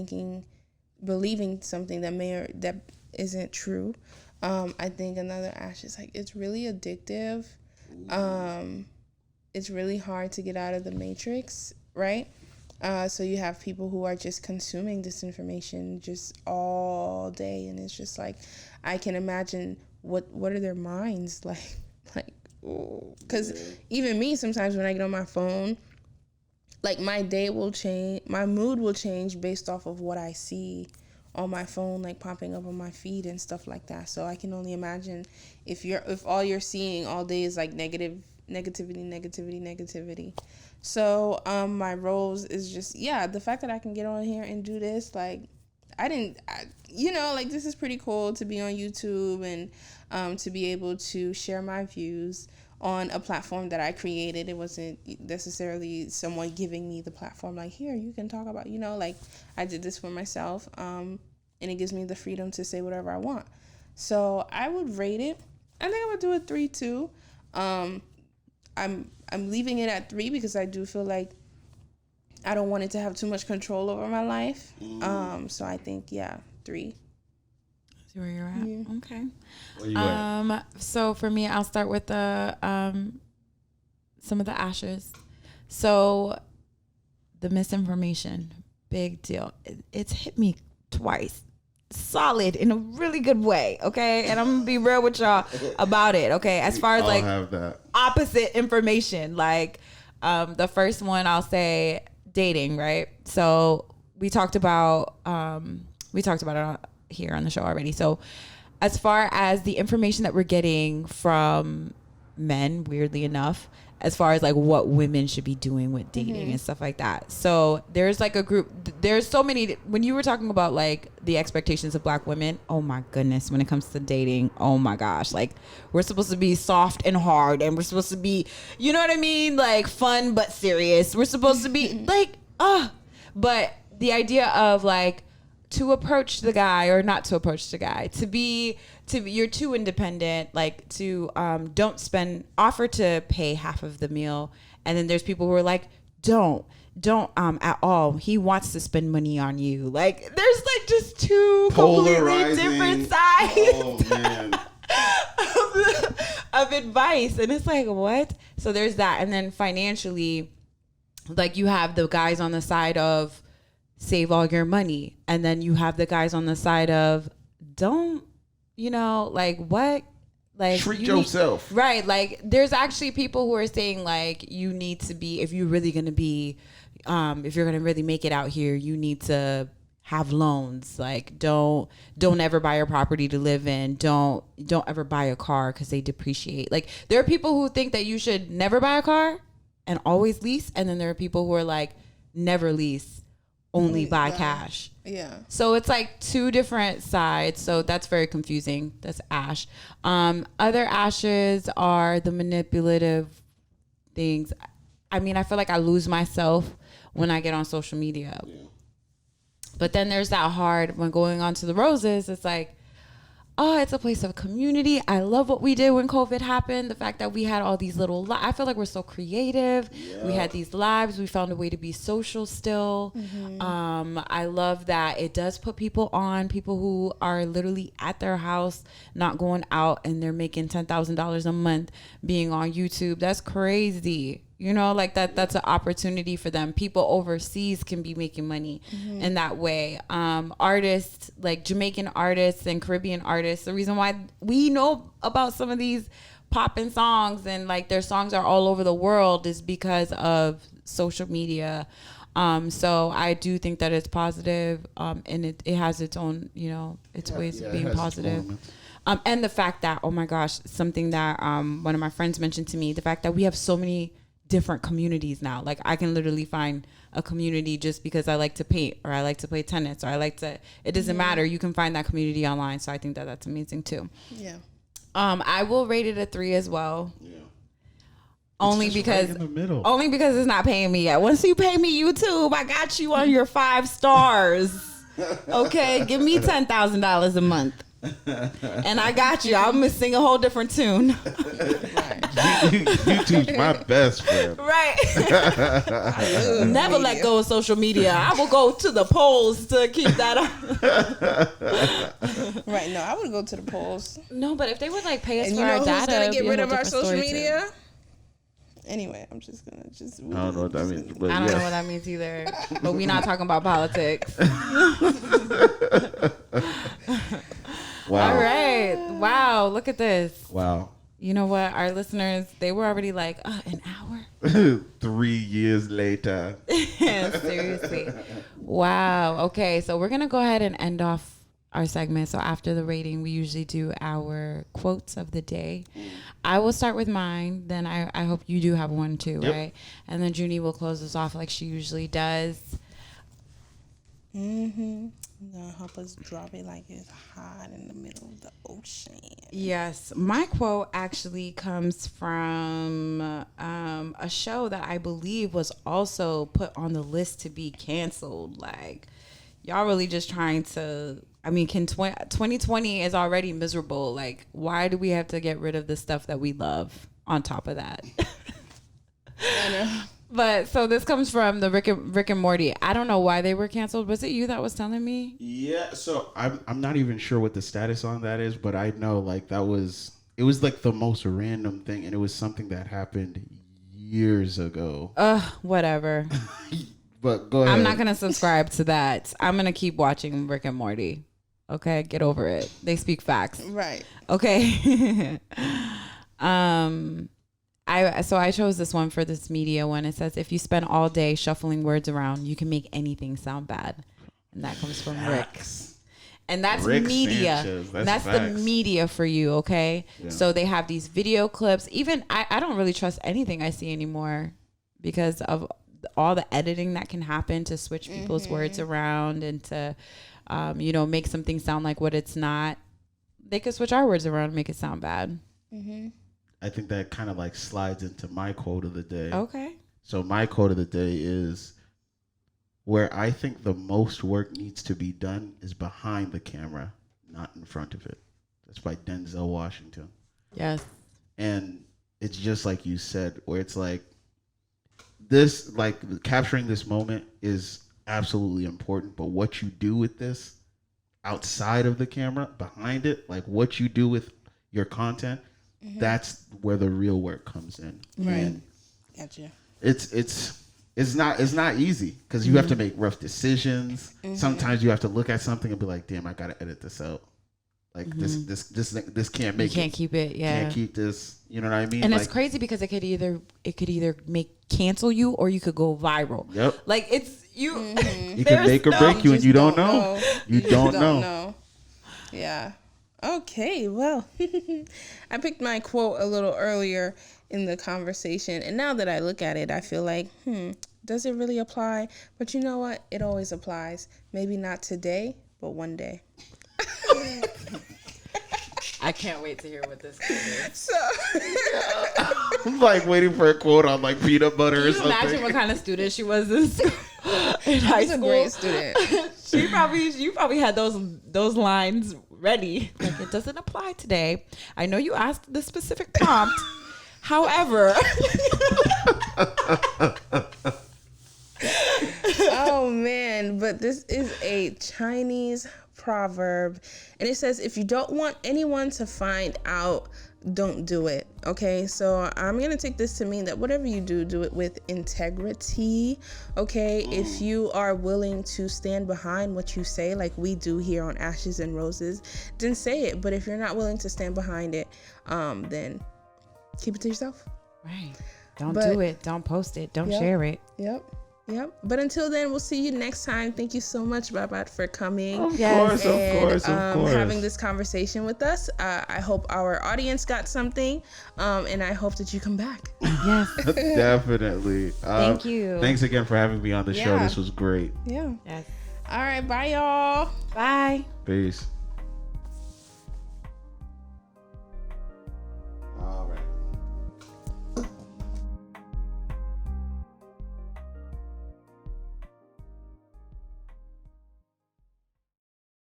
believing something that isn't true. I think another ash is like, it's really addictive. It's really hard to get out of the matrix, right? So you have people who are just consuming this information just all day, and it's just like, I can imagine what are their minds like, because even me, sometimes when I get on my phone, like my day will change, my mood will change based off of what I see on my phone, like popping up on my feed and stuff like that. So I can only imagine if all you're seeing all day is like negativity. So my roles is just, the fact that I can get on here and do this, like this is pretty cool to be on YouTube and to be able to share my views on a platform that I created. It wasn't necessarily someone giving me the platform, like, here, you can talk about, like, I did this for myself, and it gives me the freedom to say whatever I want. So I would rate it, I think I would do a 3 too. I'm leaving it at 3 because I do feel like I don't want it to have too much control over my life. So I think 3. See where you're at. Yeah. Okay. Where you at? So for me, I'll start with some of the ashes. So the misinformation, big deal. It's hit me twice, solid, in a really good way. Okay, and I'm gonna be real with y'all about it. Okay, as far as like have that. Opposite information, like the first one, I'll say dating. Right. So we talked about it here on the show already. So as far as the information that we're getting from men, weirdly enough, as far as like what women should be doing with dating and stuff like that. So there's like a group, there's so many, when you were talking about like the expectations of Black women, oh my goodness, when it comes to dating, oh my gosh, like we're supposed to be soft and hard, and we're supposed to be, you know what I mean? Like fun, but serious. We're supposed to be like, but the idea of like, to approach the guy or not to approach the guy, you're too independent, like to offer to pay half of the meal. And then there's people who are like, don't at all. He wants to spend money on you. Like there's like just two completely different sides of advice. And it's like, what? So there's that. And then financially, like you have the guys on the side of save all your money. And then you have the guys on the side of don't, like what? Like treat yourself. Right. Like there's actually people who are saying like you need to be, if you're really going to be, if you're going to really make it out here, you need to have loans. Like don't ever buy a property to live in. Don't ever buy a car because they depreciate. Like there are people who think that you should never buy a car and always lease. And then there are people who are like, never lease, only buy cash. Yeah. So it's like two different sides. So that's very confusing. That's ash. Other ashes are the manipulative things. I mean, I feel like I lose myself when I get on social media. Yeah. But then there's that hard, when going on to the roses, it's like, oh, it's a place of community. I love what we did when COVID happened. The fact that we had all these little, I feel like we're so creative. Yeah. We had these lives. We found a way to be social still. I love that it does put people who are literally at their house, not going out, and they're making $10,000 a month being on YouTube. That's crazy. Like that's an opportunity for them. People overseas can be making money in that way. Artists, like Jamaican artists and Caribbean artists, the reason why we know about some of these poppin' songs and like their songs are all over the world is because of social media. So I do think that it's positive, and it has its own, its ways of being positive. And the fact that, oh my gosh, something that one of my friends mentioned to me, the fact that we have so many different communities now. Like I can literally find a community just because I like to paint or I like to play tennis or I like to, it doesn't matter. You can find that community online. So I think that that's amazing too. Yeah. I will rate it a 3 as well. Yeah. Only because right in the middle. only because it's not paying me yet. Once you pay me YouTube, I got you on your 5 stars. Okay, give me $10,000 a month. And I got you. I'm gonna sing a whole different tune. YouTube's my best friend. Right. Never let go of social media. I will go to the polls to keep that up. Right. No, I would go to the polls. No, but if they would like pay us And for you know our who's data, gonna it'd get be a rid whole of our different social story, media? Anyway, I'm just gonna I don't know what that means, but I don't know yes. what that means either. But we're not talking about politics. Wow. All right. Wow. Look at this. Wow. You know what? Our listeners, they were already like, an hour? 3 years later. Seriously. Wow. Okay. So we're going to go ahead and end off our segment. So after the rating, we usually do our quotes of the day. I will start with mine. Then I hope you do have one too, Yep. right? And then Junie will close us off like she usually does. Gonna help us drop it like it's hot in the middle of the ocean. Yes, my quote actually comes from a show that I believe was also put on the list to be canceled. Like, y'all really just trying to. I mean, 2020 is already miserable. Like, why do we have to get rid of the stuff that we love on top of that? I know. But so this comes from the Rick and Morty. I don't know why they were canceled. Was it you that was telling me? Yeah, so I'm not even sure what the status on that is, but I know like it was like the most random thing, and it was something that happened years ago. Whatever. But go ahead. I'm not gonna subscribe to that. I'm gonna keep watching Rick and Morty. Okay, get over it. They speak facts. Right. Okay. I chose this one for this media one. It says, if you spend all day shuffling words around, you can make anything sound bad. And that comes from Rick. And that's Rick media. Sanchez. That's the facts. media for you, okay? Yeah. So they have these video clips. Even I don't really trust anything I see anymore because of all the editing that can happen to switch people's words around and to, make something sound like what it's not. They could switch our words around and make it sound bad. I think that kind of like slides into my quote of the day. Okay. So my quote of the day is, where I think the most work needs to be done is behind the camera, not in front of it. That's by Denzel Washington. Yes. And it's just like you said, where it's like this, like capturing this moment is absolutely important, but what you do with this outside of the camera, behind it, like what you do with your content, that's where the real work comes in. Right. And Gotcha. it's not easy because you have to make rough decisions. Sometimes you have to look at something and be like, damn, I gotta edit this out. Like this can't make You can't it. keep it. Yeah. Can't keep this. You know what I mean? And like, it's crazy because it could either cancel you or you could go viral. Yep. Like it's you. You can make or break you, and you don't know. You don't know. Yeah. Okay, well, I picked my quote a little earlier in the conversation, and now that I look at it, I feel like, does it really apply? But you know what? It always applies. Maybe not today, but one day. I can't wait to hear what this is. So, I'm like waiting for a quote on like peanut butter or Can you something. imagine what kind of student she was in school? In high she's a school? great student. You probably had those lines ready. Like, it doesn't apply today. I know you asked the specific prompt. However, Oh man, but this is a Chinese proverb, and it says, if you don't want anyone to find out, don't do it. Okay, so I'm gonna take this to mean that whatever you do, do it with integrity. Okay, if you are willing to stand behind what you say, like we do here on Ashes and Roses, then say it. But if you're not willing to stand behind it, then keep it to yourself. right. Don't But- do it. Don't post it. Don't Yep. share it. Yep. Yep. But until then, we'll see you next time. Thank you so much, Barbatt, for coming. Of Yes. course, of course. Having this conversation with us. I hope our audience got something, and I hope that you come back. Yes. Definitely. Thank you. Thanks again for having me on the show. Yeah. This was great. Yeah. Yes. All right. Bye, y'all. Bye. Peace.